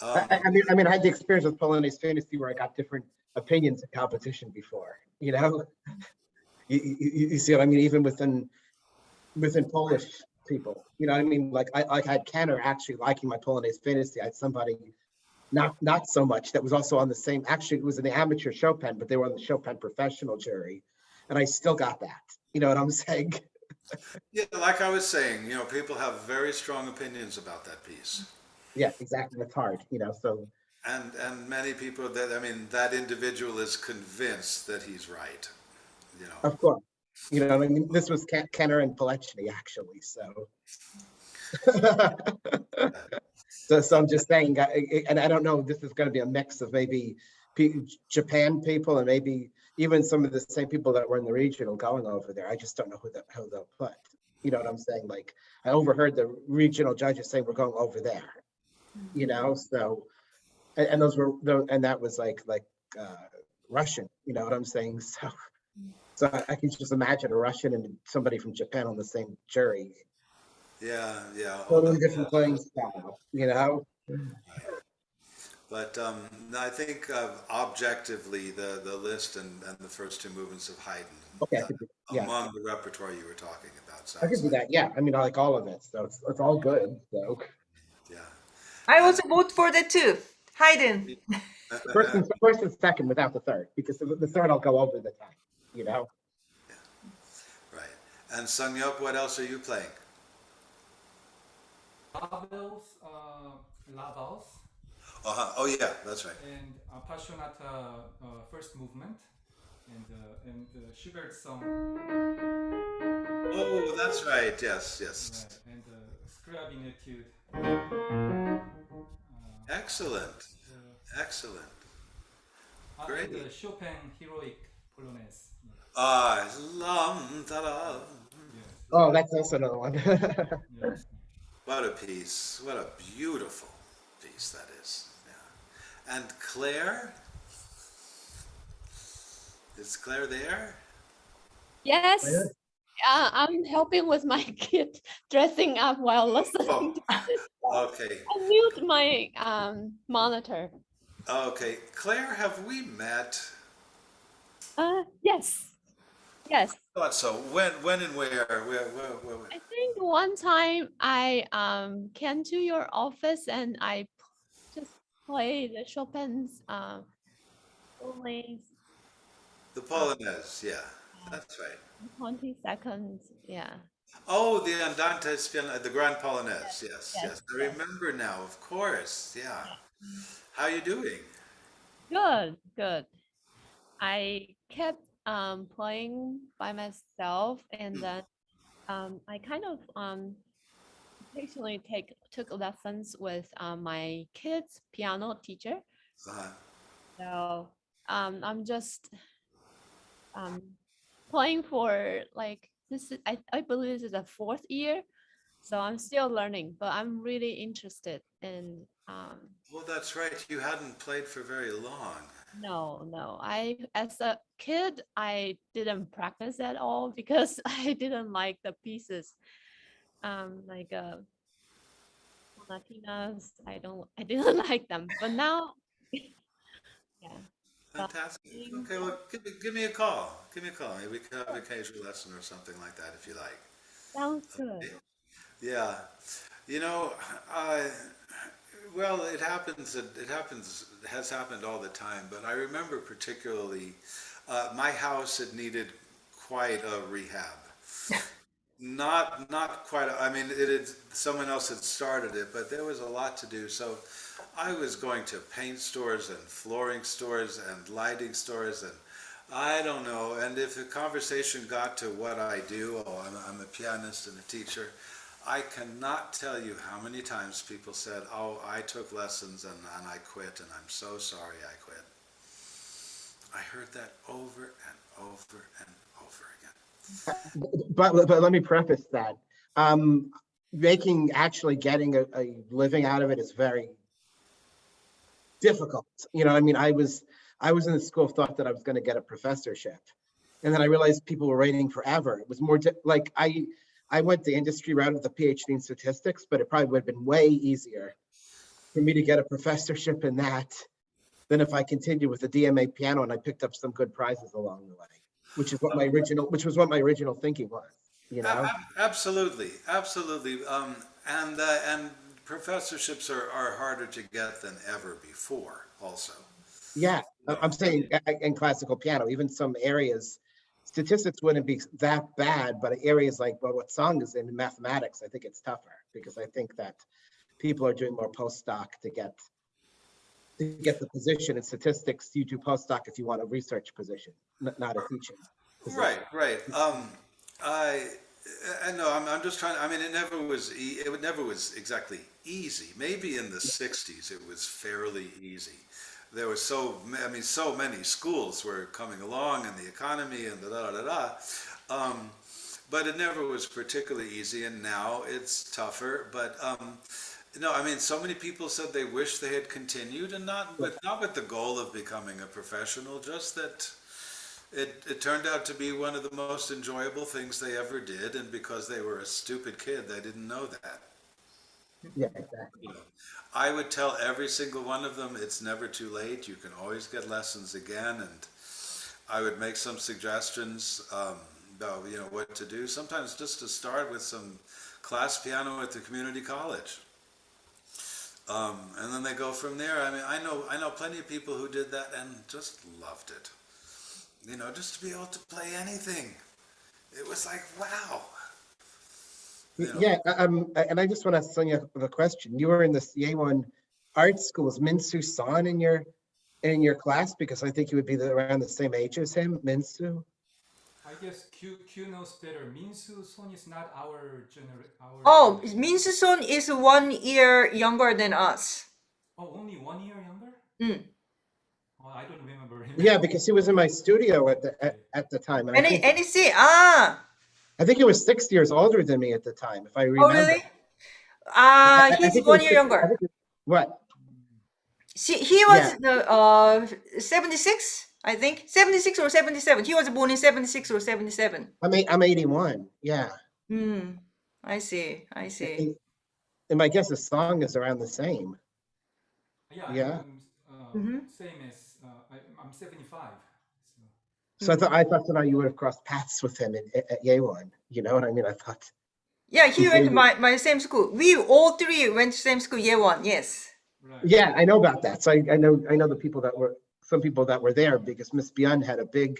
I mean, I had the experience with Polonaise Fantasy where I got different opinions in competition before. You see what I mean? Even within Polish people, you know what I mean? Like I had Kenner actually liking my Polonaise Fantasy. I had somebody not so much that was also on the same. Actually, it was in the amateur Chopin, but they were on the Chopin professional jury, and I still got that. You know what I'm saying? Yeah, like I was saying, people have very strong opinions about that piece. Yeah, exactly. It's hard, so. And many people that individual is convinced that he's right, Of course. I mean, this was Kenner and Pelechny, actually, so. So I'm just saying, and I don't know, this is going to be a mix of maybe Japan people and maybe even some of the same people that were in the regional going over there. I just don't know who they'll put. You know what I'm saying? Like, I overheard the regional judges saying we're going over there. So, and those were, and that was like Russian. You know what I'm saying? So I can just imagine a Russian and somebody from Japan on the same jury. Yeah. Totally different playing style. But I think objectively, the Liszt and the first two movements of Haydn, Okay, uh, yeah, among the repertoire you were talking about, I could sounds do like, that. Yeah, I mean, I like all of it, so it's all good. So yeah. I And also vote for the two. Haydn. first and second without the third, because the third I'll go over the time. You know. right. And Seung-Yeop, what else are you playing? Lavals, Oh yeah, that's right. and Passionata first movement, and Schubert song, Oh, that's right. Yes, yes. right, and Scriabin etude. Excellent. The, Excellent. and Great. Chopin heroic polonaise. Ah, lam ta la. Yes, Oh, that's also another one. yes. What a piece. What a beautiful piece that is. Yeah. And Claire? Is Claire there? Yes. I'm helping with my kid dressing up while listening. Okay. I mute my monitor. Okay. Claire, have we met? Yes. Yes. Thought so. When and where? Where? I think one time I came to your office and I just played the Chopin's Polonaise, The Polonaise, yeah. That's right. 20 seconds. Yeah. Oh, the Andante the Grand Polonaise. Yes, Yes. yes. I remember now, of course. Yeah. How you doing? Good. Good. I kept playing by myself, and then I kind of occasionally took lessons with my kids' piano teacher. Uh-huh. So I'm just playing for like this. I believe this is the fourth year, so I'm still learning, but I'm really interested in. Well, that's right. You hadn't played for very long. No. I as a kid I didn't practice at all because I didn't like the pieces. Like Sonatinas, I didn't like them. But now, yeah. So Fantastic. playing Okay, well, give me a call. Give me a call. Maybe we could have an occasional lesson or something like that if you like. sounds good. Yeah. You know, I well, it has happened all the time, but I remember particularly my house had needed quite a rehab. Not quite. I mean, it had someone else had started it, but there was a lot to do. So I was going to paint stores and flooring stores and lighting stores and I don't know. And if the conversation got to what I do, oh, I'm a pianist and a teacher. I cannot tell you how many times people said, "Oh, I took lessons and I quit, and I'm so sorry I quit." I heard that over and over and over again. But let me preface that. Getting a living out of it is very difficult. You know, I mean, I was in the school of thought that I was going to get a professorship, and then I realized people were waiting forever. It was more like I went the industry route with a PhD in statistics, but it probably would have been way easier for me to get a professorship in that than if I continued with the DMA piano and I picked up some good prizes along the way, which was what my original thinking was. You know? Absolutely, absolutely. And professorships are harder to get than ever before. Also. Yeah, I'm saying in classical piano, even some areas, statistics wouldn't be that bad, but areas like what Song is in mathematics, I think it's tougher because I think that people are doing more postdoc to get the position. In statistics, you do postdoc if you want a research position, not a teaching position. Right. I know. I'm just trying. I mean, it never was exactly easy. Maybe in the '60s it was fairly easy. There were so many schools were coming along, and the economy, and but it never was particularly easy. And now it's tougher. But no, I mean, so many people said they wish they had continued, and not with the goal of becoming a professional, just that. It turned out to be one of the most enjoyable things they ever did, and because they were a stupid kid, they didn't know that. Yeah, exactly. You know, I would tell every single one of them, it's never too late. You can always get lessons again, and I would make some suggestions about what to do. Sometimes just to start with some class piano at the community college, and then they go from there. I mean, I know plenty of people who did that and just loved it. Just to be able to play anything. It was like, wow. Yeah, and I just want to ask Sonia a question. You were in this Yeon art school. Is Minsu San in your class? Because I think you would be around the same age as him, Minsu. I guess Q knows better. Minsu Son is not our Oh, age. Minsu-son is 1 year younger than us. Oh, only 1 year younger? Mm. Oh, I don't remember him. Yeah, because he was in my studio at Okay. the time, and And see, ah, I think he was 6 years older than me at the time, if I oh remember. really? I He's think he one was year 6. younger. What? See, he Yeah, was the 76, I think, 76 or 77. He was born in 76 or 77. I'm 81. Yeah, Hmm. I see. I see. and my guess his song is around the same. Yeah, Yeah. Mm-hmm. same as I'm 75. So I thought somehow you would have crossed paths with him at Yeon. You know what I mean? I thought. Yeah, he went to my same school. We all three went to same school, year one. Yes. Right. Yeah, I know about that. So I know the people that were some people that were there because Miss Bian had a big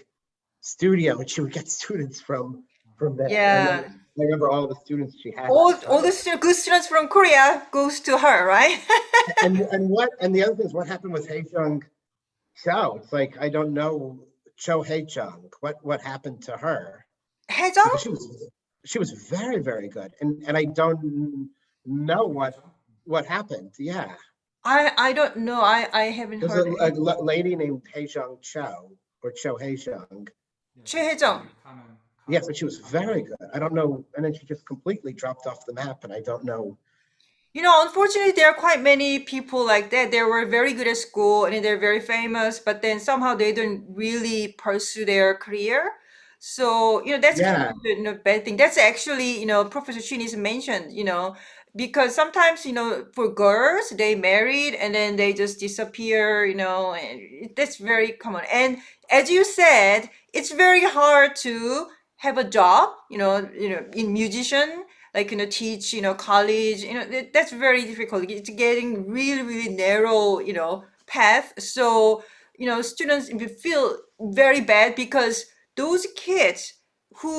studio and she would get students from there. Yeah. I remember all the students she had. All the good students from Korea goes to her, right? And the other thing is what happened with Hae-jung Cho. It's like I don't know Cho Hae-jung. What happened to her? Hae-jung? Because she was very, very good. And I don't know what happened. Yeah. I don't know. I haven't There's heard. a lady named Hae-jung Cho or Cho Hae-jung. Choi Hae-jung. Yeah, but she was very good. I don't know. And then she just completely dropped off the map and I don't know. Unfortunately, there are quite many people like that. They were very good at school and they're very famous, but then somehow they don't really pursue their career. So, that's kind Yeah. of a bad thing. That's actually, Professor Shini's mentioned, because sometimes, for girls, they married and then they just disappear, and that's very common. And as you said, it's very hard to have a job, in musician, like teach college, that's very difficult. It's getting really really narrow path. So students will feel very bad because those kids who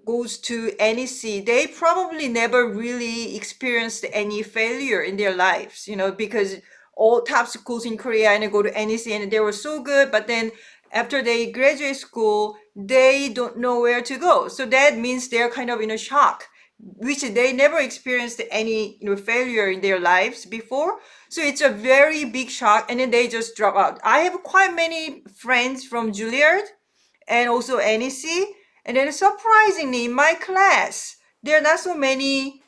goes to NEC, they probably never really experienced any failure in their lives, because all top schools in Korea and they go to NEC and they were so good, but then after they graduate school, they don't know where to go. So that means they're kind of in a shock, which they never experienced any failure in their lives before. So it's a very big shock, and then they just drop out. I have quite many friends from Juilliard and also NEC, and then surprisingly in my class there are not so many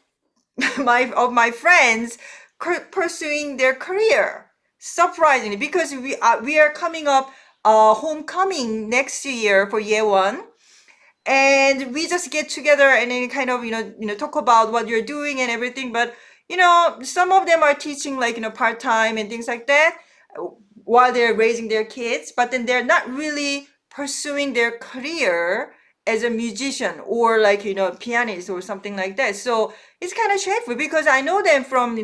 my friends pursuing their career, surprisingly, because we are coming up homecoming next year for year one, and we just get together and then kind of talk about what you're doing and everything. But some of them are teaching like part-time and things like that, while they're raising their kids, but then they're not really pursuing their career as a musician or like pianist or something like that. So it's kind of shameful because I know them from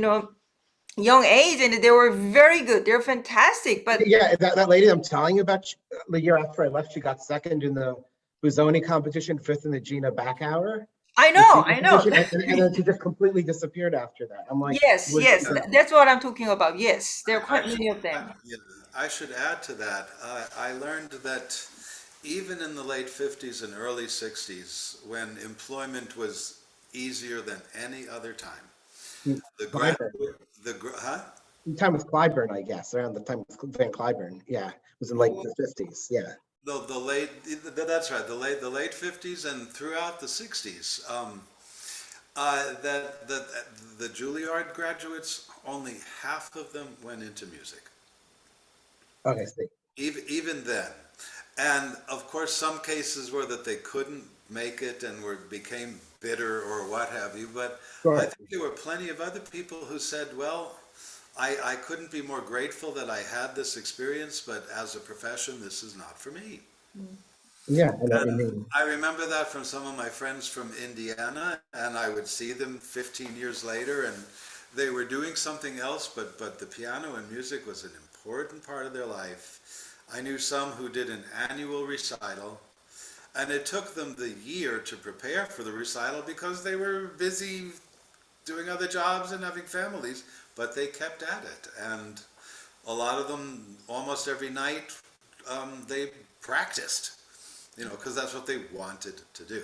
young age and they were very good, they're fantastic, but Yeah, that lady I'm telling you about, the year after I left, she got second in the Busoni competition, fifth in the Gina back hour. I know. And then she just completely disappeared after that. I'm like, Yes, yes, that's what I'm talking about. Yes, there are quite I, many of them. I should add to that. I learned that even in the late 50s and early 60s, when employment was easier than any other time, the time with Clyburn, I guess, around the time with Van Cliburn. Yeah, it was in like the 50s. Yeah. That's right. The late 50s and throughout the 60s. That the Juilliard graduates, only half of them went into music. Okay, see. Even then, and of course, some cases were that they couldn't make it and became bitter or what have you, but Sure. I think there were plenty of other people who said, well, I couldn't be more grateful that I had this experience, but as a profession, this is not for me. Yeah, I know what you And mean. I remember that from some of my friends from Indiana, and I would see them 15 years later, and they were doing something else, but the piano and music was an important part of their life. I knew some who did an annual recital, and it took them the year to prepare for the recital because they were busy doing other jobs and having families, but they kept at it. And a lot of them, almost every night, they practiced, because that's what they wanted to do.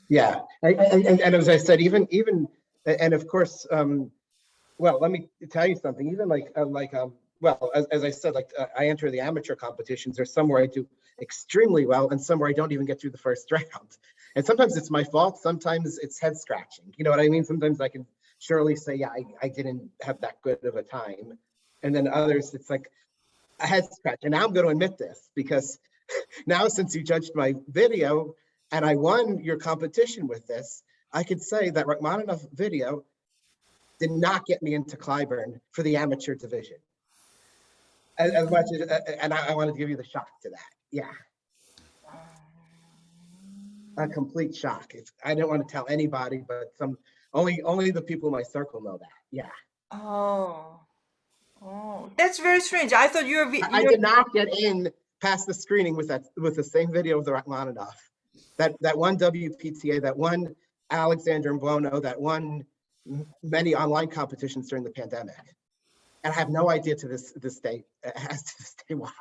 Yeah, and as I said, even and of course, well, let me tell you something. Even well, as I said, I enter the amateur competitions. There's some where I do extremely well, and some where I don't even get through the first round. And sometimes it's my fault. Sometimes it's head scratching. You know what I mean? Sometimes I can surely say, yeah, I didn't have that good of a time, and then others, it's like a head scratch. And now I'm going to admit this because now, since you judged my video and I won your competition with this, I could say that Rachmaninoff video did not get me into Clyburn for the amateur division. As much as, and I wanted to give you the shock to that. Yeah. A complete shock. I didn't want to tell anybody, but only the people in my circle know that. Yeah. Oh, that's very strange. I thought you were. I did not get in past the screening with the same video of the Rachmaninoff. That one WPTA, that one Alexander and Buono, that won many online competitions during the pandemic. And I have no idea to this day as to this day why.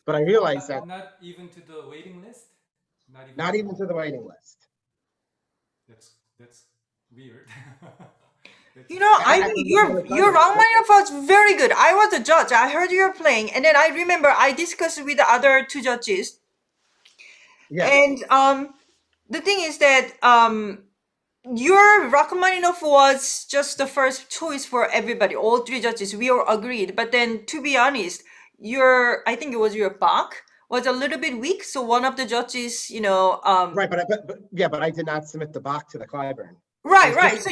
But I realized that Not even to the waiting list? not even to the waiting list. That's weird. I think your Rachmaninoff was very good. I was a judge. I heard you were playing, and then I remember I discussed with the other two judges. Yeah. And the thing is that your Rachmaninoff was just the first choice for everybody. All three judges, we all agreed. But then, to be honest, I think it was your Bach was a little bit weak. So one of the judges, Right, but I did not submit the Bach to the Clyburn. Right. So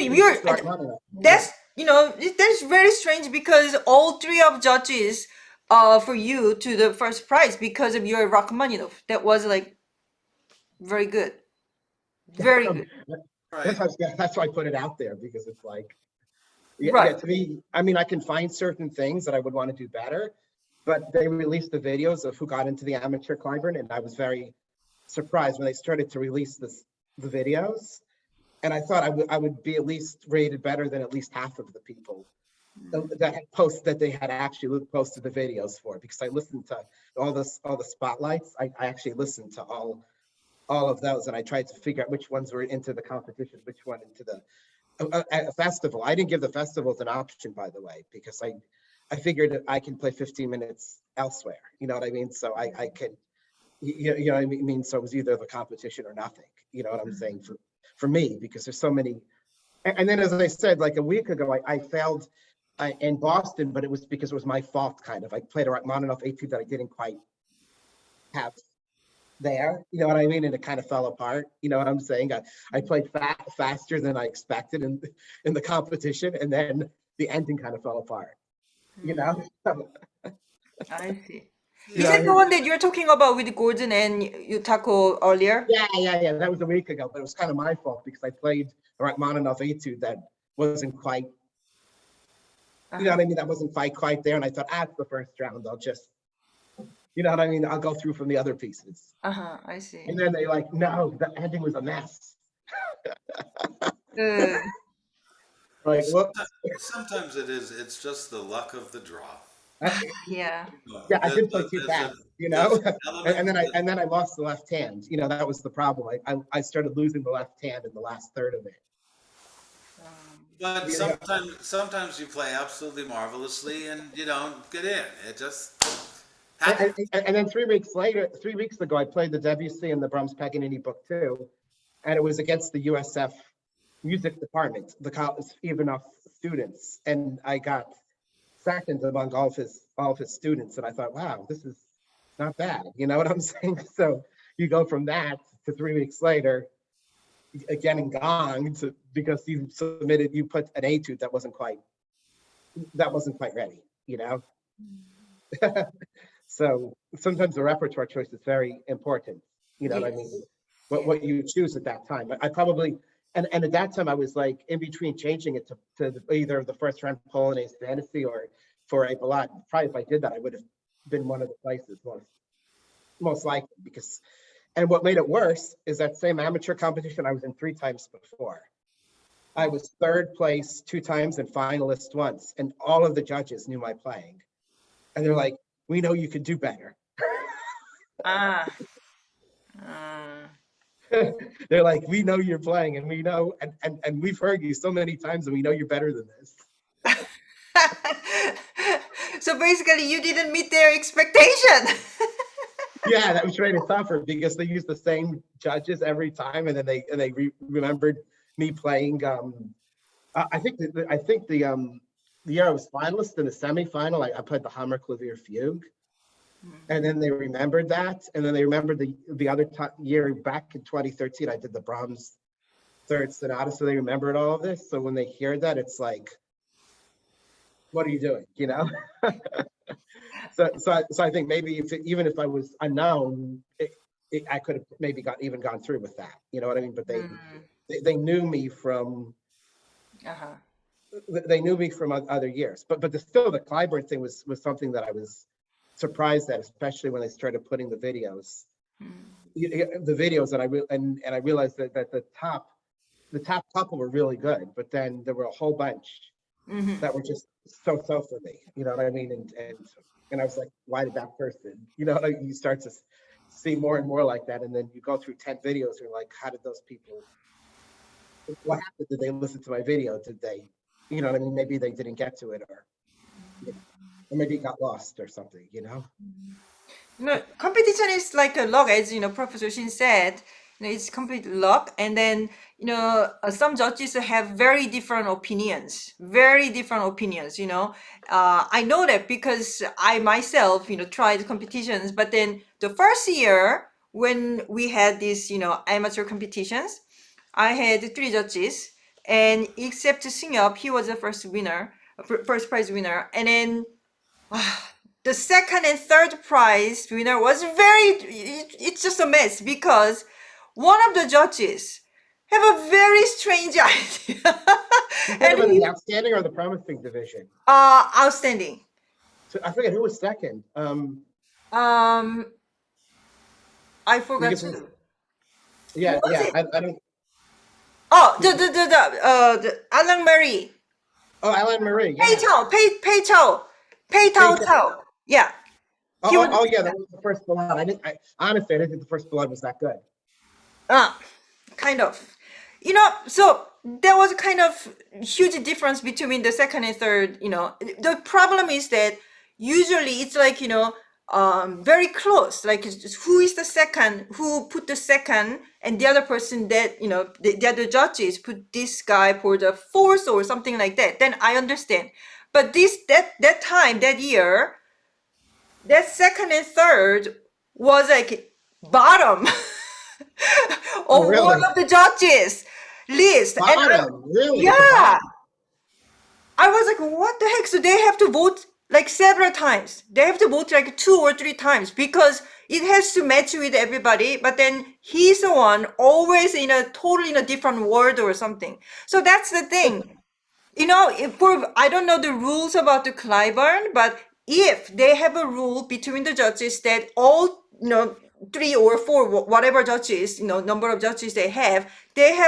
that's very strange because all three of judges for you to the first prize because of your Rachmaninoff. That was like very good. Very good. That's why I put it out there, because it's like, Right. yeah, to me, I mean, I can find certain things that I would want to do better, but they released the videos of who got into the amateur Clyburn, and I was very surprised when they started to release the videos. And I thought I would be at least rated better than at least half of the people that they had actually posted the videos for, because I listened to all the spotlights. I actually listened to all of those, and I tried to figure out which ones were into the competition, which one into the festival. I didn't give the festivals an option, by the way, because I figured I can play 15 minutes elsewhere. You know what I mean? So I could, you know what I mean? So it was either the competition or nothing. You know what I'm saying? For me, because there's so many. And then, as I said, like a week ago, I failed in Boston, but it was because it was my fault, kind of. I played a Rachmaninoff etude that I didn't quite have there, you know what I mean? And it kind of fell apart. You know what I'm saying? I played faster than I expected in the competition, and then the ending kind of fell apart. You know? I see. Is that the one that you're talking about with Gordon and Utako earlier? Yeah. That was a week ago, but it was kind of my fault because I played a Rachmaninoff etude that wasn't quite, you know what I mean? That wasn't quite there. And I thought, it's the first round. I'll just, you know what I mean? I'll go through from the other pieces. I see. And then they like, no, the ending was a mess. Like, whoops. Sometimes it's just the luck of the draw. Yeah. Yeah, I did play too fast, you know, and then I lost the left hand. You know, that was the problem. I started losing the left hand in the last third of it. But sometimes you play absolutely marvelously and you don't get in. It just happens. And then 3 weeks ago, I played the Debussy and the Brahms Paganini book too, and it was against the USF music department, the college Ivanov students, and I got second among all of his students, and I thought, wow, this is not bad. You know what I'm saying? So you go from that to 3 weeks later, getting gonged because you put an etude that wasn't quite ready, you know? So sometimes the repertoire choice is very important. You know what I mean? Yes. What you choose at that time. I probably, and at that time I was like in between changing it to either the first round Polonaise Fantasy or for a ballad. Probably if I did that, I would have been one of the places most likely, because, and what made it worse is that same amateur competition I was in 3 times before. I was 3rd place 2 times and finalist once, and all of the judges knew my playing. And they're like, we know you could do better. Ah. They're like, we know you're playing, and we know, and we've heard you so many times, and we know you're better than this. So basically, you didn't meet their expectation. Yeah, that was really tougher because they used the same judges every time, and then they remembered me playing. I think the year I was finalist in the semifinal, I played the Hammerklavier Fugue. And then they remembered that, and then they remembered the other year back in 2013, I did the Brahms 3rd Sonata, so they remembered all of this. So when they hear that, it's like, what are you doing? You know? so I think maybe even if I was unknown, I could have maybe gone through with that. You know what I mean? But they knew me from. They knew me from other years, but still the Clyburn thing was something that I was surprised at, especially when they started putting the videos, and I realized that the top couple were really good, but then there were a whole bunch that were just so for me. You know what I mean? And I was like, why did that person? You know, you start to see more and more like that, and then you go through 10 videos, and you're like, how did those people? What happened? Did they listen to my video? Did they? You know what I mean? Maybe they didn't get to it, or maybe it got lost or something, you know? You know, competition is like a luck, as you know, Professor Shin said. You know, it's complete luck, and then you know, some judges have very different opinions. You know, I know that because I myself, you know, tried competitions, but then the first year when we had these, you know, amateur competitions, I had 3 judges, and except Seung-Yeop, he was the first prize winner, and then the second and third prize winner was it's just a mess because one of the judges have a very strange idea. And The outstanding or the promising division? Outstanding. So I forget who was second. I forgot too. Yeah, I don't. Oh, the Alan Murray. Oh, Alan Marie. Yeah. Pei Tao. Yeah. Yeah, that was the first ballad. Honestly, I didn't think the first ballad was that good. Kind of. You know, so there was kind of huge difference between the second and third. You know, the problem is that usually it's like, you know, very close. Like, who is the second? Who put the second? And the other person that, you know, the other judges put this guy for the fourth or something like that. Then I understand. But that year, that second and third was like bottom of really? one of the judges list. Bottom, really? Yeah. I was like, what the heck? So they have to vote like several times. They have to vote like 2 or 3 times because it has to match with everybody. But then he's the one always in a totally in a different word or something. So that's the thing. You know, I don't know the rules about the Clyburn, but if they have a rule between the judges that all, you know, 3 or 4, whatever judges, you know, number of judges they have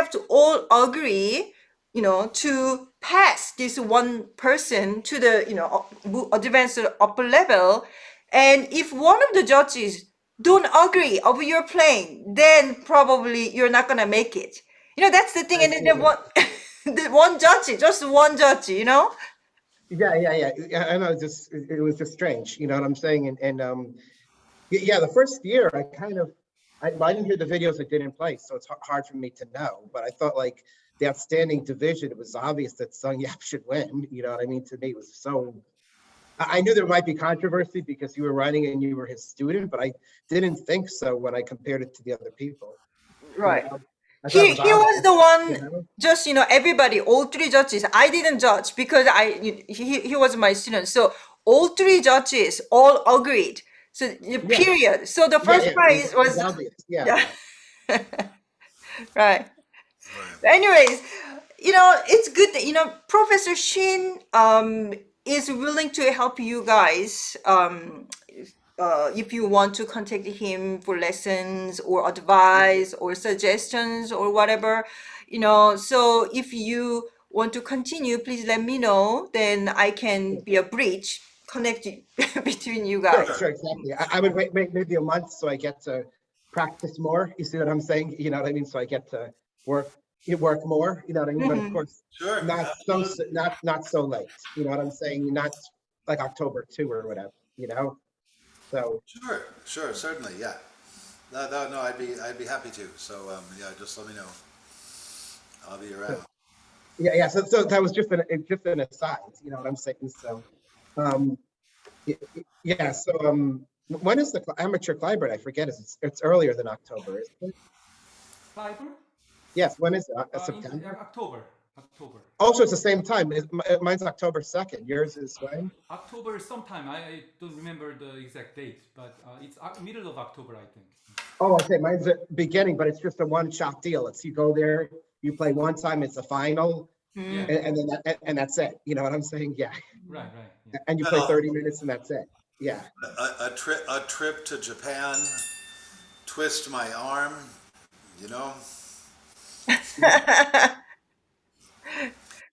to all agree, you know, to pass this one person to the, you know, advance to the upper level. And if one of the judges don't agree of your playing, then probably you're not gonna make it. You know, that's the thing. And then just one judge, you know? Yeah. I know. It was just strange. You know what I'm saying? Yeah, the first year I didn't hear the videos that didn't play, so it's hard for me to know. But I thought like the outstanding division, it was obvious that Seung-Yeop should win. You know what I mean? To me, it was so. I knew there might be controversy because you were running and you were his student, but I didn't think so when I compared it to the other people. Right. You know? I thought it He was the obvious, one. you know? Just everybody, all three judges. I didn't judge because he was my student. So all three judges all agreed. So Yeah, period. So the yeah, first yeah. prize It was was obvious. Yeah, yeah. Right. Right. Anyways, it's good that Professor Shin is willing to help you guys if you want to contact him for lessons or advice or suggestions or whatever. So if you want to continue, please let me know, then I can be a bridge connecting between you sure, guys. sure, exactly. I would wait maybe a month so I get to practice more. You see what I'm saying? You know what I mean? So I get to work more. You know what I mean? But of Mhm. course, Sure. not so Absolutely. not so late. You know what I'm saying? Not like October 2 or whatever. You know? So Sure. Sure. Certainly. Yeah. No. I'd be happy to. So yeah, just let me know. I'll be around. yeah. So that was just an aside. You know what I'm saying? So um, yeah. So when is the amateur Clyburn? I forget. It's earlier than October, isn't it? Fiber? Yes. When is it? In September. October. October. Also, it's the same time. Mine's October 2nd. Yours is when? October sometime. I don't remember the exact date, but it's middle of October, I think. Oh, okay. Mine's at beginning, but it's just a one-shot deal. It's you go there, you play one time, it's a final, Yeah. and then and that's it. You know what I'm saying? Yeah. Right. Yeah. And you play Well, 30 minutes and that's it. Yeah. a trip to Japan, twist my arm, you know.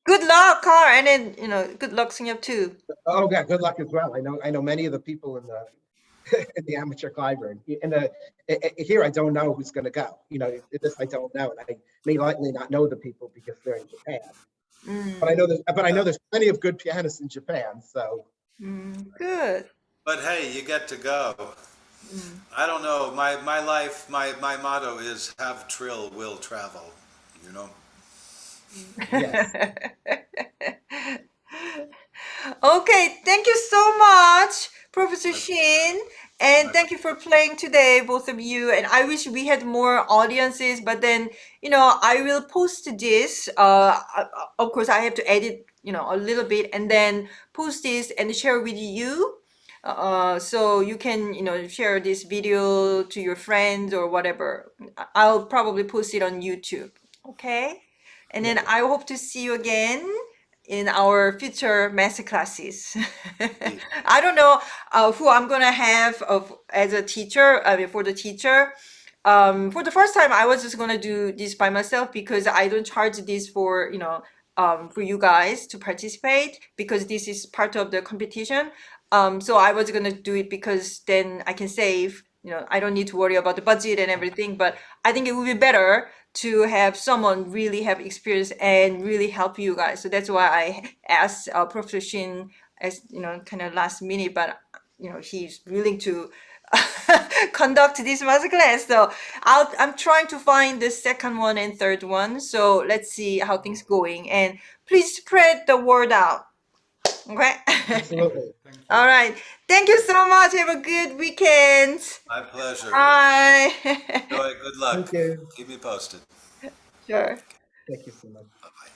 Good luck, Carl, and then good luck, Seung-Yeop too. Oh, yeah. Good luck as well. I know many of the people in the in the amateur Clyburn. Here, I don't know who's going to go. This I don't know, and I may likely not know the people because they're in Japan. But I know there's plenty of good pianists in Japan. So Good. But hey, you get to go. I don't know. My life, my motto is have trill, will travel. You know. yes. Okay, thank you so much, Professor Shin, and thank you for playing today, both of you. And I wish we had more audiences, but then I will post this. Of course, I have to edit a little bit and then post this and share with you. So you can share this video to your friends or whatever. I'll probably post it on YouTube. Okay, and then I hope to see you again in our future master classes. I don't know who I'm gonna have as a teacher. I mean, for the teacher. For the first time, I was just gonna do this by myself because I don't charge this for for you guys to participate because this is part of the competition. So I was gonna do it because then I can save. I don't need to worry about the budget and everything. But I think it would be better to have someone really have experience and really help you guys. So that's why I asked Professor Shin as kind of last minute, but he's willing to conduct this masterclass. So I'm trying to find the second one and third one. So let's see how things going, and please spread the word out. Okay. Absolutely. Thank you. All right. Thank you so much. Have a good weekend. My pleasure. Bye. Joy, good luck. Thank you. Keep me posted. Sure. Thank you so much. Bye bye.